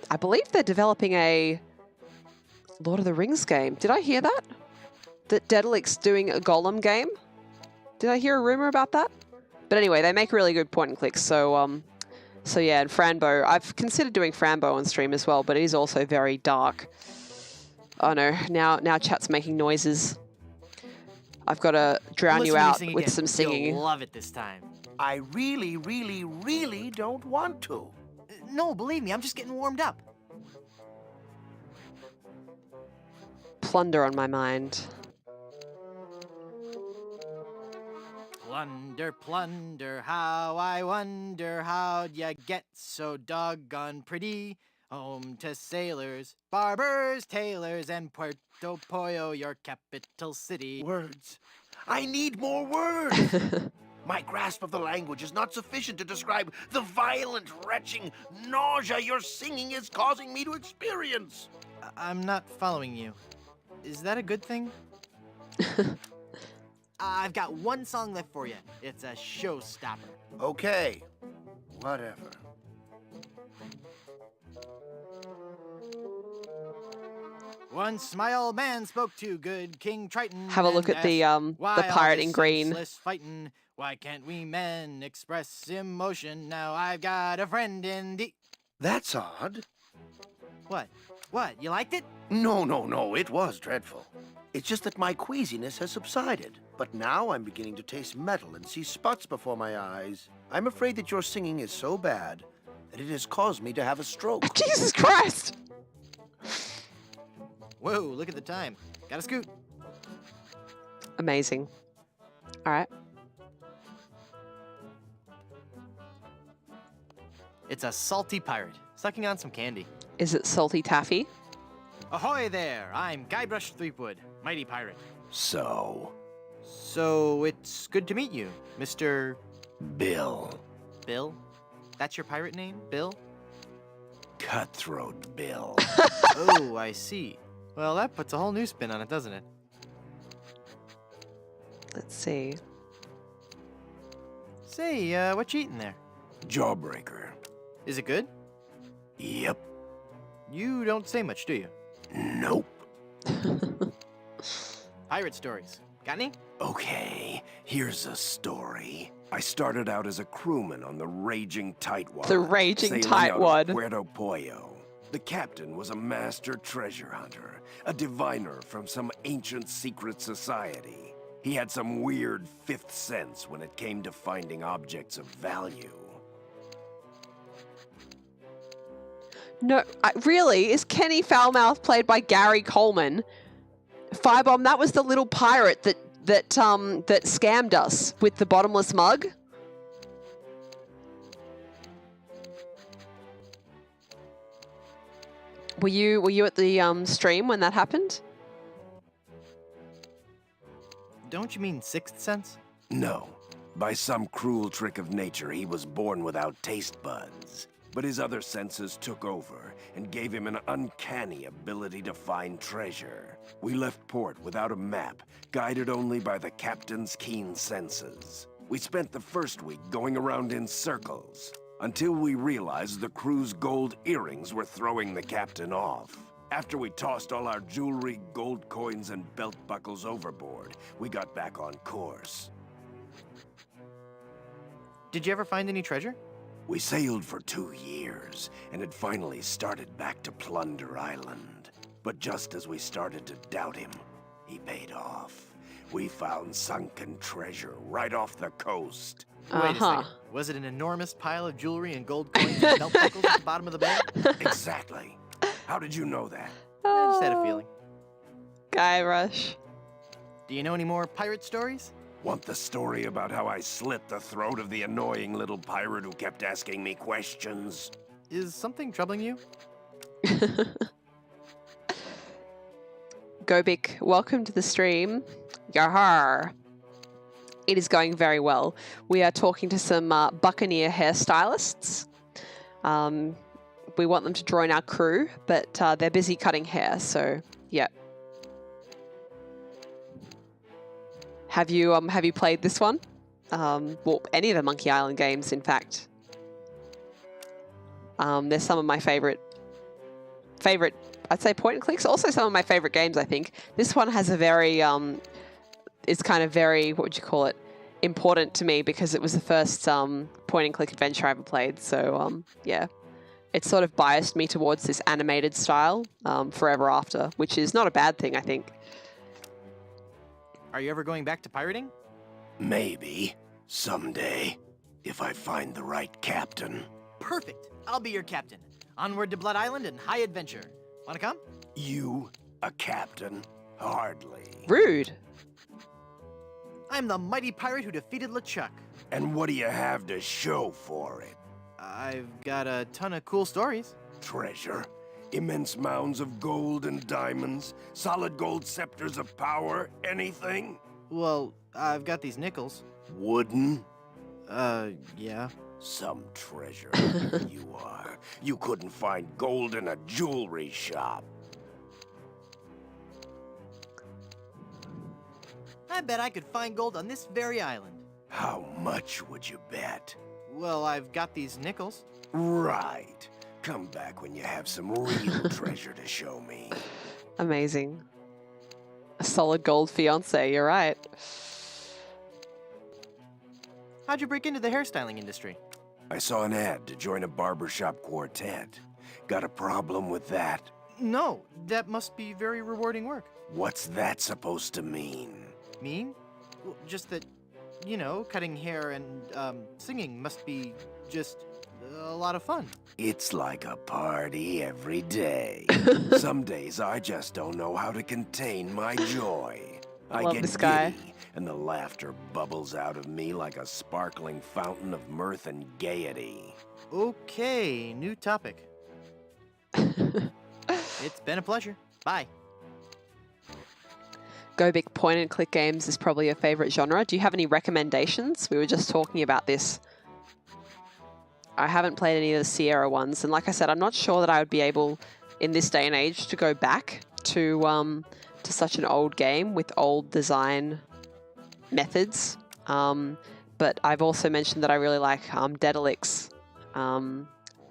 I believe they're developing a Lord of the Rings game. Did I hear that? That Daedalic's doing a Golem game? Did I hear a rumor about that? But anyway, they make really good point-and-clicks. So yeah, and Franbo. I've considered doing Franbo on stream as well, but it is also very dark. Oh no, now chat's making noises. I've got to drown you out with some singing. You'll love it this time. I really, really, really don't want to. No, believe me, I'm just getting warmed up. Plunder on my mind. Plunder, plunder, how I wonder how'd ya get so doggone pretty? Home to sailors, barbers, tailors, and Puerto Pollo, your capital city. Words. I need more words. My grasp of the language is not sufficient to describe the violent, retching nausea your singing is causing me to experience. I'm not following you. Is that a good thing? I've got one song left for you. It's a showstopper. Okay, whatever. Once my old man spoke to good King Triton. Have a look at the pirate in green. Fighting? Why can't we men express emotion? Now I've got a friend in the... That's odd. What? What? You liked it? No, it was dreadful. It's just that my queasiness has subsided. But now I'm beginning to taste metal and see spots before my eyes. I'm afraid that your singing is so bad that it has caused me to have a stroke. Jesus Christ! Whoa, look at the time. Gotta scoot. Amazing. All right. It's a salty pirate, sucking on some candy. Is it salty taffy? Ahoy there! I'm Guybrush Threepwood, mighty pirate. So it's good to meet you, Mr. Bill. Bill? That's your pirate name, Bill? Cutthroat Bill. Oh, I see. Well, that puts a whole new spin on it, doesn't it? Let's see. Say, what you eating there? Jawbreaker. Is it good? Yep. You don't say much, do you? Nope. Pirate stories. Got any? Okay, here's a story. I started out as a crewman on the Raging Tightwad. The Raging sailing out Tightwad. of Puerto Pollo. The captain was a master treasure hunter, a diviner from some ancient secret society. He had some weird fifth sense when it came to finding objects of value. No, really? Is Kenny Foulmouth played by Gary Coleman? Firebomb, that was the little pirate that that scammed us with the bottomless mug. Were you at the stream when that happened? Don't you mean Sixth Sense? No. By some cruel trick of nature, he was born without taste buds. But his other senses took over and gave him an uncanny ability to find treasure. We left port without a map, guided only by the captain's keen senses. We spent the first week going around in circles, until we realized the crew's gold earrings were throwing the captain off. After we tossed all our jewelry, gold coins, and belt buckles overboard, we got back on course. Did you ever find any treasure? We sailed for 2 years, and had finally started back to Plunder Island. But just as we started to doubt him, he paid off. We found sunken treasure right off the coast. Wait a second. Was it an enormous pile of jewelry and gold coins and belt buckles at the bottom of the bay? Exactly. How did you know that? I just had a feeling. Guybrush. Do you know any more pirate stories? Want the story about how I slit the throat of the annoying little pirate who kept asking me questions? Is something troubling you? Gobik, welcome to the stream. Yahar. It is going very well. We are talking to some Buccaneer hairstylists. We want them to join our crew, but they're busy cutting hair, so yeah. Have you played this one? Well, any of the Monkey Island games, in fact. They're some of my favorite, I'd say point and clicks. Also some of my favorite games, I think. This one has a very, it's kind of very, what would you call it, important to me because it was the first point and click adventure I ever played. So yeah, it sort of biased me towards this animated style forever after, which is not a bad thing, I think. Are you ever going back to pirating? Maybe. Someday. If I find the right captain. Perfect. I'll be your captain. Onward to Blood Island and high adventure. Wanna come? You? A captain? Hardly. Rude. I'm the mighty pirate who defeated LeChuck. And what do you have to show for it? I've got a ton of cool stories. Treasure? Immense mounds of gold and diamonds? Solid gold scepters of power? Anything? Well, I've got these nickels. Wooden? Yeah. Some treasure you are. You couldn't find gold in a jewelry shop. I bet I could find gold on this very island. How much would you bet? Well, I've got these nickels. Right. Come back when you have some real treasure to show me. Amazing. A solid gold fiance, you're right. How'd you break into the hairstyling industry? I saw an ad to join a barbershop quartet. Got a problem with that? No, that must be very rewarding work. What's that supposed to mean? Mean? Well, just that, you know, cutting hair and singing must be just a lot of fun. It's like a party every day. Some days I just don't know how to contain my joy. I Love get this guy. giddy, and the laughter bubbles out of me like a sparkling fountain of mirth and gaiety. Okay, new topic. It's been a pleasure. Bye. Gobik, point and click games is probably your favorite genre. Do you have any recommendations? We were just talking about this. I haven't played any of the Sierra ones, and like I said, I'm not sure that I would be able, in this day and age, to go back to such an old game with old design methods. But I've also mentioned that I really like Daedalic's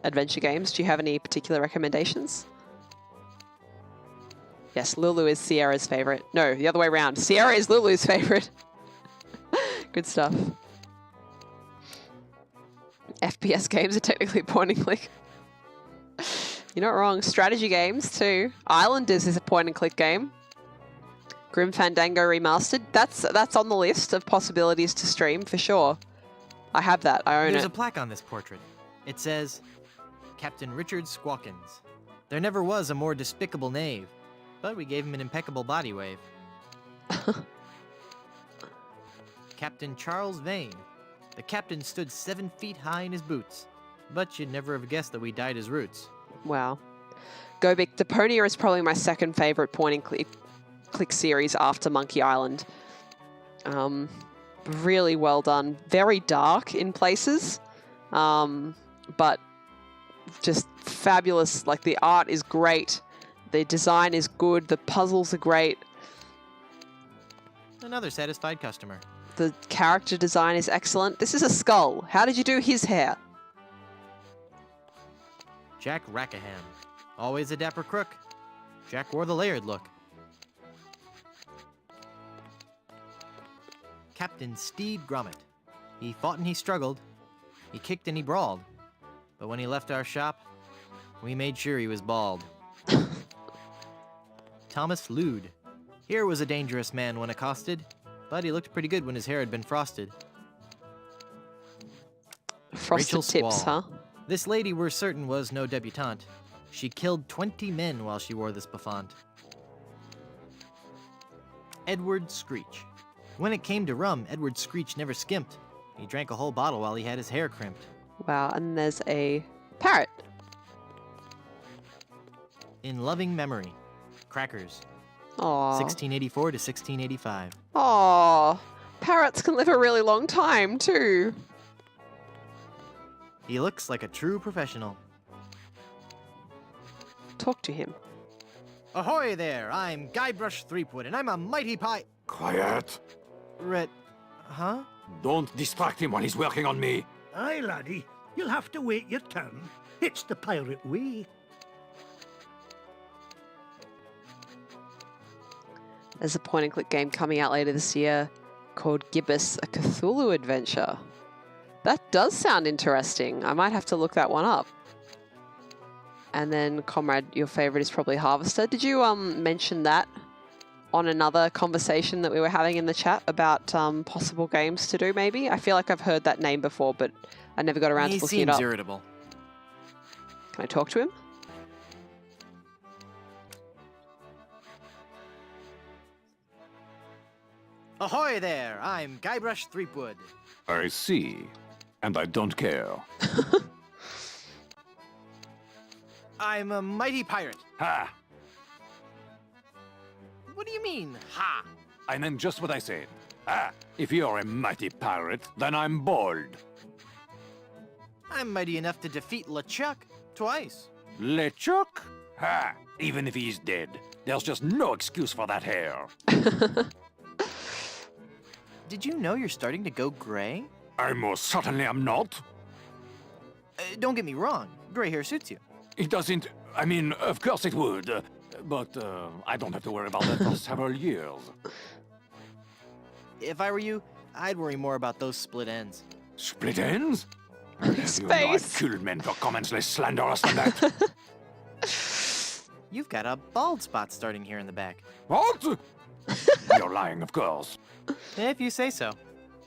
adventure games. Do you have any particular recommendations? Yes, Lulu is Sierra's favorite. No, the other way around. Sierra is Lulu's favorite. Good stuff. FPS games are technically point and click. You're not wrong. Strategy games too. Islanders is a point and click game. Grim Fandango Remastered. That's on the list of possibilities to stream for sure. I have that. I own There's it. a plaque on this portrait. It says, Captain Richard Squawkins. There never was a more despicable knave, but we gave him an impeccable body wave. Captain Charles Vane. The captain stood 7 feet high in his boots, but you'd never have guessed that we dyed his roots. Wow. Go Big. Deponia is probably my second favorite point and click series after Monkey Island. Really well done. Very dark in places, but just fabulous. Like, the art is great. The design is good. The puzzles are great. Another satisfied customer. The character design is excellent. This is a skull. How did you do his hair? Jack Rackham. Always a dapper crook. Jack wore the layered look. Captain Steed Grommet. He fought and he struggled. He kicked and he brawled. But when he left our shop, we made sure he was bald. Thomas Lude. Here was a dangerous man when accosted, but he looked pretty good when his hair had been frosted. Frosted Rachel tips, Squall. huh? This lady, we're certain, was no debutante. She killed 20 men while she wore this bouffant. Edward Screech. When it came to rum, Edward Screech never skimped. He drank a whole bottle while he had his hair crimped. Wow, and there's a parrot. In loving memory, Crackers. Aww. 1684 to 1685. Aww. Parrots can live a really long time, too. He looks like a true professional. Talk to him. Ahoy there! I'm Guybrush Threepwood, and I'm a mighty Quiet. Huh? Don't distract him while he's working on me. Aye, laddie. You'll have to wait your turn. It's the pirate way. There's a point-and-click game coming out later this year called Gibbous, a Cthulhu adventure. That does sound interesting. I might have to look that one up. And then, Comrade, your favorite is probably Harvester. Did you mention that on another conversation that we were having in the chat about possible games to do, maybe? I feel like I've heard that name before, but I never got around to looking it up. He seems irritable. Can I talk to him? Ahoy there! I'm Guybrush Threepwood. I see. And I don't care. I'm a mighty pirate. Ha! What do you mean, ha? I meant just what I said. Ah, if you're a mighty pirate, then I'm bald. I'm mighty enough to defeat LeChuck twice. LeChuck? Ha! Even if he's dead, there's just no excuse for that hair. Did you know you're starting to go gray? I most certainly am not. Don't get me wrong. Gray hair suits you. It doesn't... I mean, of course it would. But I don't have to worry about that for several years. If I were you, I'd worry more about those split ends. Split ends? Have you know I've killed men for comments less slanderous than that? You've got a bald spot starting here in the back. What? You're lying, of course. If you say so.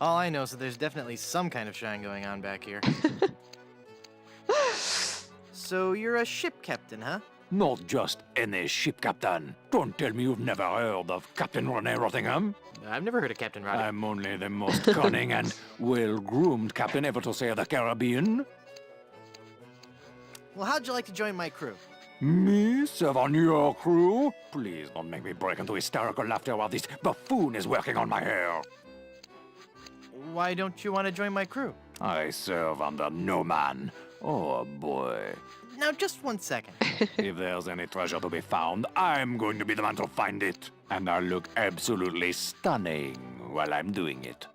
All I know is that there's definitely some kind of shine going on back here. So you're a ship captain, huh? Not just any ship captain. Don't tell me you've never heard of Captain Rene Rottingham. I've never heard of Captain Roddick. I'm only the most cunning and well-groomed captain ever to sail the Caribbean. Well, how'd you like to join my crew? Me serve on your crew? Please don't make me break into hysterical laughter while this buffoon is working on my hair. Why don't you want to join my crew? I serve under no man. Oh, boy. Now, just 1 second. If there's any treasure to be found, I'm going to be the man to find it. And I'll look absolutely stunning while I'm doing it.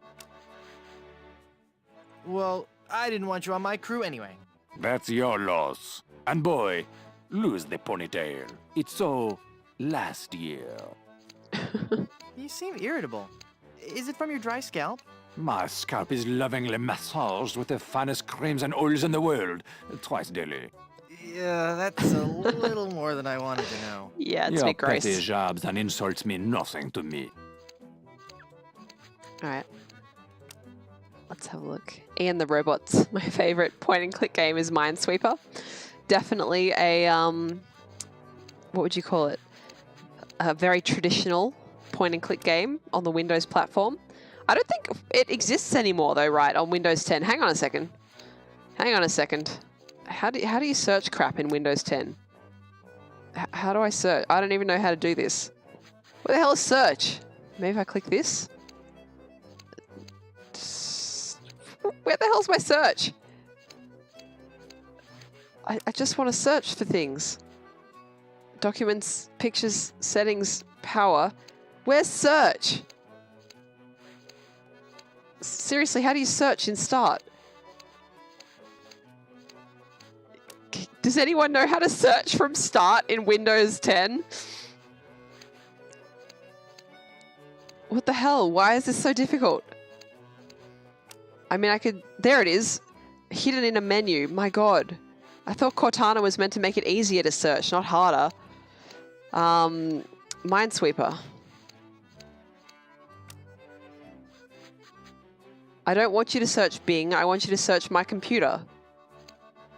Well, I didn't want you on my crew anyway. That's your loss. And boy, lose the ponytail. It's so last year. You seem irritable. Is it from your dry scalp? My scalp is lovingly massaged with the finest creams and oils in the world, twice daily. Yeah, that's a little more than I wanted to know. Yeah, it's Your a bit gross. petty jobs and insults mean nothing to me. Alright. Let's have a look. Ian the Robots. My favorite point-and-click game is Minesweeper. Definitely a, what would you call it? A very traditional point-and-click game on the Windows platform. I don't think it exists anymore though, right, on Windows 10. Hang on a second. Hang on a second. How do you search crap in Windows 10? How do I search? I don't even know how to do this. Where the hell is search? Maybe if I click this? Where the hell's my search? I just want to search for things. Documents, pictures, settings, power. Where's search? Seriously, how do you search in Start? Does anyone know how to search from Start in Windows 10? What the hell? Why is this so difficult? I mean, I could... There it is. Hidden in a menu. My god. I thought Cortana was meant to make it easier to search, not harder. Minesweeper. I don't want you to search Bing. I want you to search my computer.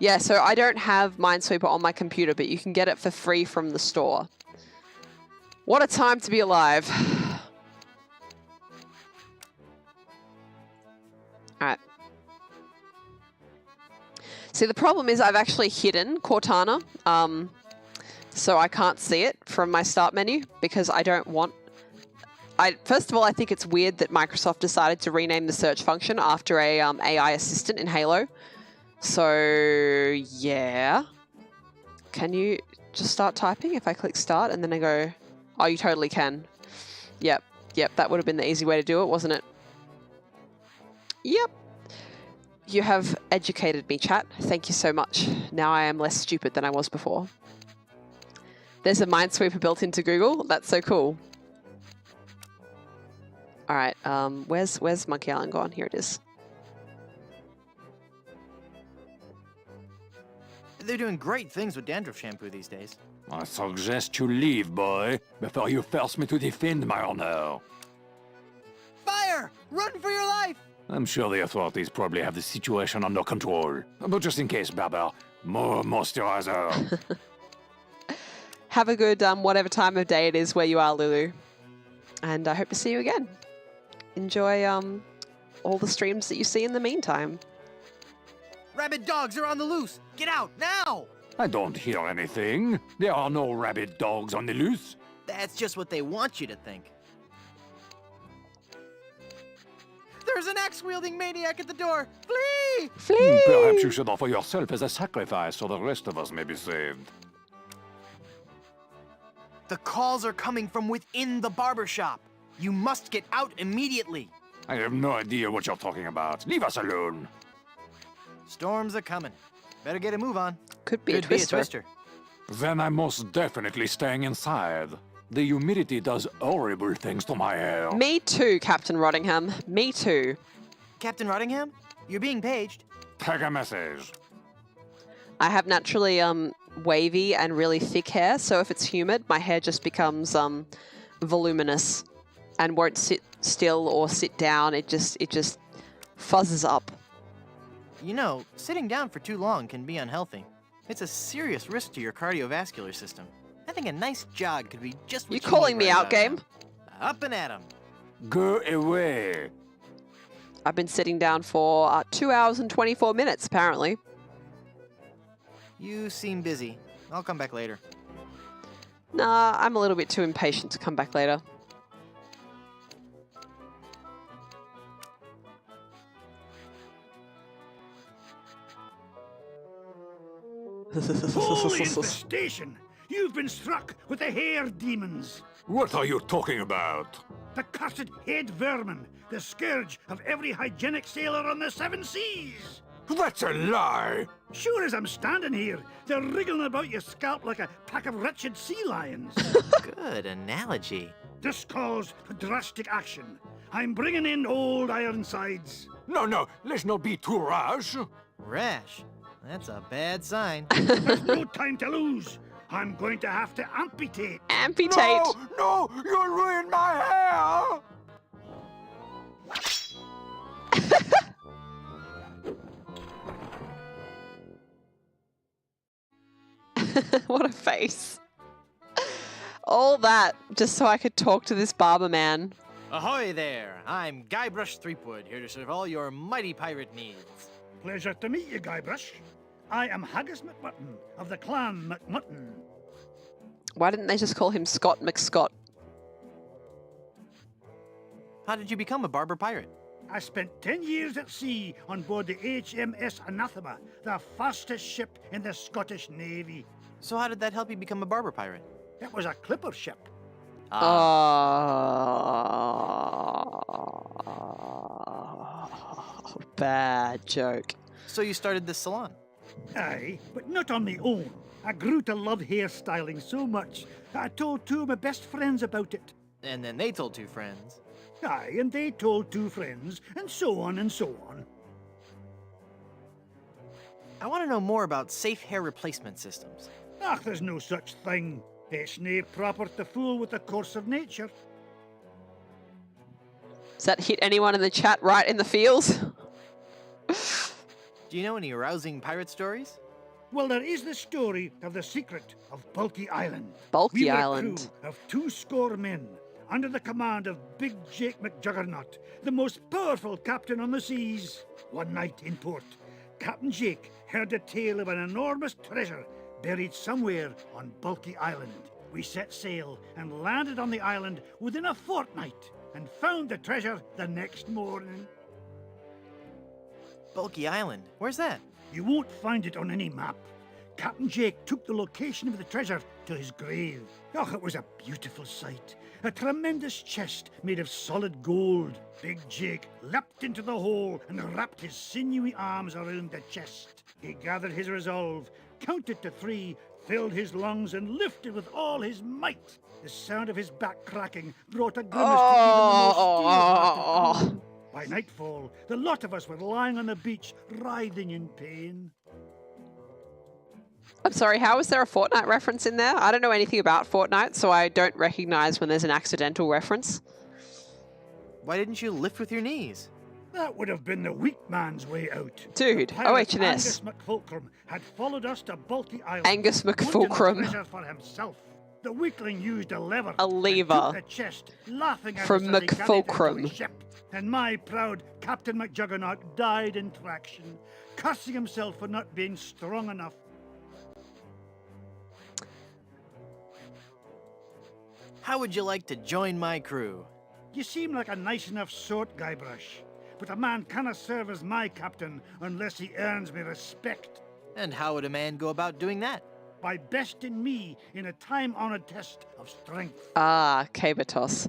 Yeah, so I don't have Minesweeper on my computer, but you can get it for free from the store. What a time to be alive. Alright. See, the problem is I've actually hidden Cortana, so I can't see it from my start menu because I don't want... First of all, I think it's weird that Microsoft decided to rename the search function after a AI assistant in Halo. So, yeah. Can you just start typing if I click start and then I go... Oh, you totally can. Yep, that would have been the easy way to do it, wasn't it? Yep. You have educated me, chat. Thank you so much. Now I am less stupid than I was before. There's a Minesweeper built into Google. That's so cool. All right, where's Monkey Island gone? Here it is. They're doing great things with dandruff shampoo these days. I suggest you leave, boy, before you force me to defend my honor. Fire! Run for your life! I'm sure the authorities probably have the situation under control. But just in case, Barber, more moisturizer. Have a good whatever time of day it is where you are, Lulu. And I hope to see you again. Enjoy all the streams that you see in the meantime. Rabid dogs are on the loose! Get out, now! I don't hear anything. There are no rabid dogs on the loose. That's just what they want you to think. There's an axe-wielding maniac at the door! Flee! Flee! Perhaps you should offer yourself as a sacrifice so the rest of us may be saved. The calls are coming from within the barber shop. You must get out immediately. I have no idea what you're talking about. Leave us alone. Storms are coming. Better get a move on. Could be a twister. Then I'm most definitely staying inside. The humidity does horrible things to my hair. Me too, Captain Rottingham. Me too. Captain Rottingham? You're being paged. Take a message. I have naturally wavy and really thick hair, so if it's humid, my hair just becomes voluminous and won't sit still or sit down. It just fuzzes up. You know, sitting down for too long can be unhealthy. It's a serious risk to your cardiovascular system. I think a nice jog could be just what you calling me out, game? Up and at 'em. Go away. I've been sitting down for 2 hours and 24 minutes, apparently. You seem busy. I'll come back later. Nah, I'm a little bit too impatient to come back later. Holy infestation! You've been struck with the hair demons. What are you talking about? The cursed head vermin, the scourge of every hygienic sailor on the 7 seas. That's a lie! Sure as I'm standing here, they're wriggling about your scalp like a pack of wretched sea lions. Good analogy. This calls for drastic action. I'm bringing in old Ironsides. No, let's not be too rash. Rash? That's a bad sign. There's no time to lose. I'm going to have to amputate. Amputate? No, you'll ruin my hair! What a face. All that just so I could talk to this barber man. Ahoy there! I'm Guybrush Threepwood, here to serve all your mighty pirate needs. Pleasure to meet you, Guybrush. I am Haggis McMutton of the clan McMutton. Why didn't they just call him Scott McScott? How did you become a barber pirate? I spent 10 years at sea on board the HMS Anathema, the fastest ship in the Scottish Navy. So how did that help you become a barber pirate? It was a clipper ship. Bad joke. So you started this salon? Aye, but not on my own. I grew to love hairstyling so much that I told two of my best friends about it. And then they told two friends. Aye, and they told two friends, and so on and so on. I want to know more about safe hair replacement systems. Ach, there's no such thing. It's nae proper to fool with the course of nature. Does that hit anyone in the chat right in the feels? Do you know any rousing pirate stories? Well, there is the story of the secret of Bulky Island. Bulky we were Island. A crew of 200 men, under the command of Big Jake McJuggernaut, the most powerful captain on the seas. One night in port, Captain Jake heard a tale of an enormous treasure buried somewhere on Bulky Island. We set sail and landed on the island within a fortnight and found the treasure the next morning. Bulky Island? Where's that? You won't find it on any map. Captain Jake took the location of the treasure to his grave. Oh, it was a beautiful sight. A tremendous chest made of solid gold. Big Jake leapt into the hole and wrapped his sinewy arms around the chest. He gathered his resolve, counted to 3, filled his lungs, and lifted with all his might. The sound of his back cracking brought a grimace to even the most steel-hearted man. By nightfall, the lot of us were lying on the beach, writhing in pain. I'm sorry, how is there a Fortnite reference in there? I don't know anything about Fortnite, so I don't recognize when there's an accidental reference. Why didn't you lift with your knees? That would have been the weak man's way out. Dude, Pirate OHS. Angus McFulcrum had followed us to Bulky Island. Angus wanting the McFulcrum. treasure for himself. The weakling used a lever. A and lever. took the chest, laughing at From us as he carried it to McFulcrum. his ship. And my proud Captain McJuggernaut died in traction, cursing himself for not being strong enough. How would you like to join my crew? You seem like a nice enough sort, Guybrush, but a man cannot serve as my captain unless he earns me respect. And how would a man go about doing that? By besting me in a time-honored test of strength. Ah, caber toss.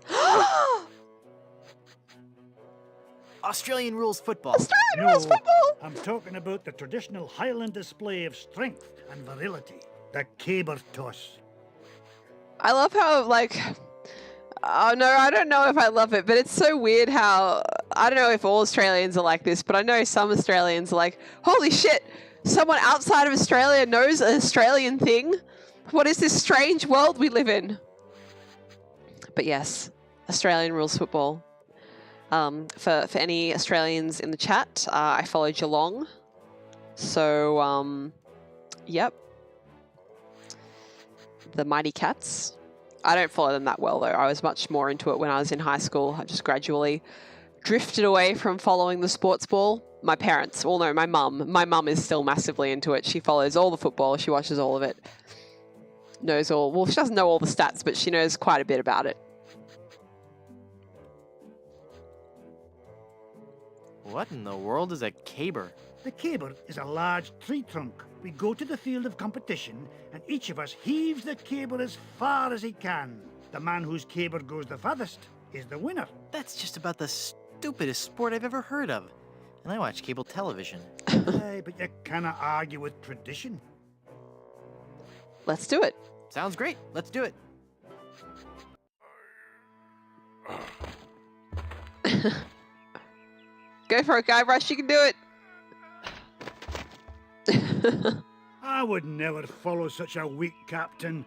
Australian rules football. Australian rules football! I'm talking about the traditional Highland display of strength and virility, the caber toss. I love how, like... Oh, no, I don't know if I love it, but it's so weird how... I don't know if all Australians are like this, but I know some Australians are like, holy shit, someone outside of Australia knows an Australian thing? What is this strange world we live in? But yes, Australian rules football. For any Australians in the chat, I follow Geelong. So, yep. The Mighty Cats. I don't follow them that well, though. I was much more into it when I was in high school. I just gradually drifted away from following the sports ball. My parents, well, no, my mum. My mum is still massively into it. She follows all the football. She watches all of it. Knows all... Well, she doesn't know all the stats, but she knows quite a bit about it. What in the world is a caber? The caber is a large tree trunk. We go to the field of competition, and each of us heaves the caber as far as he can. The man whose caber goes the farthest is the winner. That's just about the stupidest sport I've ever heard of. And I watch cable television. Aye, but you cannot argue with tradition. Let's do it. Sounds great. Let's do it. Go for it, Guybrush. You can do it. I would never follow such a weak captain.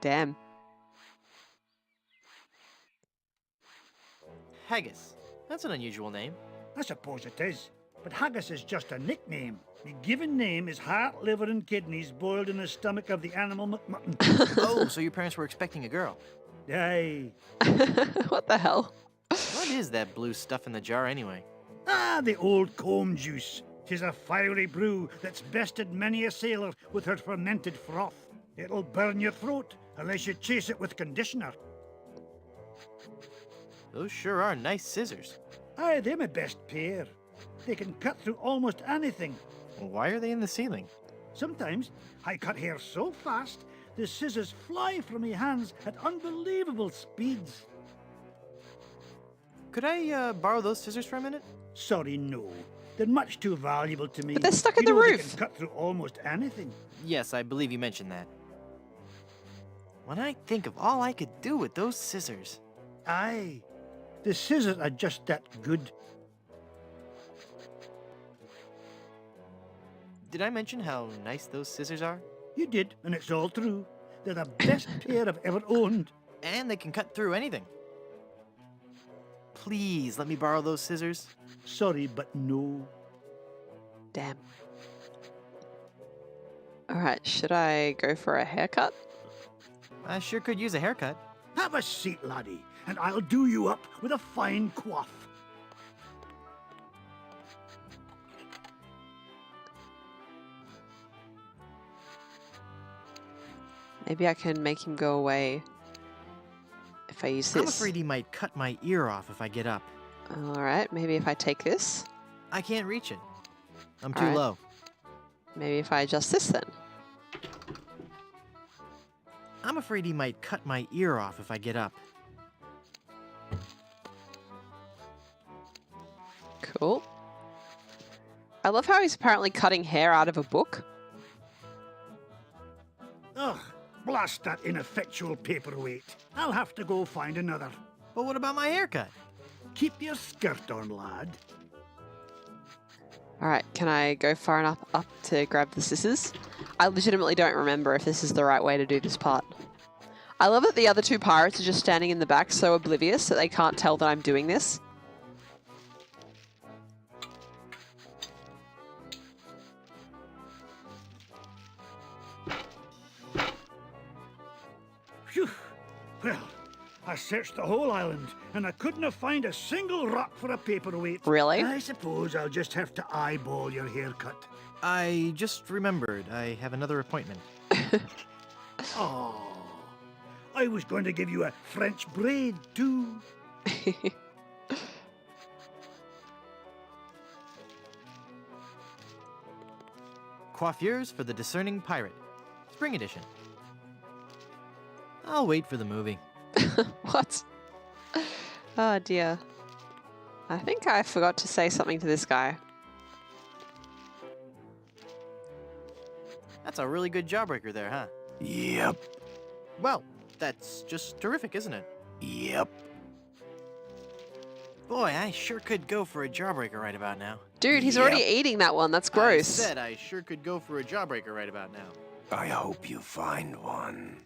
Damn. Haggis. That's an unusual name. I suppose it is. But haggis is just a nickname. The given name is heart, liver, and kidneys boiled in the stomach of the animal McMutton. Oh, so your parents were expecting a girl. Aye. What the hell? What is that blue stuff in the jar anyway? Ah, the old comb juice. 'Tis a fiery brew that's bested many a sailor with her fermented froth. It'll burn your throat unless you chase it with conditioner. Those sure are nice scissors. Aye, they're my best pair. They can cut through almost anything. Well, why are they in the ceiling? Sometimes I cut hair so fast, the scissors fly from my hands at unbelievable speeds. Could I borrow those scissors for a minute? Sorry, no. They're much too valuable to me. But they're stuck in You the know roof. They can cut through almost anything. Yes, I believe you mentioned that. When I think of all I could do with those scissors. Aye, the scissors are just that good. Did I mention how nice those scissors are? You did, and it's all true. They're the best pair I've ever owned. And they can cut through anything. Please let me borrow those scissors. Sorry, but no. Damn. Alright, should I go for a haircut? I sure could use a haircut. Have a seat, laddie, and I'll do you up with a fine coif. Maybe I can make him go away if I use this. I'm afraid he might cut my ear off if I get up. Alright, maybe if I take this. I can't reach it. I'm too Alright. low. Maybe if I adjust this then. I'm afraid he might cut my ear off if I get up. Cool. I love how he's apparently cutting hair out of a book. Ugh, blast that ineffectual paperweight. I'll have to go find another. But what about my haircut? Keep your skirt on, lad. Alright, can I go far enough up to grab the scissors? I legitimately don't remember if this is the right way to do this part. I love that the other two pirates are just standing in the back so oblivious that they can't tell that I'm doing this. Phew. Well, I searched the whole island, and I couldn't have found a single rock for a paperweight. Really? I suppose I'll just have to eyeball your haircut. I just remembered I have another appointment. Oh, I was going to give you a French braid, too. Coiffures for the Discerning Pirate. Spring edition. I'll wait for the movie. What? Oh dear. I think I forgot to say something to this guy. That's a really good jawbreaker there, huh? Yep. Well, that's just terrific, isn't it? Yep. Boy, I sure could go for a jawbreaker right about now. Dude, he's already eating that one. That's gross. I said I sure could go for a jawbreaker right about now. I hope you find one.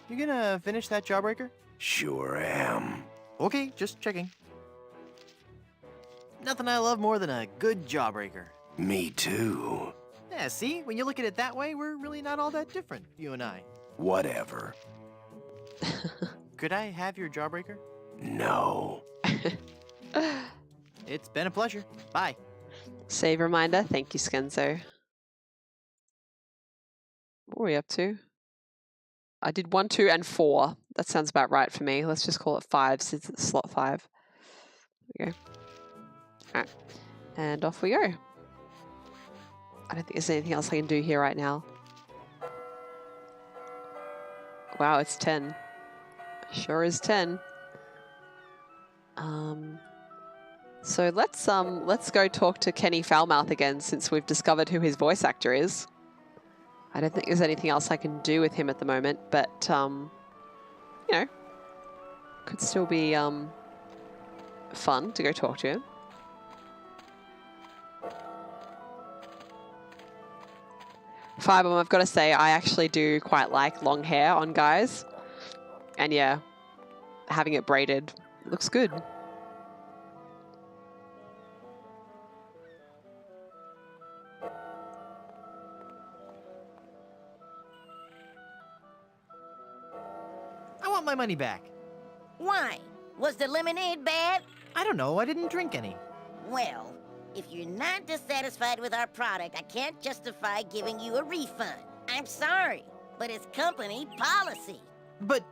You gonna finish that jawbreaker? Sure am. Okay, just checking. Nothing I love more than a good jawbreaker. Me too. Yeah, see? When you look at it that way, we're really not all that different, you and I. Whatever. Could I have your jawbreaker? No. It's been a pleasure. Bye. Save reminder. Thank you, Skenzo. What were we up to? I did 1, 2, and 4. That sounds about right for me. Let's just call it 5 since it's slot 5. There we go. Alright. And off we go. I don't think there's anything else I can do here right now. Wow, it's 10. Sure is 10. So let's go talk to Kenny Foulmouth again since we've discovered who his voice actor is. I don't think there's anything else I can do with him at the moment, but you know, could still be fun to go talk to him. Firebomb, I've got to say, I actually do quite like long hair on guys. And yeah, having it braided looks good. want my money back. Why? Was the lemonade bad? I don't know, I didn't drink any. Well, if you're not dissatisfied with our product, I can't justify giving you a refund. I'm sorry, but it's company policy. But...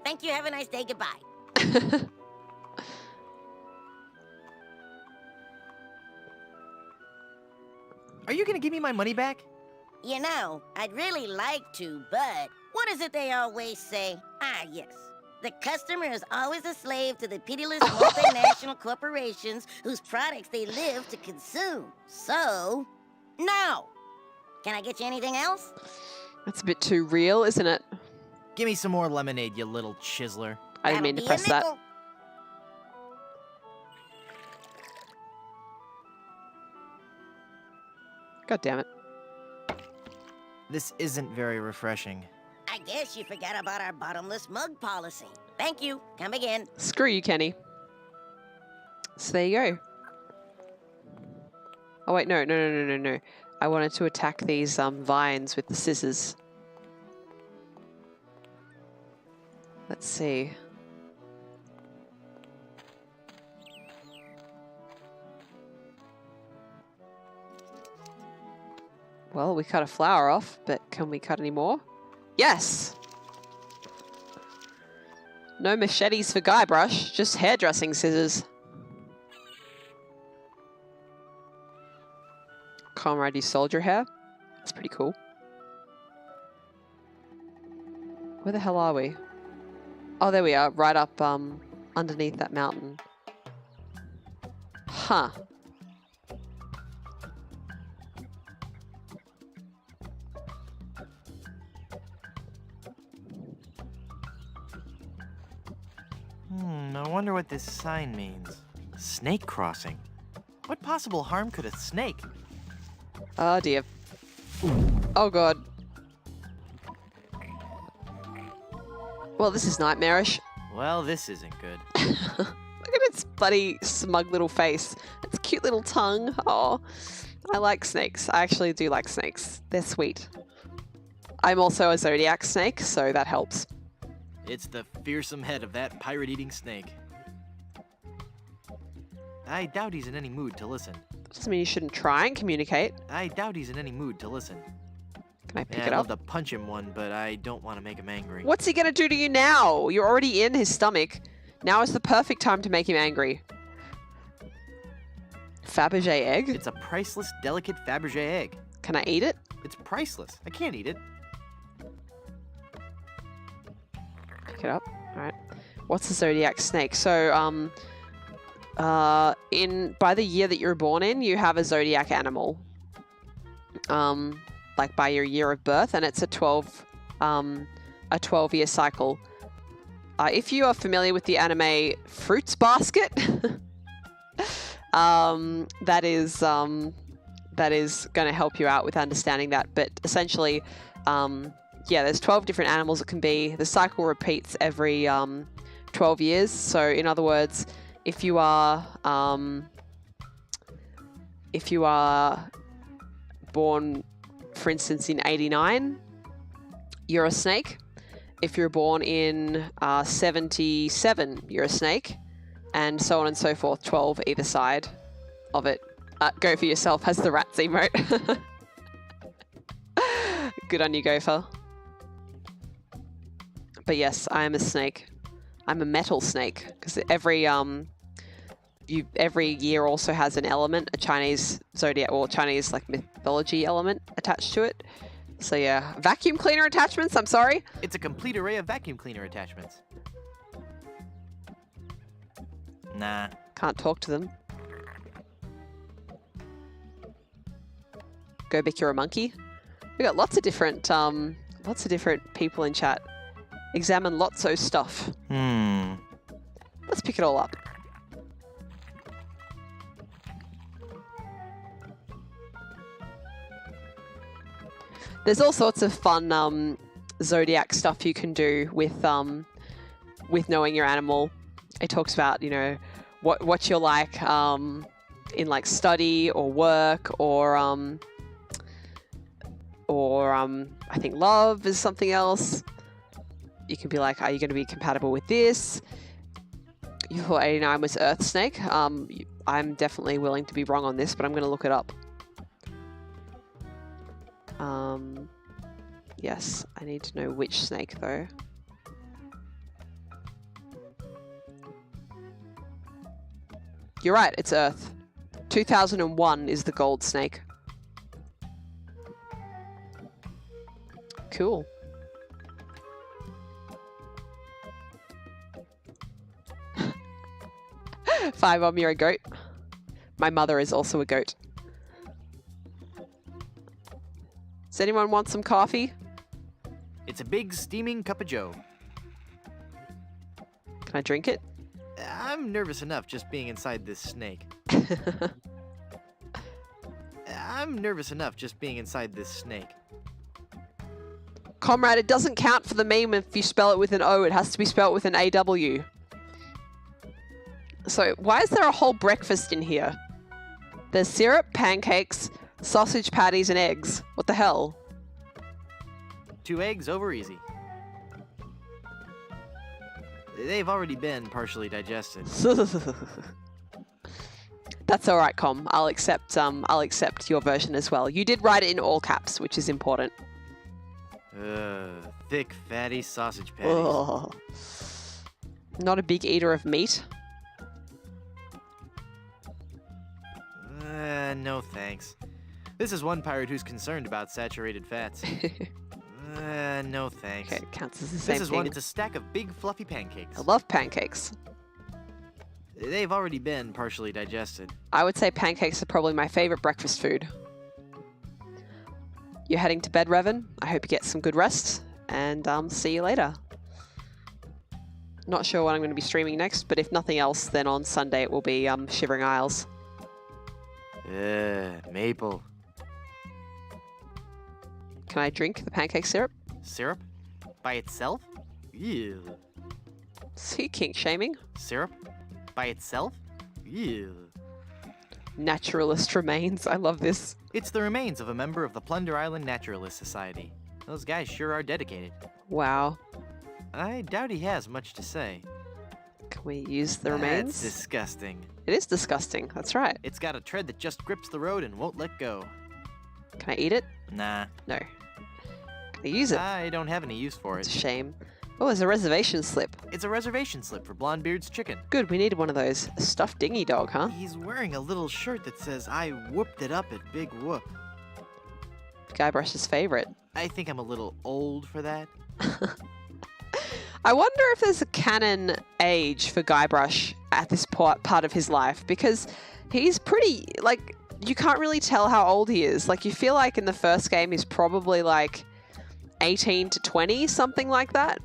Thank you, have a nice day, goodbye. Are you gonna give me my money back? You know, I'd really like to, but what is it they always say? Ah, yes. The customer is always a slave to the pitiless multinational corporations whose products they live to consume. So, no! Can I get you anything else? That's a bit too real, isn't it? Give me some more lemonade, you little chiseler. I didn't mean to press that. God damn it. This isn't very refreshing. I guess you forgot about our bottomless mug policy. Thank you. Come again. Screw you, Kenny. So there you go. Oh wait, no. I wanted to attack these vines with the scissors. Let's see. Well, we cut a flower off, but can we cut any more? Yes! No machetes for Guybrush, just hairdressing scissors. Comrade, you sold your hair? That's pretty cool. Where the hell are we? Oh, there we are, right up underneath that mountain. Huh. I wonder what this sign means. Snake crossing. What possible harm could a snake? Oh dear. Oh god. Well, this is nightmarish. Well, this isn't good. Look at its bloody smug little face. Its cute little tongue. Oh, I like snakes. I actually do like snakes. They're sweet. I'm also a zodiac snake, so that helps. It's the fearsome head of that pirate-eating snake. I doubt he's in any mood to listen. That doesn't mean you shouldn't try and communicate. I doubt he's in any mood to listen. Can I pick it I'd up? love to punch him one, but I don't want to make him angry. What's he gonna do to you now? You're already in his stomach. Now is the perfect time to make him angry. Fabergé egg? It's a priceless, delicate Fabergé egg. Can I eat it? It's priceless. I can't eat it. Pick it up. Alright. What's the zodiac snake? So, by the year that you're born in, you have a zodiac animal. Like by your year of birth, and it's a 12-year cycle. If you are familiar with the anime Fruits Basket, that is going to help you out with understanding that. But essentially, yeah, there's 12 different animals it can be. The cycle repeats every 12 years. So in other words, if you are born, for instance, in 89, you're a snake. If you're born in 77, you're a snake, and so on and so forth. 12 either side of it. Go for yourself has the rats emote. Good on you, Gopher. But yes, I am a snake. I'm a metal snake because every year also has an element, a Chinese zodiac or Chinese like mythology element attached to it. So yeah, vacuum cleaner attachments, I'm sorry. It's a complete array of vacuum cleaner attachments. Nah. Can't talk to them. Go Bick, you're a monkey. We got lots of different people in chat. Examine Lotso stuff. Let's pick it all up. There's all sorts of fun zodiac stuff you can do with knowing your animal. It talks about, you know, what you're like in like study or work or I think love is something else. you can be like, are you going to be compatible with this? You thought 89 was Earth Snake. I'm definitely willing to be wrong on this, but I'm going to look it up. Yes, I need to know which snake though. You're right, it's Earth. 2001 is the gold snake. Cool. Five on, you're a goat. My mother is also a goat. Does anyone want some coffee? It's a big steaming cup of joe. Can I drink it? I'm nervous enough just being inside this snake. I'm nervous enough just being inside this snake. Comrade, it doesn't count for the meme if you spell it with an O. It has to be spelled with an AW. So why is there a whole breakfast in here? There's syrup, pancakes, sausage patties, and eggs. What the hell? 2 eggs over easy. They've already been partially digested. That's all right, Com. I'll accept your version as well. You did write it in all caps, which is important. Thick, fatty sausage patties. Ugh. Not a big eater of meat. No thanks. This is one pirate who's concerned about saturated fats. No thanks. Okay, it counts as the same thing. It's a stack of big fluffy pancakes. I love pancakes. They've already been partially digested. I would say pancakes are probably my favorite breakfast food. You're heading to bed, Revan. I hope you get some good rest, and see you later. Not sure what I'm going to be streaming next, but if nothing else, then on Sunday it will be Shivering Isles. Maple. Can I drink the pancake syrup? Syrup? By itself? Ew. See, kink shaming? Syrup? By itself? Ew. Naturalist remains. I love this. It's the remains of a member of the Plunder Island Naturalist Society. Those guys sure are dedicated. Wow. I doubt he has much to say. Can we use the remains? That's disgusting. It is disgusting. That's right. It's got a tread that just grips the road and won't let go. Can I eat it? Nah. No. Can I use it? I don't have any use for it. It's a shame. Oh, there's a reservation slip. It's a reservation slip for Blondebeard's chicken. Good, we needed one of those. A stuffed dingy dog, huh? He's wearing a little shirt that says, I whooped it up at Big Whoop. Guybrush's favorite. I think I'm a little old for that. I wonder if there's a canon age for Guybrush at this part of his life, because he's pretty, like, you can't really tell how old he is. Like, you feel like in the first game he's probably like 18 to 20, something like that.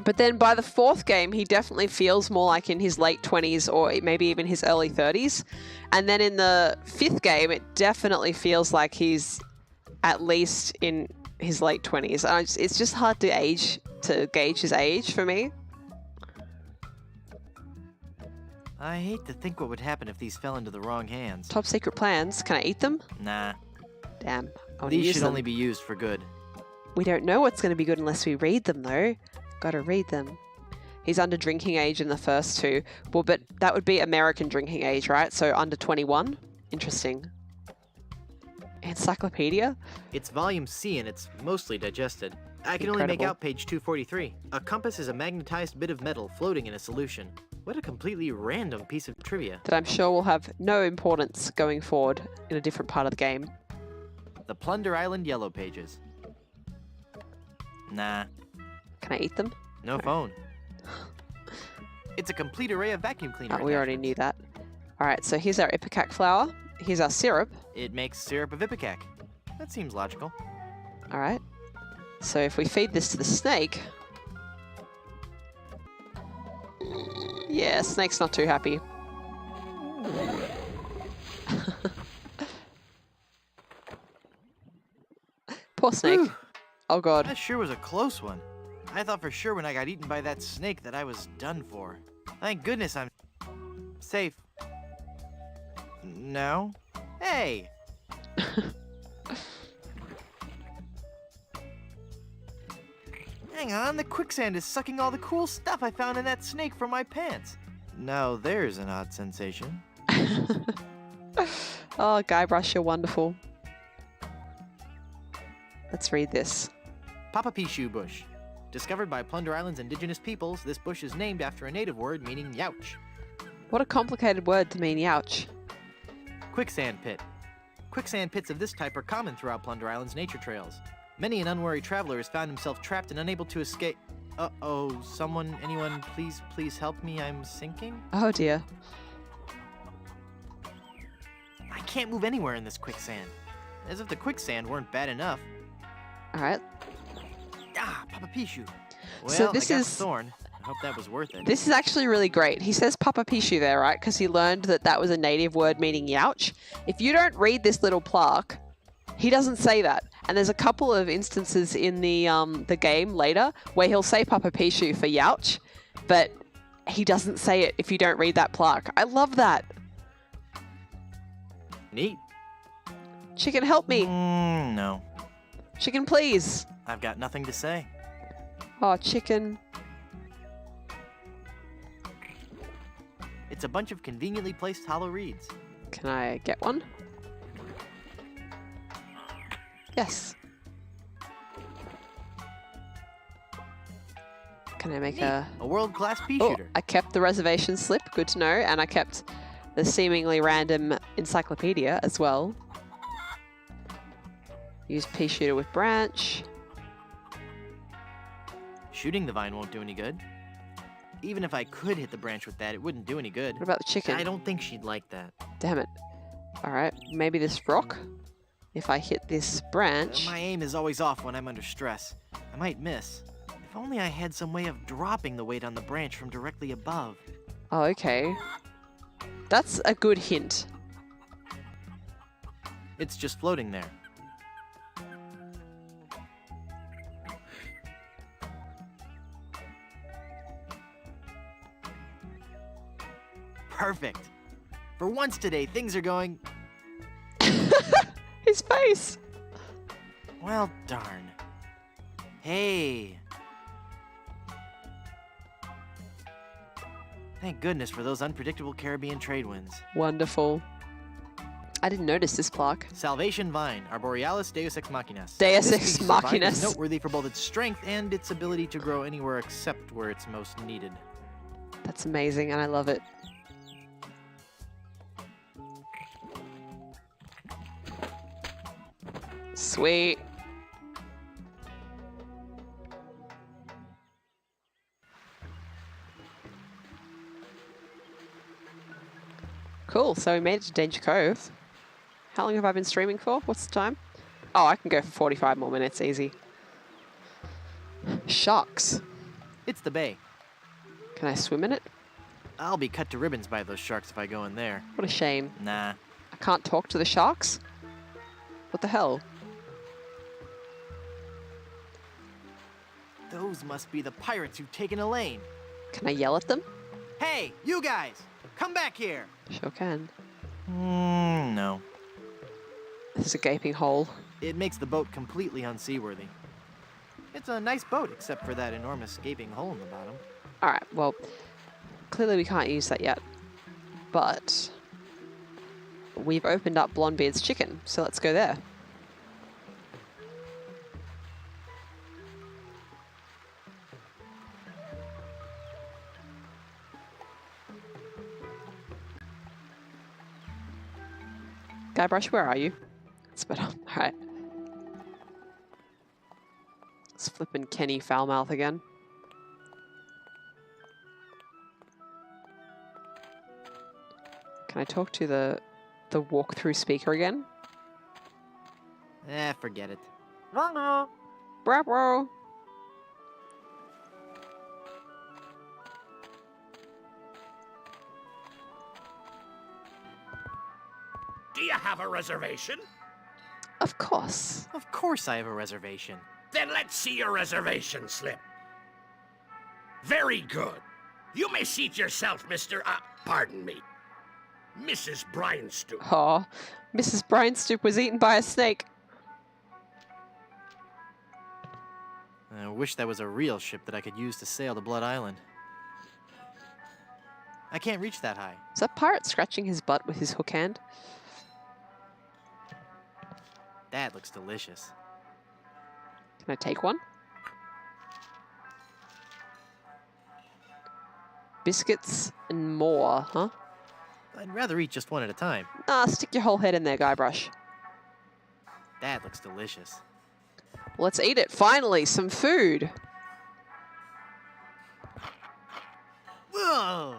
But then by the fourth game, he definitely feels more like in his late 20s or maybe even his early 30s. And then in the fifth game, it definitely feels like he's at least in his late 20s. It's just hard to gauge his age for me. I hate to think what would happen if these fell into the wrong hands. Top secret plans. Can I eat them? Nah. Damn. These should only be used for good. We don't know what's going to be good unless we read them, though. Gotta read them. He's under drinking age in the first two. Well, but that would be American drinking age, right? So under 21? Interesting. Encyclopedia? It's volume C and it's mostly digested. I can only make out page 243. A compass is a magnetized bit of metal floating in a solution. What a completely random piece of trivia. That I'm sure will have no importance going forward in a different part of the game. The Plunder Island Yellow Pages. Nah. Can I eat them? No phone. It's a complete array of vacuum cleaner. We already knew that. Alright, so here's our ipecac flower. Here's our syrup. It makes syrup of ipecac. That seems logical. Alright. So if we feed this to the snake... Yeah, snake's not too happy. Poor snake. Whew. Oh god. That sure was a close one. I thought for sure when I got eaten by that snake that I was done for. Thank goodness I'm safe. No? Hey! Hang on, the quicksand is sucking all the cool stuff I found in that snake from my pants. Now there's an odd sensation. Oh, Guybrush, you're wonderful. Let's read this. Papapishu bush. Discovered by Plunder Island's indigenous peoples, this bush is named after a native word meaning youch. What a complicated word to mean youch. Quicksand pit. Quicksand pits of this type are common throughout Plunder Island's nature trails. Many an unwary traveler has found himself trapped and unable to escape. Uh-oh, anyone, please help me, I'm sinking? Oh dear. I can't move anywhere in this quicksand. As if the quicksand weren't bad enough. Alright. Ah, Papapishu. Well, So this I got is... the thorn. I hope that was worth it. This is actually really great. He says Papapishu there, right? Because he learned that that was a native word meaning youch. If you don't read this little plaque, he doesn't say that. And there's a couple of instances in the game later where he'll say Papapishu for youch, but he doesn't say it if you don't read that plaque. I love that. Neat. Chicken, help me. No. Chicken, please. I've got nothing to say. Oh, chicken. It's a bunch of conveniently placed hollow reeds. Can I get one? Yes. Can I make a world-class pea Oh, shooter? I kept the reservation slip. Good to know. And I kept the seemingly random encyclopedia as well. Use pea shooter with branch. Shooting the vine won't do any good. Even if I could hit the branch with that, it wouldn't do any good. What about the chicken? I don't think she'd like that. Damn it. Alright, maybe this rock? If I hit this branch... My aim is always off when I'm under stress. I might miss. If only I had some way of dropping the weight on the branch from directly above. Oh, okay. That's a good hint. It's just floating there. Perfect. For once today, things are going... His face! Well, darn. Hey. Thank goodness for those unpredictable Caribbean trade winds. Wonderful. I didn't notice this plaque. Salvation Vine, Arborealis Deus Ex Machinas. Deus This Ex species of vine Machinas. is noteworthy for both its strength and its ability to grow anywhere except where it's most needed. That's amazing, and I love it. Sweet. Cool, so we made it to Danger Cove. How long have I been streaming for? What's the time? Oh, I can go for 45 more minutes, easy. Sharks. It's the bay. Can I swim in it? I'll be cut to ribbons by those sharks if I go in there. What a shame. Nah. I can't talk to the sharks? What the hell? Those must be the pirates who've taken Elaine. Can I yell at them? Hey, you guys! Come back here! Sure can. No. There's a gaping hole. It makes the boat completely unseaworthy. It's a nice boat, except for that enormous gaping hole in the bottom. Alright, well, clearly we can't use that yet. But we've opened up Blondebeard's chicken, so let's go there. Guybrush, where are you? It's better. Alright. It's flipping Kenny Foulmouth again. Can I talk to the walkthrough speaker again? Forget it. Bravo. Do you have a reservation? Of course. Of course I have a reservation. Then let's see your reservation slip. Very good. You may seat yourself, Mr. Pardon me. Mrs. Bryanstoop. Oh, Mrs. Bryanstoop was eaten by a snake. I wish that was a real ship that I could use to sail to Blood Island. I can't reach that high. Is that pirate scratching his butt with his hook hand? That looks delicious. Can I take one? Biscuits and more, huh? I'd rather eat just one at a time. Ah, stick your whole head in there, Guybrush. That looks delicious. Let's eat it. Finally, some food. Whoa!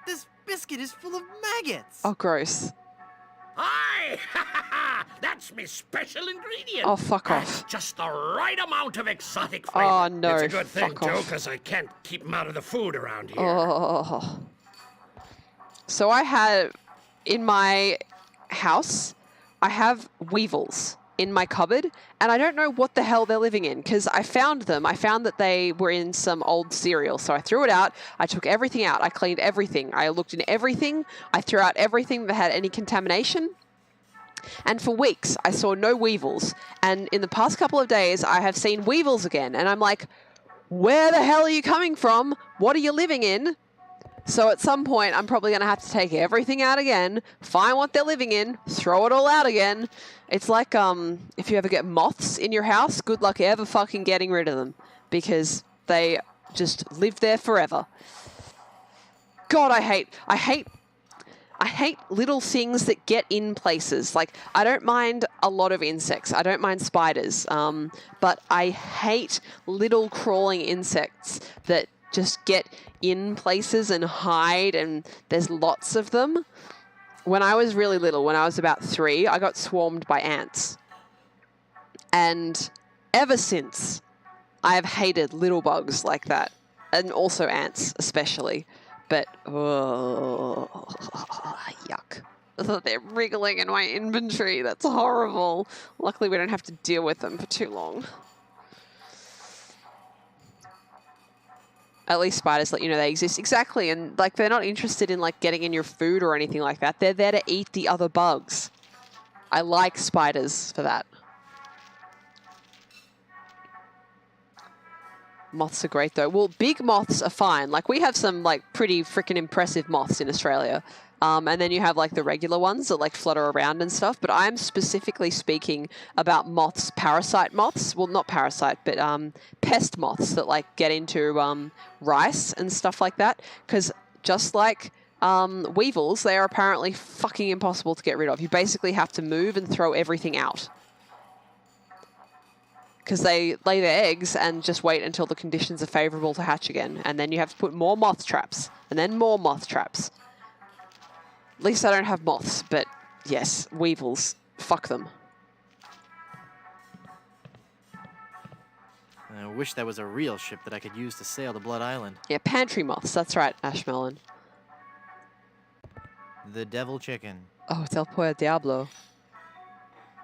This biscuit is full of maggots! Oh, gross. Aye! That's my special ingredient. Oh, fuck That's off. just the right amount of exotic flavor. Oh, no, It's a good thing, fuck too, off. because I can't keep them out of the food around here. Oh. So I have, in my house, I have weevils in my cupboard, and I don't know what the hell they're living in, because I found them. I found that they were in some old cereal, so I threw it out. I took everything out. I cleaned everything. I looked in everything. I threw out everything that had any contamination. And for weeks, I saw no weevils. And in the past couple of days, I have seen weevils again. And I'm like, where the hell are you coming from? What are you living in? So at some point, I'm probably going to have to take everything out again, find what they're living in, throw it all out again. It's like if you ever get moths in your house, good luck ever fucking getting rid of them, because they just live there forever. God, I hate little things that get in places. Like, I don't mind a lot of insects. I don't mind spiders. But I hate little crawling insects that just get in places and hide, and there's lots of them. When I was really little, when I was about 3, I got swarmed by ants. And ever since, I have hated little bugs like that. And also ants, especially. But, oh, yuck. They're wriggling in my inventory. That's horrible. Luckily, we don't have to deal with them for too long. At least spiders let you know they exist. Exactly, and like they're not interested in like getting in your food or anything like that. They're there to eat the other bugs. I like spiders for that. Moths are great though. Well, big moths are fine. Like we have some like pretty freaking impressive moths in Australia. And then you have like the regular ones that like flutter around and stuff. But I'm specifically speaking about moths, parasite moths. Well, not parasite, but pest moths that like get into rice and stuff like that. Because just like weevils, they are apparently fucking impossible to get rid of. You basically have to move and throw everything out. Because they lay their eggs and just wait until the conditions are favorable to hatch again. And then you have to put more moth traps. And then more moth traps. At least I don't have moths, but yes, weevils. Fuck them. I wish that was a real ship that I could use to sail to Blood Island. Yeah, pantry moths. That's right, Ashmelon. The devil chicken. Oh, it's El Pollo Diablo.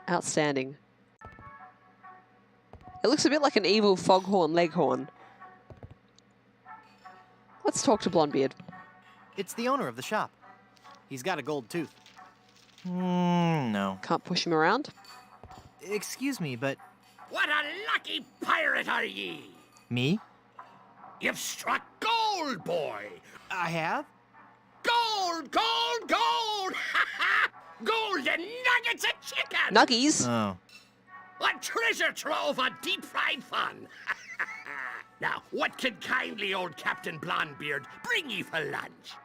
Outstanding. It looks a bit like an evil foghorn leghorn. Let's talk to Blondebeard. It's the owner of the shop. He's got a gold tooth. No. Can't push him around? Excuse me, but... What a lucky pirate are ye! Me? You've struck gold, boy! I have? Gold, gold, gold! Ha ha! Gold and nuggets of chicken! Nuggies? Oh. A treasure trove of deep-fried fun! Now, what can kindly old Captain Blondebeard bring ye for lunch?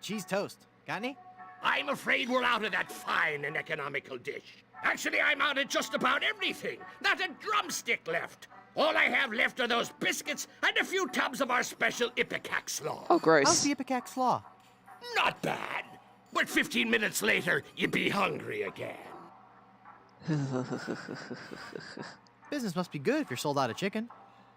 Cheese toast. Got any? I'm afraid we're out of that fine and economical dish. Actually, I'm out of just about everything. Not a drumstick left. All I have left are those biscuits and a few tubs of our special Ipecac slaw. Oh, gross. How's the Ipecac slaw? Not bad. But 15 minutes later, you'd be hungry again. Business must be good if you're sold out of chicken.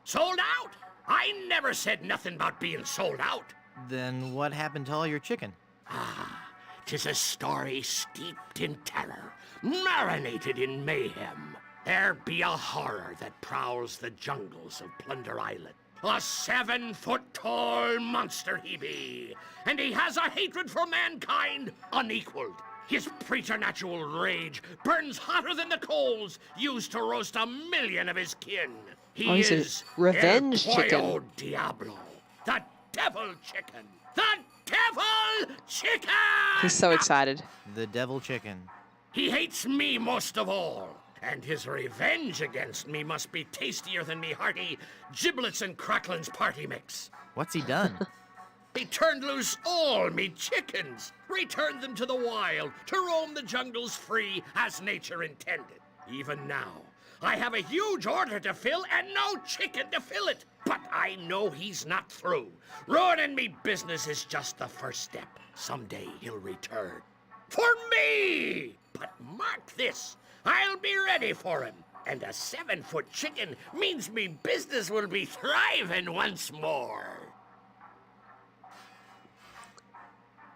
Sold out? I never said nothing about being sold out. Then what happened to all your chicken? Ah, 'tis a story steeped in terror, marinated in mayhem. There be a horror that prowls the jungles of Plunder Island. A 7-foot-tall monster he be, and he has a hatred for mankind unequaled. His preternatural rage burns hotter than the coals used to roast 1,000,000 of his kin. He he's a is revenge El Pollo chicken. Diablo, the devil chicken. The devil chicken! He's so excited. The devil chicken. He hates me most of all, and his revenge against me must be tastier than me hearty giblets and cracklins party mix. What's he done? He turned loose all me chickens, returned them to the wild to roam the jungles free as nature intended. Even now, I have a huge order to fill and no chicken to fill it. But I know he's not through. Ruining me business is just the first step. Someday he'll return. For me! But mark this, I'll be ready for him. And a 7-foot chicken means me business will be thriving once more.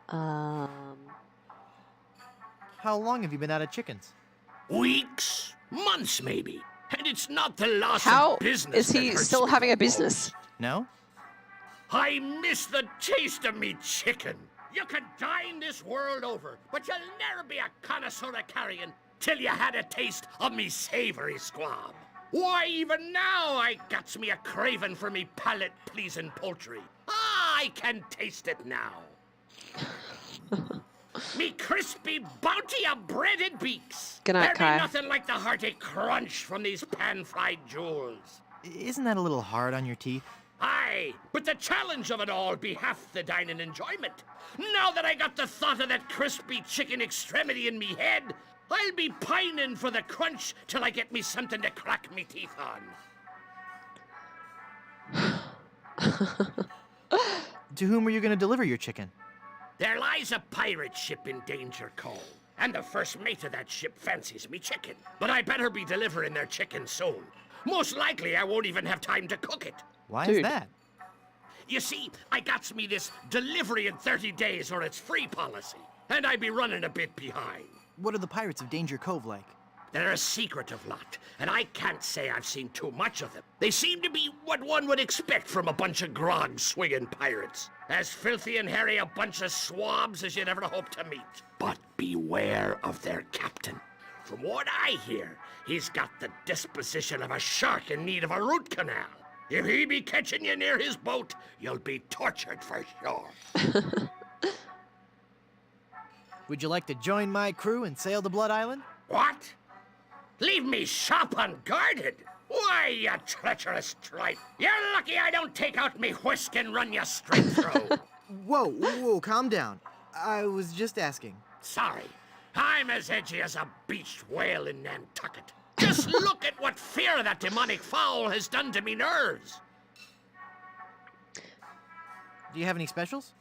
How long have you been out of chickens? Weeks, months maybe. And it's not the loss How of business is that he hurts still me having the a business? No? I miss the taste of me chicken. You could dine this world over, but you'll never be a connoisseur of carrion till you had a taste of me savory squab. Why, even now I gets me a craving for me palate-pleasing poultry. Ah, I can taste it now. Me crispy bounty of breaded beaks. Good night, There Kai. be nothing like the hearty crunch from these pan-fried jewels. Isn't that a little hard on your teeth? Aye, but the challenge of it all be half the dining enjoyment. Now that I got the thought of that crispy chicken extremity in me head, I'll be pining for the crunch till I get me something to crack me teeth on. To whom are you going to deliver your chicken? There lies a pirate ship in Danger Cove, and the first mate of that ship fancies me chicken. But I better be delivering their chicken soon. Most likely I won't even have time to cook it. Why is that? You see, I got me this delivery in 30 days or it's free policy, and I be running a bit behind. What are the pirates of Danger Cove like? They're a secretive lot, and I can't say I've seen too much of them. They seem to be what one would expect from a bunch of grog-swinging pirates. As filthy and hairy a bunch of swabs as you'd ever hope to meet. But beware of their captain. From what I hear, he's got the disposition of a shark in need of a root canal. If he be catching you near his boat, you'll be tortured for sure. Would you like to join my crew and sail to Blood Island? What? Leave me shop unguarded? Why, you treacherous tripe! You're lucky I don't take out me whisk and run you straight through. Whoa, calm down. I was just asking. Sorry, I'm as edgy as a beached whale in Nantucket. Just look at what fear of that demonic fowl has done to me nerves. Do you have any specials?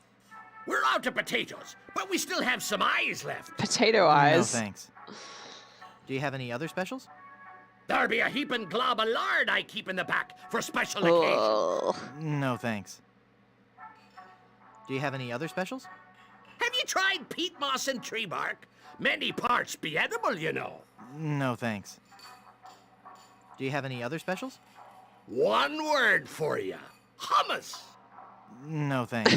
We're out of potatoes, but we still have some eyes left. Potato eyes. No, thanks. Do you have any other specials? There'll be a heaping glob of lard I keep in the back for special occasions. No, thanks. Do you have any other specials? Have you tried peat moss and tree bark? Many parts be edible, you know. No, thanks. Do you have any other specials? One word for you. Hummus. No, thanks.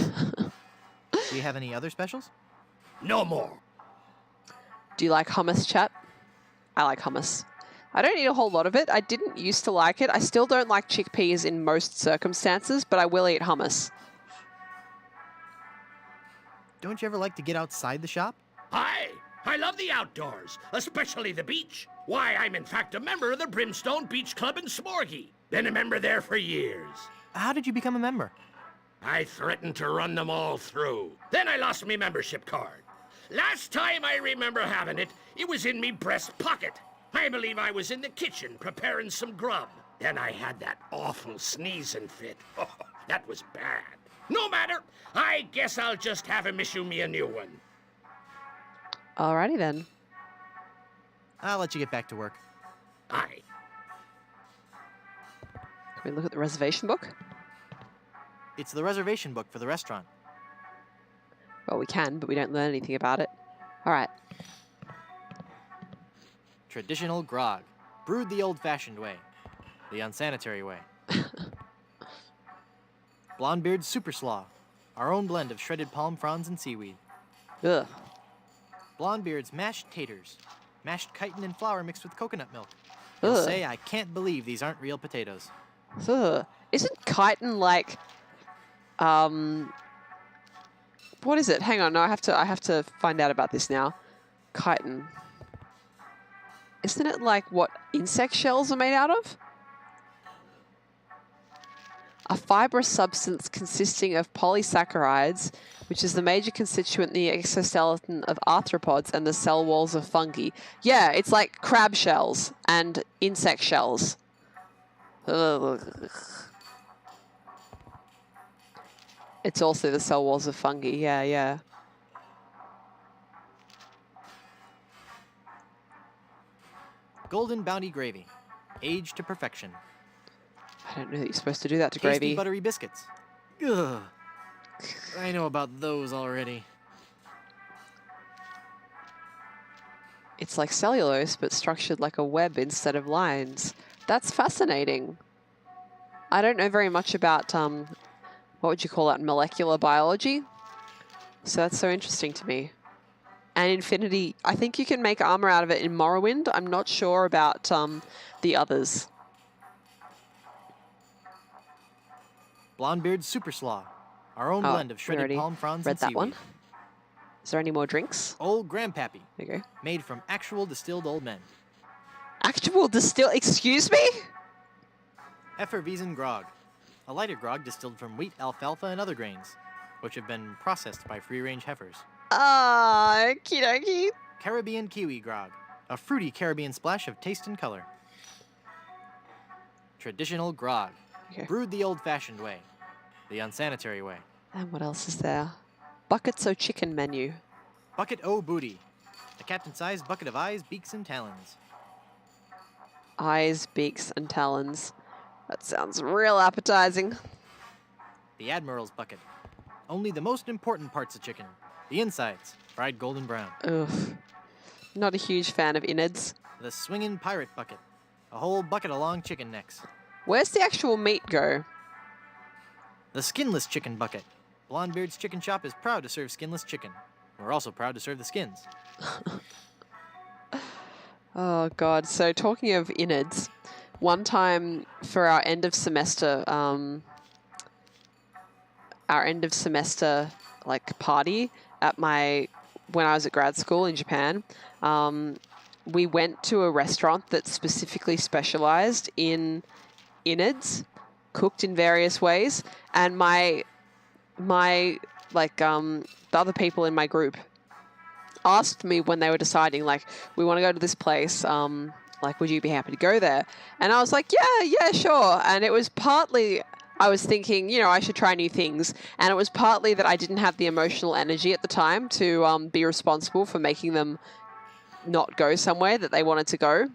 Do you have any other specials? No more. Do you like hummus, chat? I like hummus. I don't eat a whole lot of it. I didn't used to like it. I still don't like chickpeas in most circumstances, but I will eat hummus. Don't you ever like to get outside the shop? I love the outdoors, especially the beach. Why, I'm in fact a member of the Brimstone Beach Club in Smorgy. Been a member there for years. How did you become a member? I threatened to run them all through. Then I lost me membership card. Last time I remember having it, it was in me breast pocket. I believe I was in the kitchen preparing some grub. Then I had that awful sneezing fit. Oh, that was bad. No matter. I guess I'll just have him issue me a new one. Alrighty then. I'll let you get back to work. Aye. Can we look at the reservation book? It's the reservation book for the restaurant. Well, we can, but we don't learn anything about it. Alright. Traditional grog. Brewed the old-fashioned way. The unsanitary way. Blondebeard's Super Slaw. Our own blend of shredded palm fronds and seaweed. Ugh. Blondebeard's mashed taters. Mashed chitin and flour mixed with coconut milk. I'll say I can't believe these aren't real potatoes. Ugh. Isn't chitin like, what is it? Hang on, no, I have to find out about this now. Chitin. Isn't it like what insect shells are made out of? A fibrous substance consisting of polysaccharides, which is the major constituent in the exoskeleton of arthropods and the cell walls of fungi. Yeah, it's like crab shells and insect shells. Ugh. It's also the cell walls of fungi. Yeah, yeah. Golden Bounty gravy. Aged to perfection. I don't know that you're supposed to do that to Tasty gravy. buttery biscuits. Ugh. I know about those already. It's like cellulose, but structured like a web instead of lines. That's fascinating. I don't know very much about, what would you call that, molecular biology? So that's so interesting to me. And Infinity, I think you can make armor out of it in Morrowind. I'm not sure about the others. Blondebeard's Super Slaw. Our own blend of shredded palm fronds and that seaweed. one. Is there any more drinks? Old Grandpappy. There you go. Made from actual distilled old men. Actual distilled, excuse me? Effervescent grog. A lighter grog distilled from wheat, alfalfa, and other grains, which have been processed by free-range heifers. Ah, okie dokie. Caribbean Kiwi grog. A fruity Caribbean splash of taste and color. Traditional grog. Okay. Brewed the old-fashioned way. The unsanitary way. And what else is there? Buckets o' chicken menu. Bucket o' booty. A captain-sized bucket of eyes, beaks, and talons. Eyes, beaks, and talons. That sounds real appetizing. The Admiral's bucket. Only the most important parts of chicken. The insides, fried golden brown. Ugh. Not a huge fan of innards. The swingin' pirate bucket. A whole bucket of long chicken necks. Where's the actual meat go? The skinless chicken bucket. Blondebeard's Chicken Shop is proud to serve skinless chicken. We're also proud to serve the skins. Oh, God. So talking of innards, one time for our end of semester like party at when I was at grad school in Japan, we went to a restaurant that specifically specialized in innards, cooked in various ways, and the other people in my group asked me when they were deciding, like, we want to go to this place, like, would you be happy to go there? And I was like, yeah, sure. And it was partly I was thinking, you know, I should try new things. And it was partly that I didn't have the emotional energy at the time to be responsible for making them not go somewhere that they wanted to go.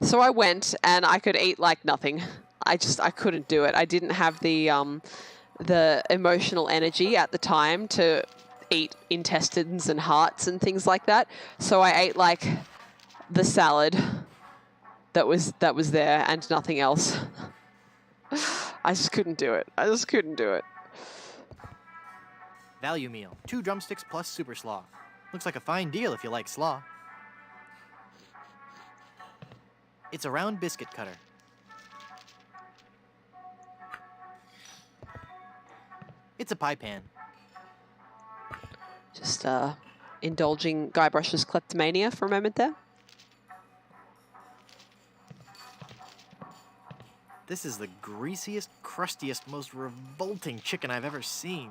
So I went and I could eat like nothing. I couldn't do it. I didn't have the emotional energy at the time to eat intestines and hearts and things like that. So I ate like the salad that was there and nothing else. I just couldn't do it. Value meal. 2 drumsticks plus super slaw. Looks like a fine deal if you like slaw. It's a round biscuit cutter. It's a pie pan. Just indulging Guybrush's kleptomania for a moment there. This is the greasiest, crustiest, most revolting chicken I've ever seen.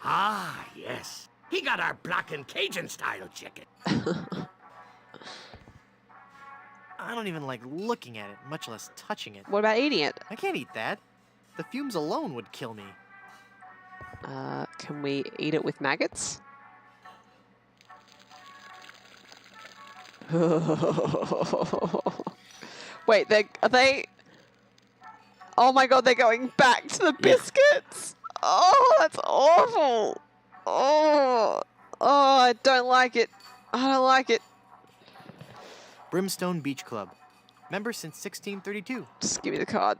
Ah, yes. He got our black and Cajun style chicken. I don't even like looking at it, much less touching it. What about eating it? I can't eat that. The fumes alone would kill me. Can we eat it with maggots? Wait, are they... Oh my god, they're going back to the biscuits! Yeah. Oh, that's awful! Oh, I don't like it. Brimstone Beach Club. Member since 1632. Just give me the card.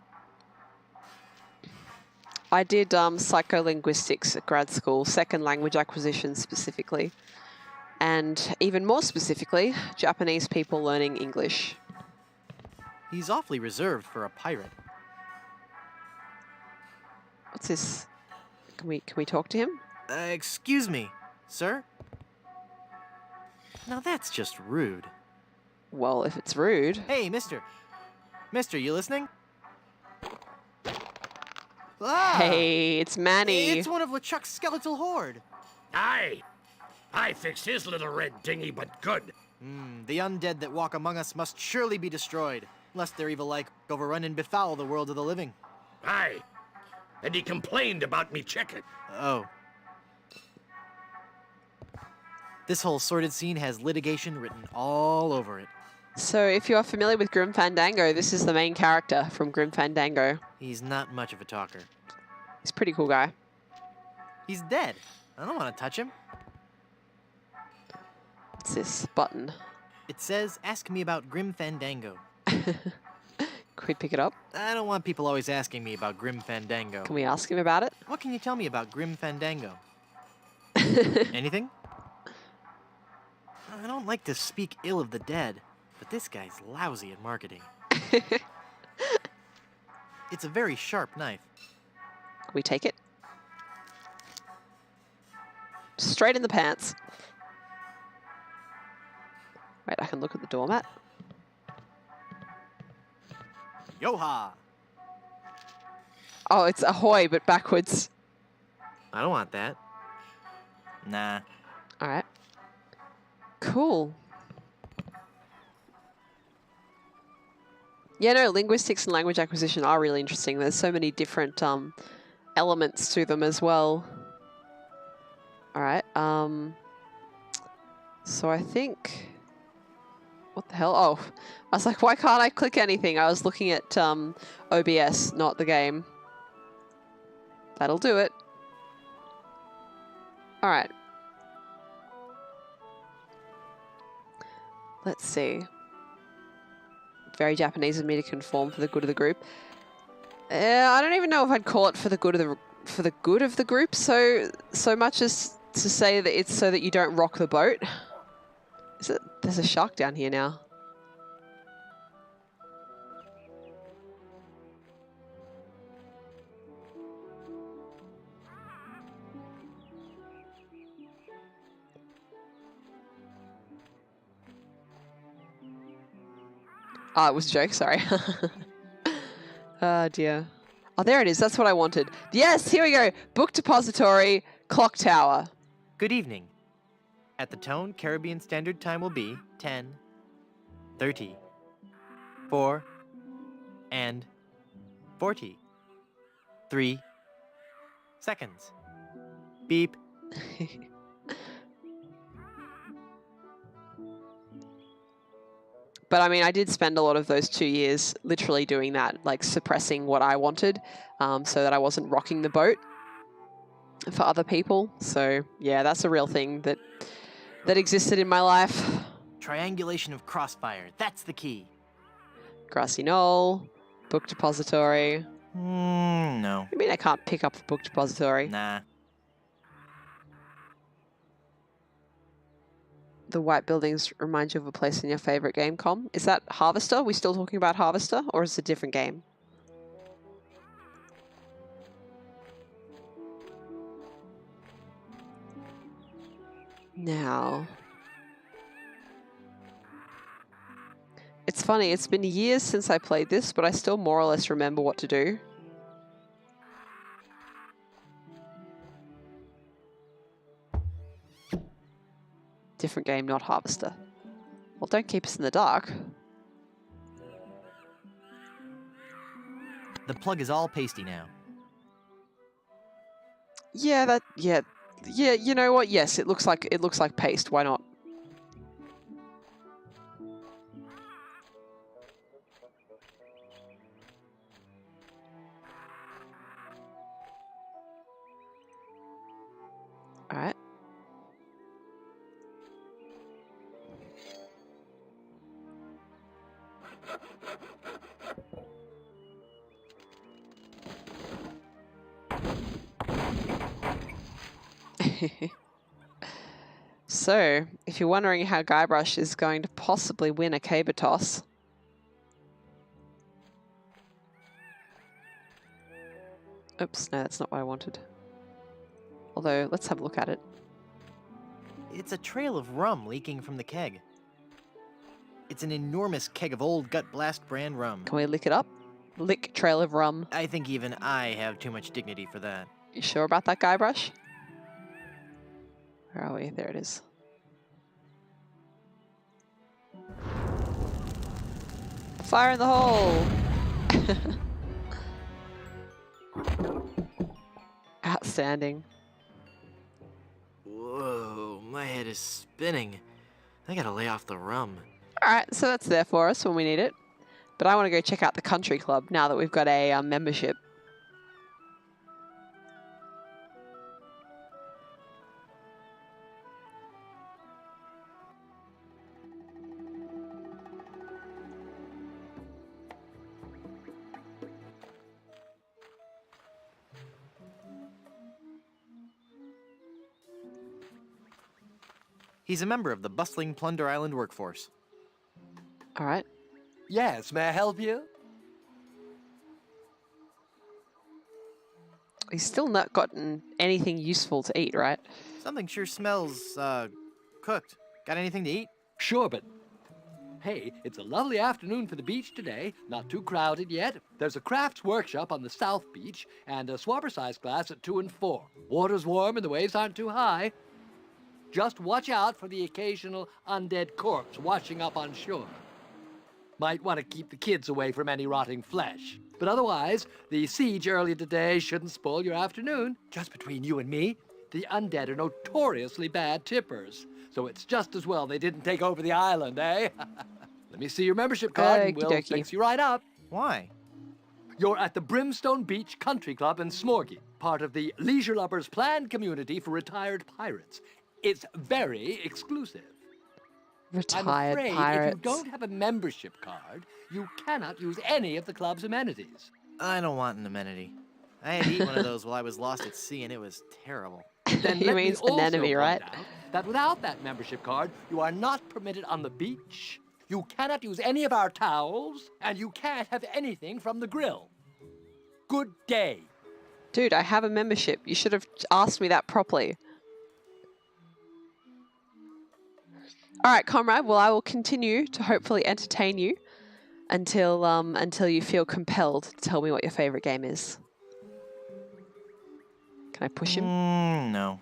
I did psycholinguistics at grad school, second language acquisition specifically. and even more specifically, Japanese people learning English. He's awfully reserved for a pirate. What's this? Can we talk to him? Excuse me, sir? Now that's just rude. Well, if it's rude... Hey, mister. Mister, you listening? Ah! Hey, it's Manny. It's one of LeChuck's skeletal horde. Aye. I fixed his little red dinghy, but good. The undead that walk among us must surely be destroyed, lest their evil like overrun and befoul the world of the living. Aye. And he complained about me chicken. Oh. This whole sordid scene has litigation written all over it. So if you are familiar with Grim Fandango, this is the main character from Grim Fandango. He's not much of a talker. He's a pretty cool guy. He's dead. I don't want to touch him. What's this button? It says, ask me about Grim Fandango. Can we pick it up? I don't want people always asking me about Grim Fandango. Can we ask him about it? What can you tell me about Grim Fandango? Anything? I don't like to speak ill of the dead, but this guy's lousy at marketing. It's a very sharp knife. Can we take it? Straight in the pants. Wait, I can look at the doormat. Yo-ha! Oh, it's ahoy, but backwards. I don't want that. Nah. All right. Cool. Yeah, no, linguistics and language acquisition are really interesting. There's so many different elements to them as well. All right. So I think... What the hell? Oh, I was like, why can't I click anything? I was looking at OBS, not the game. That'll do it. All right. Let's see. Very Japanese of me to conform for the good of the group. I don't even know if I'd call it for the good of the group so much as to say that it's so that you don't rock the boat. There's a shark down here now. Oh, it was a joke, sorry. Oh dear. Oh, there it is. That's what I wanted. Yes, here we go. Book depository, clock tower. Good evening. At the tone, Caribbean Standard Time will be 10, 30, 4, and 40. 3 seconds. Beep. But I mean, I did spend a lot of those 2 years literally doing that, like suppressing what I wanted so that I wasn't rocking the boat for other people. So yeah, that's a real thing that existed in my life. Triangulation of crossfire. That's the key. Grassy Knoll, book depository. No. I mean, I can't pick up the book depository. Nah. The white buildings remind you of a place in your favorite game, Com. Is that Harvester? Are we still talking about Harvester, or is it a different game? Now, it's funny, it's been years since I played this, but I still more or less remember what to do. Different game, not Harvester. Well, don't keep us in the dark. The plug is all pasty now. Yeah, yeah, you know what? Yes, it looks like paste. Why not? All right. So, if you're wondering how Guybrush is going to possibly win a caber toss, oops, no, that's not what I wanted. Although, let's have a look at it. It's a trail of rum leaking from the keg. It's an enormous keg of old Gut Blast brand rum. Can we lick it up? Lick trail of rum. I think even I have too much dignity for that. You sure about that, Guybrush? Where are we? There it is. Fire in the hole! Outstanding. Whoa, my head is spinning. I gotta lay off the rum. Alright, so that's there for us when we need it. But I want to go check out the country club now that we've got a membership. He's a member of the bustling Plunder Island workforce. All right. Yes, may I help you? He's still not gotten anything useful to eat, right? Something sure smells, cooked. Got anything to eat? Sure, but hey, it's a lovely afternoon for the beach today. Not too crowded yet. There's a crafts workshop on the South Beach and a swabber-size class at 2 and 4. Water's warm and the waves aren't too high. Just watch out for the occasional undead corpse washing up on shore. Might want to keep the kids away from any rotting flesh. But otherwise, the siege earlier today shouldn't spoil your afternoon. Just between you and me, the undead are notoriously bad tippers. So it's just as well they didn't take over the island, eh? Let me see your membership card and we'll fix you right up. Why? You're at the Brimstone Beach Country Club in Smorgy, part of the Leisure Lovers planned community for retired pirates. It's very exclusive. Retired I'm afraid pirates. if you don't have a membership card, you cannot use any of the club's amenities. I don't want an amenity. I had to eat one of those while I was lost at sea, and it was terrible. Then He let means me also anemone, point right? out that without that membership card, you are not permitted on the beach, you cannot use any of our towels, and you can't have anything from the grill. Good day. Dude, I have a membership. You should have asked me that properly. All right, comrade. Well, I will continue to hopefully entertain you until you feel compelled to tell me what your favorite game is. Can I push him? No.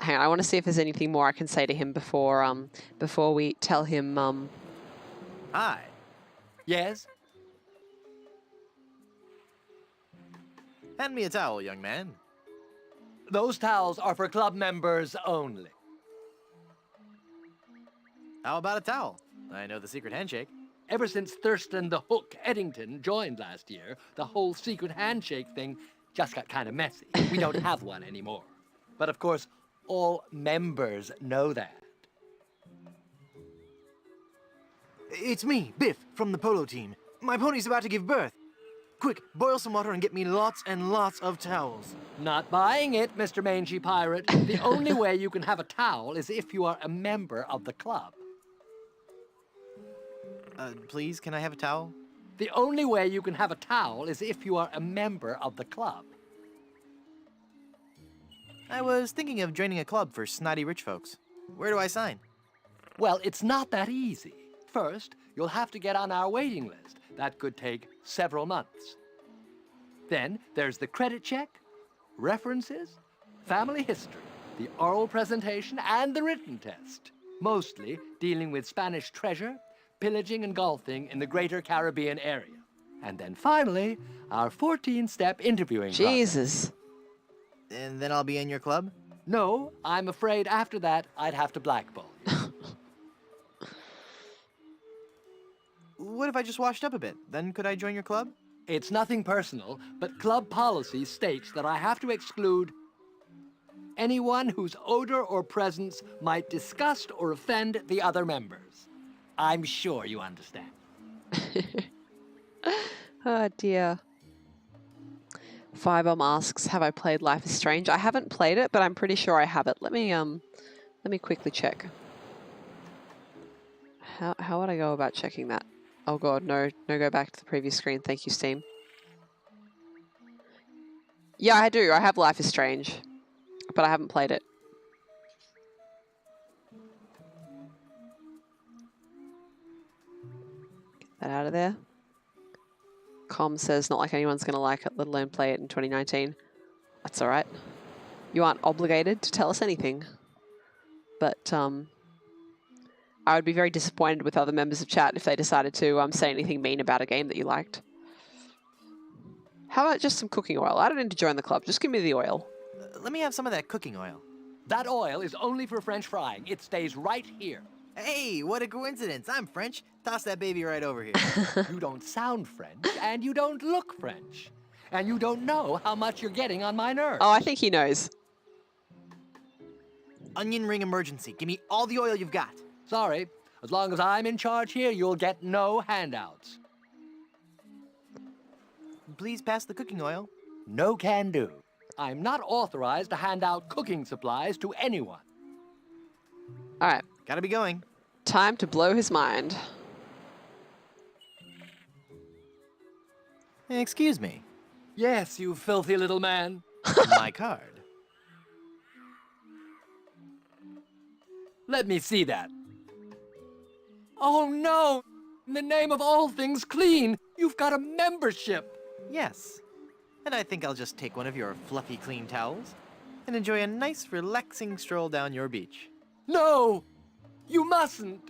Hang on, I want to see if there's anything more I can say to him before we tell him. Hi. Yes? Hand me a towel, young man. Those towels are for club members only. How about a towel? I know the secret handshake. Ever since Thurston the Hook Eddington joined last year, the whole secret handshake thing just got kind of messy. We don't have one anymore. But of course, all members know that. It's me, Biff, from the polo team. My pony's about to give birth. Quick, boil some water and get me lots and lots of towels. Not buying it, Mr. Mangy Pirate. The only way you can have a towel is if you are a member of the club. Please, can I have a towel? The only way you can have a towel is if you are a member of the club. I was thinking of joining a club for snotty rich folks. Where do I sign? Well, it's not that easy. First, you'll have to get on our waiting list. That could take several months. Then there's the credit check, references, family history, the oral presentation, and the written test. Mostly dealing with Spanish treasure, pillaging and golfing in the greater Caribbean area. And then finally, our 14-step interviewing Jesus. process. And then I'll be in your club? No, I'm afraid after that, I'd have to blackball you. What if I just washed up a bit? Then could I join your club? It's nothing personal, but club policy states that I have to exclude anyone whose odor or presence might disgust or offend the other members. I'm sure you understand. Oh dear. Firebomb asks, have I played Life is Strange? I haven't played it, but I'm pretty sure I have it. Let me quickly check. How would I go about checking that? Oh god, no, go back to the previous screen. Thank you, Steam. Yeah, I do. I have Life is Strange, but I haven't played it. Get that out of there. Com says not like anyone's going to like it, let alone play it in 2019. That's all right. You aren't obligated to tell us anything. But I would be very disappointed with other members of chat if they decided to say anything mean about a game that you liked. How about just some cooking oil? I don't need to join the club. Just give me the oil. Let me have some of that cooking oil. That oil is only for French frying. It stays right here. Hey, what a coincidence. I'm French. Toss that baby right over here. You don't sound French, and you don't look French. And you don't know how much you're getting on my nerves. Oh, I think he knows. Onion ring emergency. Give me all the oil you've got. Sorry. As long as I'm in charge here, you'll get no handouts. Please pass the cooking oil. No can do. I'm not authorized to hand out cooking supplies to anyone. All right. Gotta be going. Time to blow his mind. Excuse me. Yes, you filthy little man. My card. Let me see that. Oh no! In the name of all things clean, you've got a membership. Yes. And I think I'll just take one of your fluffy clean towels and enjoy a nice relaxing stroll down your beach. No! You mustn't!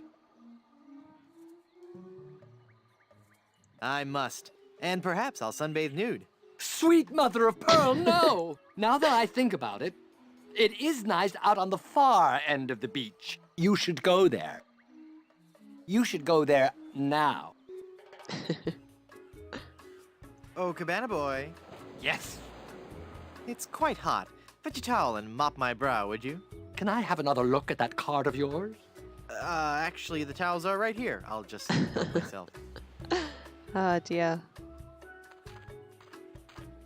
I must. And perhaps I'll sunbathe nude. Sweet mother of pearl, no! Now that I think about it, it is nice out on the far end of the beach. You should go there. You should go there now. Oh, Cabana Boy. Yes. It's quite hot. Fetch a towel and mop my brow, would you? Can I have another look at that card of yours? Actually, the towels are right here. I'll just help myself. Oh, dear.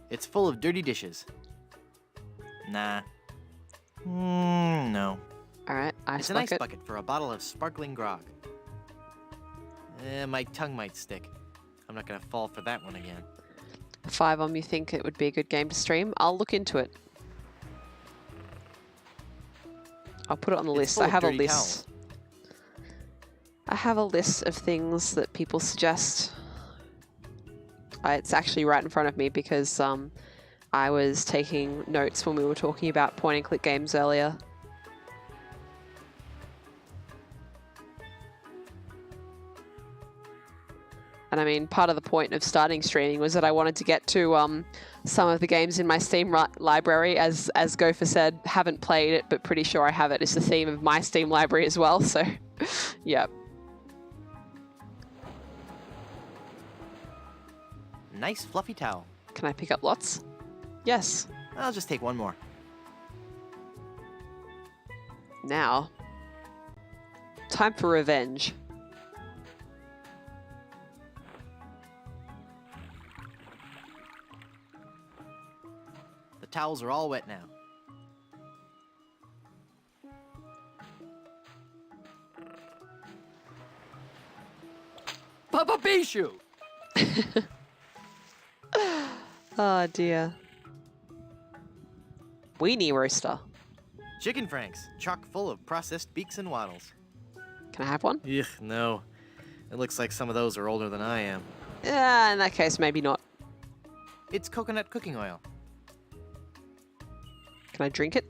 It's full of dirty dishes. Nah. No. All right, It's an ice bucket for a bottle of sparkling grog. My tongue might stick. I'm not gonna fall for that one again. Firebomb, you think it would be a good game to stream? I'll look into it. I'll put it on the list. I have a list. I have a list of things that people suggest. It's actually right in front of me because I was taking notes when we were talking about point-and-click games earlier. And I mean, part of the point of starting streaming was that I wanted to get to some of the games in my Steam library. As Gopher said, haven't played it, but pretty sure I have it. It's the theme of my Steam library as well, so yeah. Nice fluffy towel. Can I pick up lots? Yes. I'll just take one more. Now, time for revenge. The towels are all wet now. Papa Bishu! Oh dear. Weenie roaster. Chicken franks, chock full of processed beaks and waddles. Can I have one? Ugh, no. It looks like some of those are older than I am. Yeah, in that case, maybe not. It's coconut cooking oil. Can I drink it?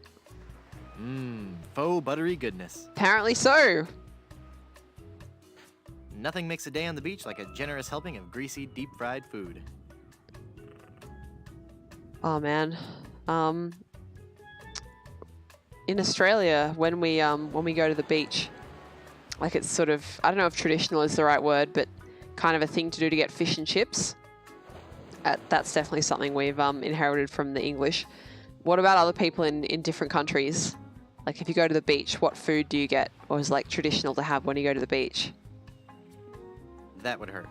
Mmm, faux buttery goodness. Apparently so. Nothing makes a day on the beach like a generous helping of greasy, deep-fried food. Oh man. In Australia, when we go to the beach, like it's sort of, I don't know if traditional is the right word, but kind of a thing to do to get fish and chips. That's definitely something we've inherited from the English. What about other people in different countries? Like if you go to the beach, what food do you get? Or is like traditional to have when you go to the beach? That would hurt.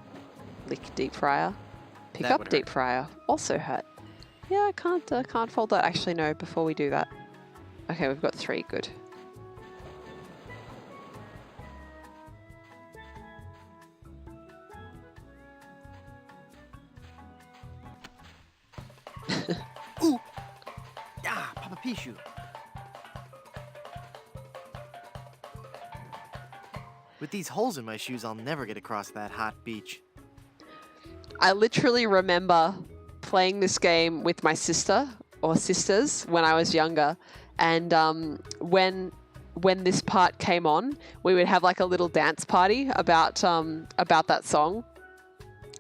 Lick deep fryer. Pick up deep fryer. Also hurt. Yeah, I can't fold that. Actually, no, before we do that. Okay, we've got 3, good. Ooh! Ah, Papa Pichu. With these holes in my shoes, I'll never get across that hot beach. I literally remember playing this game with my sister or sisters when I was younger, and when this part came on, we would have like a little dance party about that song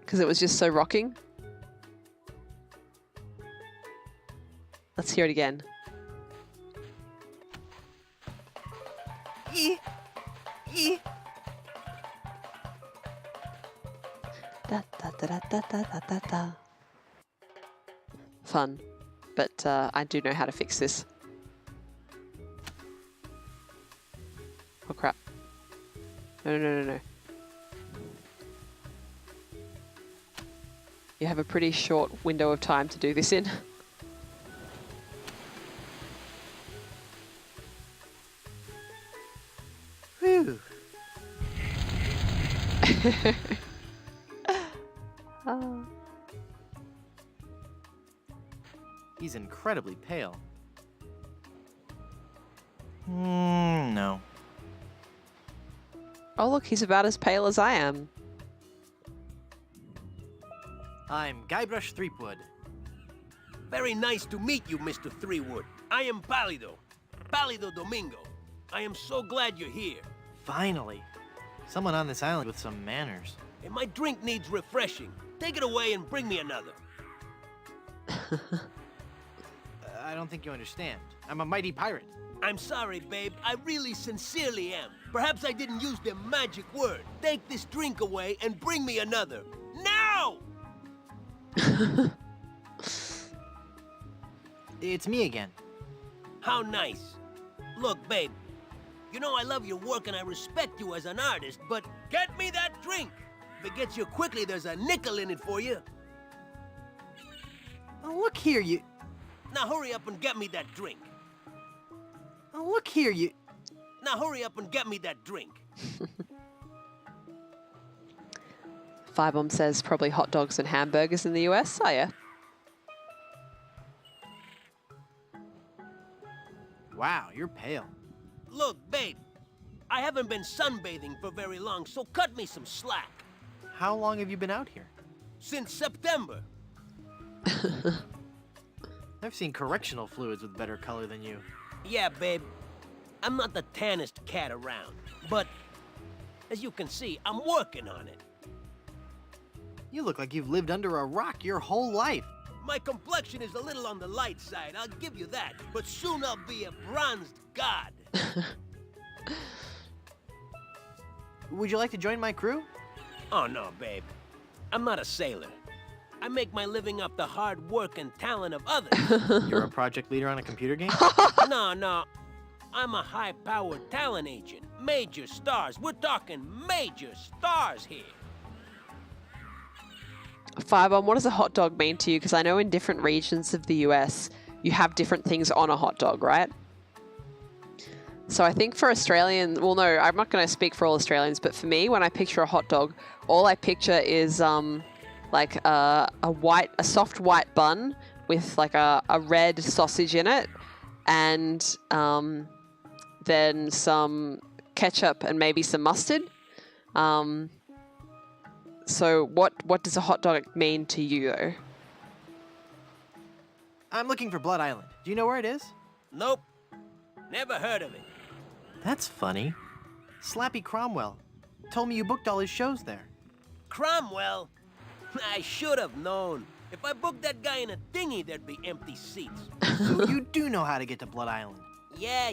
because it was just so rocking. Let's hear it again. Da, da, da, da, da, da, da, da. Fun, but I do know how to fix this. Oh crap. No, no, no, no, no. You have a pretty short window of time to do this in. Whew. Oh. He's incredibly pale. No. Oh look, he's about as pale as I am. I'm Guybrush Threepwood. Very nice to meet you, Mr. Threepwood. I am Pálido. Pálido Domingo. I am so glad you're here. Finally. Someone on this island with some manners. And my drink needs refreshing. Take it away and bring me another. I don't think you understand. I'm a mighty pirate. I'm sorry, babe. I really sincerely am. Perhaps I didn't use the magic word. Take this drink away and bring me another. Now! It's me again. How nice. Look, babe. You know I love your work and I respect you as an artist, but get me that drink! If it gets you quickly, there's a nickel in it for you. Oh, look here, you... Now hurry up and get me that drink. Oh, look here, you... Now hurry up and get me that drink. Firebomb says probably hot dogs and hamburgers in the US. Oh yeah. Wow, you're pale. Look, babe. I haven't been sunbathing for very long, so cut me some slack. How long have you been out here? Since September. I've seen correctional fluids with better color than you. Yeah, babe. I'm not the tannest cat around, but as you can see, I'm working on it. You look like you've lived under a rock your whole life. My complexion is a little on the light side, I'll give you that, but soon I'll be a bronzed god. Would you like to join my crew? Oh, no, babe. I'm not a sailor. I make my living off the hard work and talent of others. You're a project leader on a computer game? No. I'm a high-powered talent agent. Major stars. We're talking major stars here. Firebomb, what does a hot dog mean to you? Because I know in different regions of the US, you have different things on a hot dog, right? So I think for Australians, well, no, I'm not going to speak for all Australians, but for me, when I picture a hot dog, all I picture is like a soft white bun with like a red sausage in it, and then some ketchup and maybe some mustard. So what does a hot dog mean to you, though? I'm looking for Blood Island. Do you know where it is? Nope. Never heard of it. That's funny. Slappy Cromwell told me you booked all his shows there. Cromwell? I should have known. If I booked that guy in a dinghy, there'd be empty seats. So you do know how to get to Blood Island. Yeah.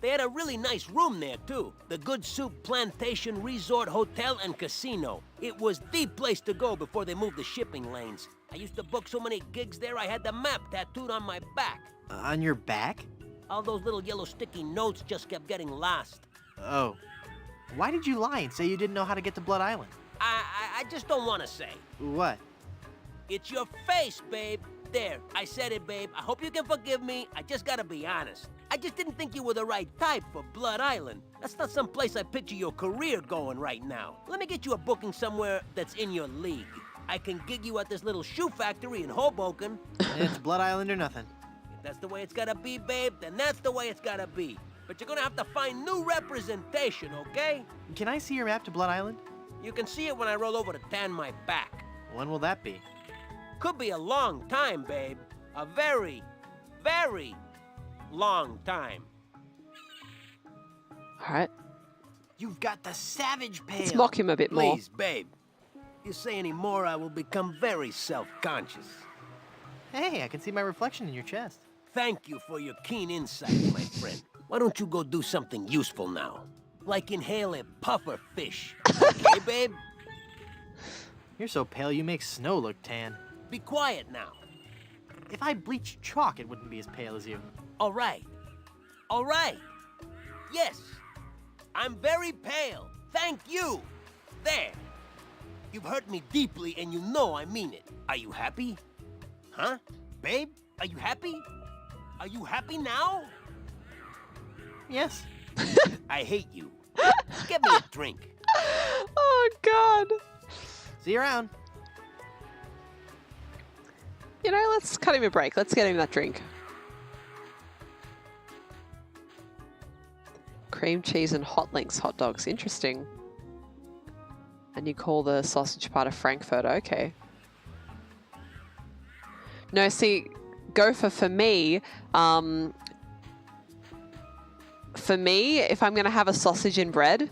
They had a really nice room there, too. The Good Soup Plantation Resort Hotel and Casino. It was the place to go before they moved the shipping lanes. I used to book so many gigs there, I had the map tattooed on my back. On your back? All those little yellow sticky notes just kept getting lost. Oh. Why did you lie and say you didn't know how to get to Blood Island? I just don't want to say. What? It's your face, babe. there. I said it, babe. I hope you can forgive me. I just gotta be honest. I just didn't think you were the right type for Blood Island. That's not some place I picture your career going right now. Let me get you a booking somewhere that's in your league. I can gig you at this little shoe factory in Hoboken. It's Blood Island or nothing. If that's the way it's gotta be, babe, then that's the way it's gotta be. But you're gonna have to find new representation, okay? Can I see your map to Blood Island? You can see it when I roll over to tan my back. When will that be? Could be a long time, babe. A very, very long time. All right. You've got the savage pail. Let's mock him a bit more. Please, babe. If you say any more, I will become very self-conscious. Hey, I can see my reflection in your chest. Thank you for your keen insight, my friend. Why don't you go do something useful now? Like inhale a puffer fish. Okay, babe? You're so pale you make snow look tan. Be quiet now. If I bleached chalk, it wouldn't be as pale as you. All right. All right. Yes. I'm very pale. Thank you. There. You've hurt me deeply, and you know I mean it. Are you happy? Huh? Babe, are you happy? Are you happy now? Yes. I hate you. Get me a drink. Oh, God. See you around. You know, let's cut him a break. Let's get him that drink. Cream cheese and hot links hot dogs. Interesting. And you call the sausage part of Frankfurt. Okay. No, see, Gopher, for me, if I'm going to have a sausage and bread,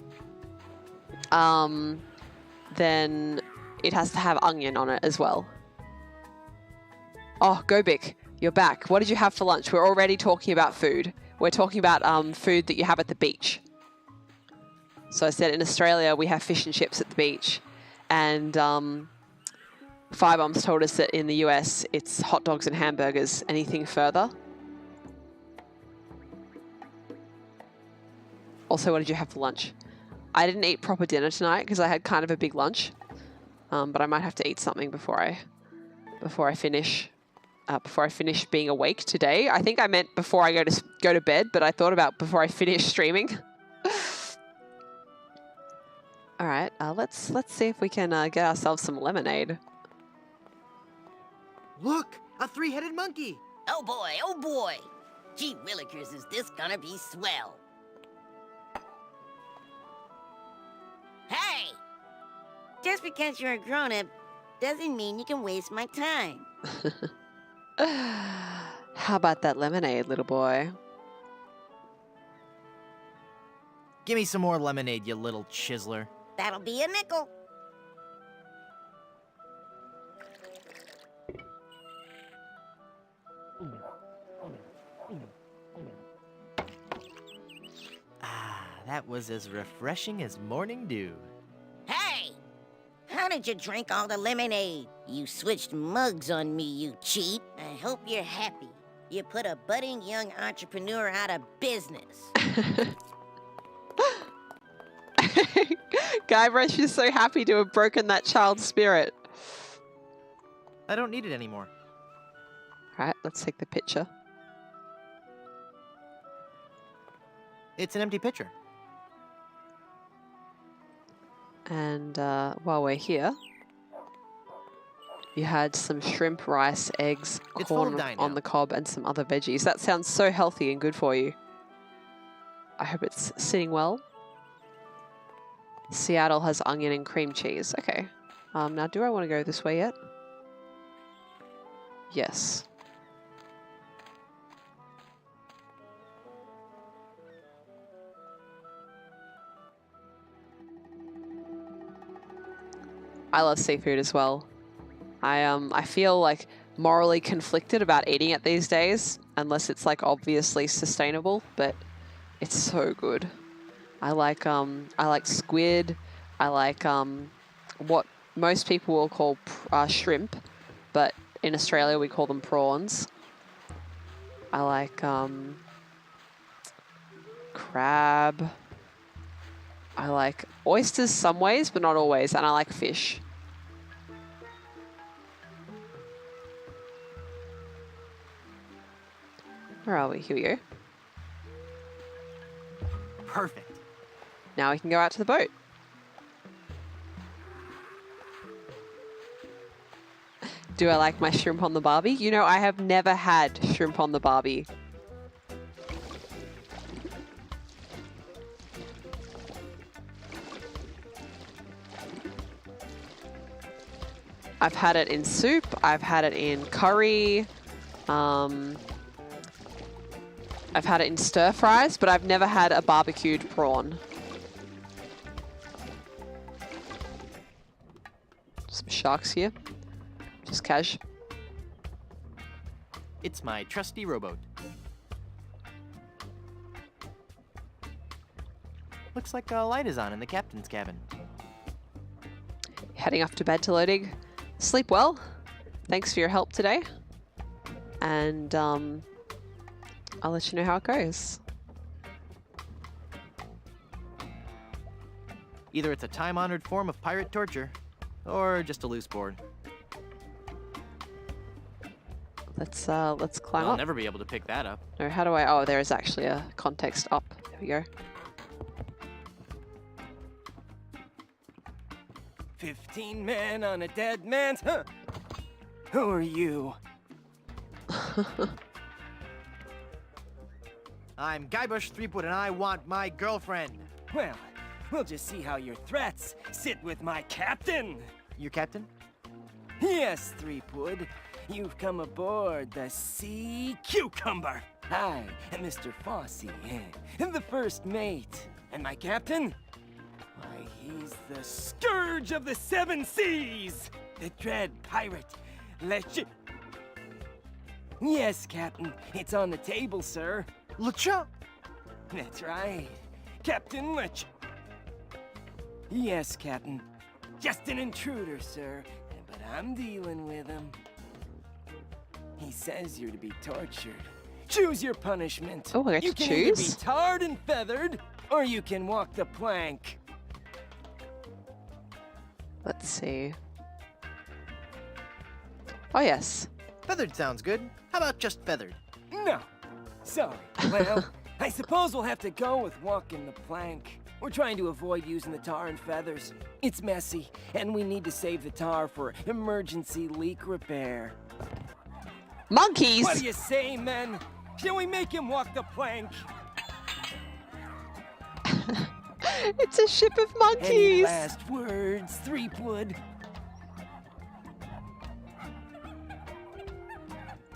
then it has to have onion on it as well. Oh, Gobik, you're back. What did you have for lunch? We're already talking about food. We're talking about food that you have at the beach. So I said in Australia, we have fish and chips at the beach. And Firebombs told us that in the US, it's hot dogs and hamburgers. Anything further? Also, what did you have for lunch? I didn't eat proper dinner tonight because I had kind of a big lunch. But I might have to eat something before I finish. Before I finish being awake today. I think I meant before I go to bed, but I thought about before I finish streaming. All right, let's see if we can get ourselves some lemonade. Look, a three-headed monkey. Oh boy, oh boy. Gee willikers, is this gonna be swell? Hey! Just because you're a grown-up doesn't mean you can waste my time. How about that lemonade, little boy? Give me some more lemonade, you little chiseler. That'll be a nickel. Ah, that was as refreshing as morning dew. Hey! How did you drink all the lemonade? You switched mugs on me, you cheat. I hope you're happy. You put a budding young entrepreneur out of business. Guybrush is so happy to have broken that child's spirit. I don't need it anymore. All right, let's take the picture. It's an empty pitcher. And while we're here, you had some shrimp, rice, eggs, corn on the cob, and some other veggies. That sounds so healthy and good for you. I hope it's sitting well. Seattle has onion and cream cheese. Okay. Now, do I want to go this way yet? Yes. I love seafood as well. I feel like morally conflicted about eating it these days, unless it's like obviously sustainable, but it's so good. I like squid. I like what most people will call shrimp, but in Australia we call them prawns. I like crab. I like oysters some ways, but not always, and I like fish. Where are we? Here we go. Perfect. Now we can go out to the boat. Do I like my shrimp on the barbie? You know, I have never had shrimp on the barbie. I've had it in soup. I've had it in curry. I've had it in stir fries, but I've never had a barbecued prawn. Some sharks here. Just cash. It's my trusty rowboat. Looks like a light is on in the captain's cabin. Heading off to bed to loading. Sleep well. Thanks for your help today. And I'll let you know how it goes. Either it's a time-honored form of pirate torture, or just a loose board. Let's climb I'll up. never be able to pick that up. No, how do I? Oh, there is actually a context up. There we go. 15 men on a dead man's... Huh. Who are you? I'm Guybrush Threepwood and I want my girlfriend. Well, we'll just see how your threats sit with my captain. Your captain? Yes, Threepwood. You've come aboard the Sea Cucumber. I am Mr. Fossey, the first mate. And my captain? Why, he's the scourge of the seven seas! The dread pirate, Yes, Captain. It's on the table, sir. LeChuck! That's right. Captain Lech. Yes, Captain. Just an intruder, sir. But I'm dealing with him. He says you're to be tortured. Choose your punishment. Oh, I get you to can either choose? be tarred and feathered, or you can walk the plank. Let's see. Oh, yes. Feathered sounds good. How about just feathered? No. Sorry. Well, I suppose we'll have to go with walking the plank. We're trying to avoid using the tar and feathers. It's messy, and we need to save the tar for emergency leak repair. Monkeys! What do you say, men? Shall we make him walk the plank? It's a ship of monkeys! Any last words, Threepwood?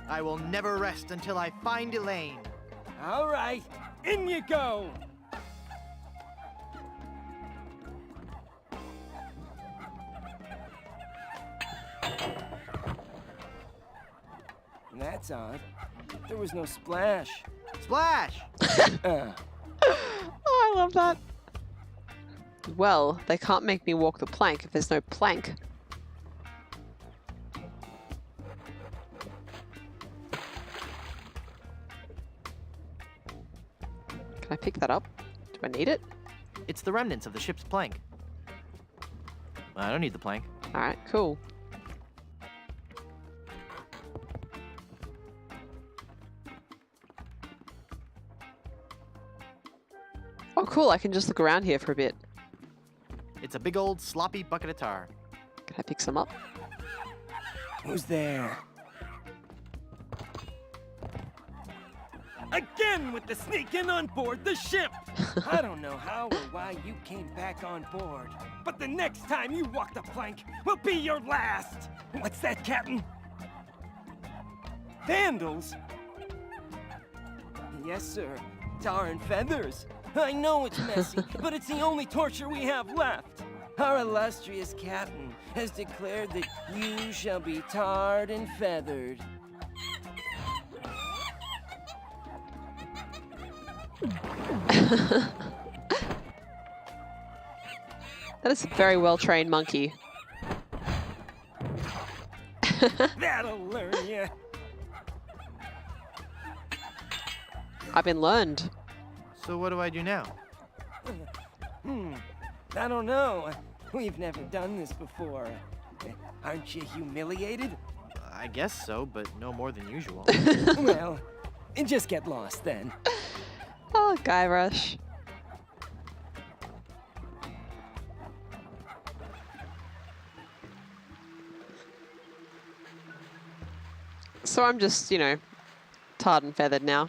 I will never rest until I find Elaine. All right, in you go! That's odd. There was no splash. Splash! Oh, I love that. Well, they can't make me walk the plank if there's no plank. Can I pick that up? Do I need it? It's the remnants of the ship's plank. I don't need the plank. Alright, cool. Oh, cool. I can just look around here for a bit. It's a big old sloppy bucket of tar. Can I pick some up? Who's there? Again with the sneaking on board the ship! I don't know how or why you came back on board, but the next time you walk the plank will be your last! What's that, Captain? Vandals? Yes, sir. Tar and feathers. I know it's messy, but it's the only torture we have left. Our illustrious captain has declared that you shall be tarred and feathered. That is a very well-trained monkey. That'll learn you. I've been learned. So what do I do now? I don't know. We've never done this before. Aren't you humiliated? I guess so, but no more than usual. Well, Just get lost then. Oh, Guybrush. So I'm just, you know, tarred and feathered now.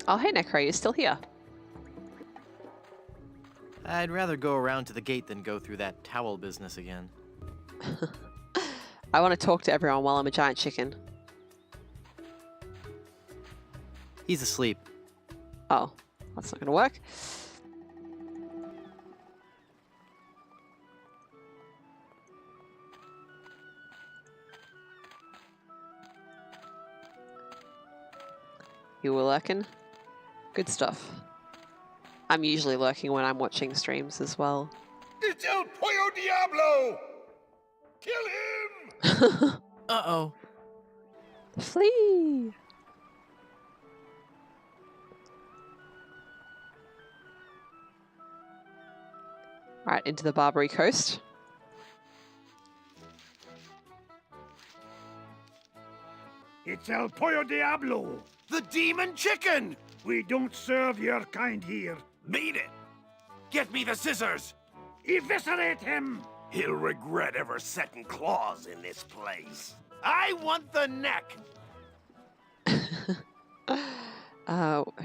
Oh, hey, Necro, you're still here. I'd rather go around to the gate than go through that towel business again. I want to talk to everyone while I'm a giant chicken. He's asleep. Oh, that's not going to work. You were lurking? Good stuff. I'm usually lurking when I'm watching streams as well. It's El Pollo Diablo! Kill him! Uh-oh. Flee! Right, into the Barbary Coast. It's El Pollo Diablo! The demon chicken! We don't serve your kind here. Mean it! Get me the scissors! Eviscerate him! He'll regret ever setting claws in this place. I want the neck!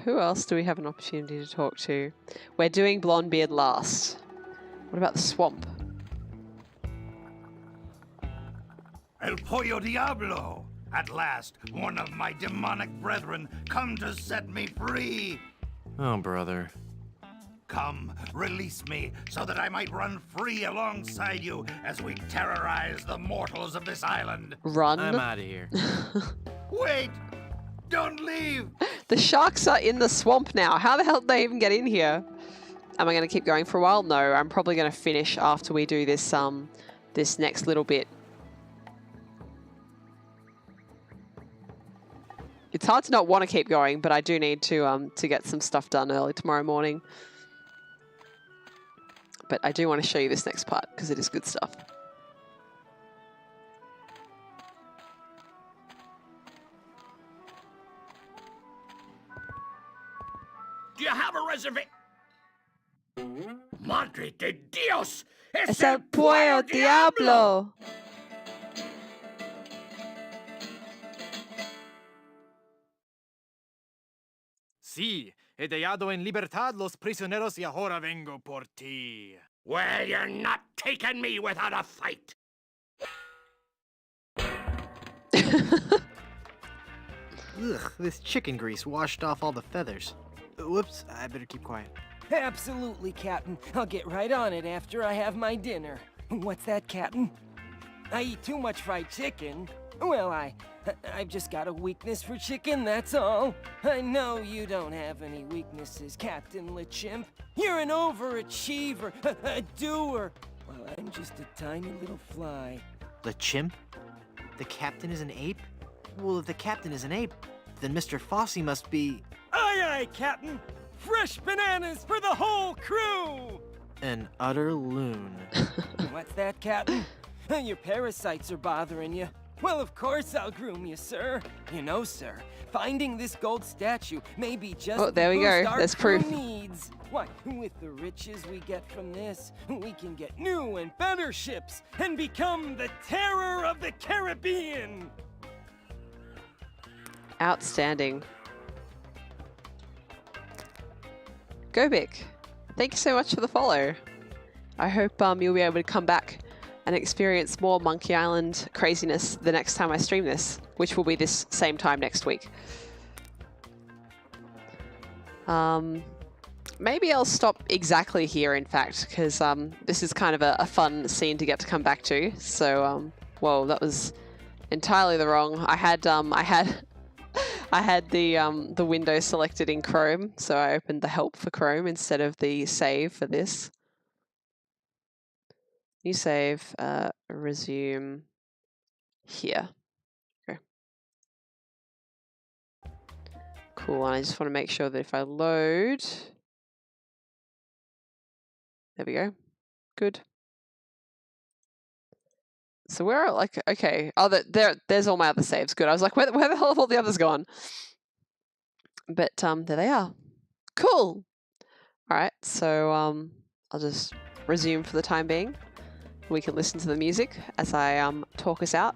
Who else do we have an opportunity to talk to? We're doing Blondebeard last. What about the swamp? El Pollo Diablo! At last, one of my demonic brethren come to set me free! Oh, brother. Come, release me, so that I might run free alongside you as we terrorize the mortals of this island. Run. I'm out of here. Wait! Don't leave! The sharks are in the swamp now. How the hell did they even get in here? Am I going to keep going for a while? No, I'm probably going to finish after we do this this next little bit. It's hard to not want to keep going, but I do need to get some stuff done early tomorrow morning. But I do want to show you this next part because it is good stuff. Do you have a reservation? Madre de Dios! Es el Pollo Diablo! Sí, he dejado en libertad los prisioneros y ahora vengo por ti. Well, you're not taking me without a fight! Ugh, this chicken grease washed off all the feathers. Whoops, I better keep quiet. Absolutely, Captain. I'll get right on it after I have my dinner. What's that, Captain? I eat too much fried chicken. Well, I've just got a weakness for chicken, that's all. I know you don't have any weaknesses, Captain LeChimp. You're an overachiever, a doer, while I'm just a tiny little fly. The chimp? The captain is an ape? Well, if the captain is an ape, then Mr. Fossey must be... Aye, aye, Captain! Fresh bananas for the whole crew! an utter loon. What's that, Captain? Your parasites are bothering you. Well, of course I'll groom you, sir. You know, sir, finding this gold statue may be just oh, there we go. our There's crew proof. needs. Why, with the riches we get from this, we can get new and better ships and become the terror of the Caribbean. Outstanding. Gobik, thank you so much for the follow. I hope you'll be able to come back and experience more Monkey Island craziness the next time I stream this, which will be this same time next week. Maybe I'll stop exactly here, in fact, because this is kind of a fun scene to get to come back to. So, whoa, that was entirely the wrong. I had the window selected in Chrome, so I opened the help for Chrome instead of the save for this. New save, resume here. Okay. Cool, and I just want to make sure that if I load... There we go. Good. So where, like, okay. Oh, there's all my other saves. Good. I was like, where the hell have all the others gone? But there they are. Cool. All right, so I'll just resume for the time being. We can listen to the music as I talk us out.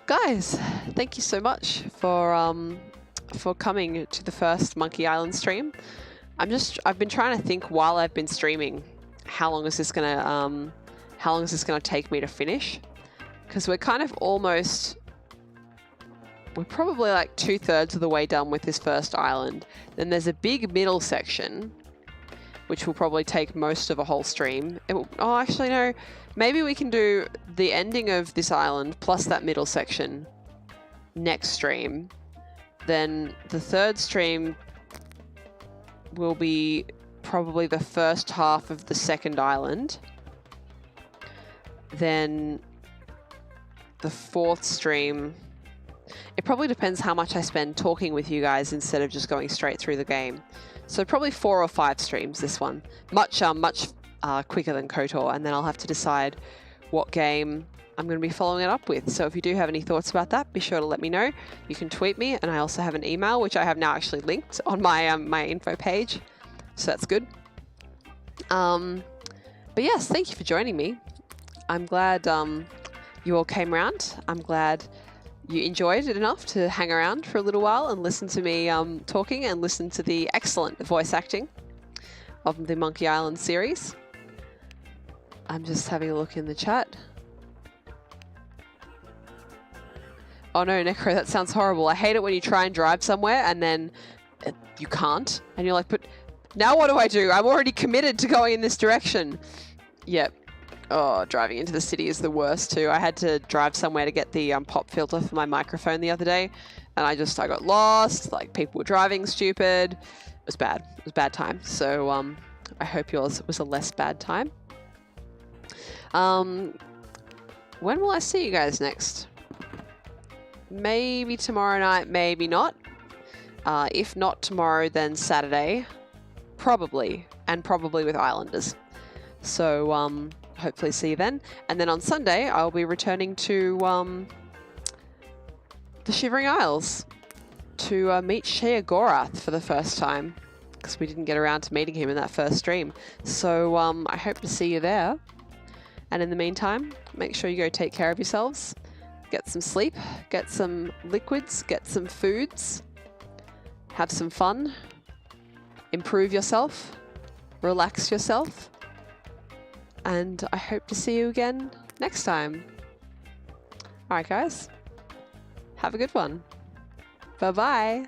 Guys, thank you so much for coming to the first Monkey Island stream. I've been trying to think while I've been streaming, how long is this gonna take me to finish? Because we're kind of almost, we're probably like 2/3 of the way done with this first island. Then there's a big middle section, which will probably take most of a whole stream. Oh, actually no, maybe we can do the ending of this island plus that middle section next stream. Then the third stream will be probably the first half of the second island. Then the fourth stream, it probably depends how much I spend talking with you guys instead of just going straight through the game. So probably 4 or 5 streams, this one. Much quicker than KOTOR, and then I'll have to decide what game I'm going to be following it up with. So if you do have any thoughts about that, be sure to let me know. You can tweet me, and I also have an email, which I have now actually linked on my my info page. So that's good. But yes, thank you for joining me. I'm glad you all came around. I'm glad you enjoyed it enough to hang around for a little while and listen to me talking and listen to the excellent voice acting of the Monkey Island series. I'm just having a look in the chat. Oh no, Necro, that sounds horrible. I hate it when you try and drive somewhere and then you can't. And you're like, but now what do I do? I'm already committed to going in this direction. Yep. Oh, driving into the city is the worst too. I had to drive somewhere to get the pop filter for my microphone the other day, and I got lost. Like, people were driving stupid. It was bad. It was a bad time. So I hope yours was a less bad time. When will I see you guys next? Maybe tomorrow night, maybe not. If not tomorrow, then Saturday. Probably. And probably with Islanders. So, hopefully see you then. And then on Sunday, I'll be returning to the Shivering Isles to meet Shea Gorath for the first time, because we didn't get around to meeting him in that first stream. So I hope to see you there. And in the meantime, make sure you go take care of yourselves. Get some sleep, get some liquids, get some foods, have some fun, improve yourself, relax yourself. And I hope to see you again next time. Alright guys, have a good one. Bye-bye.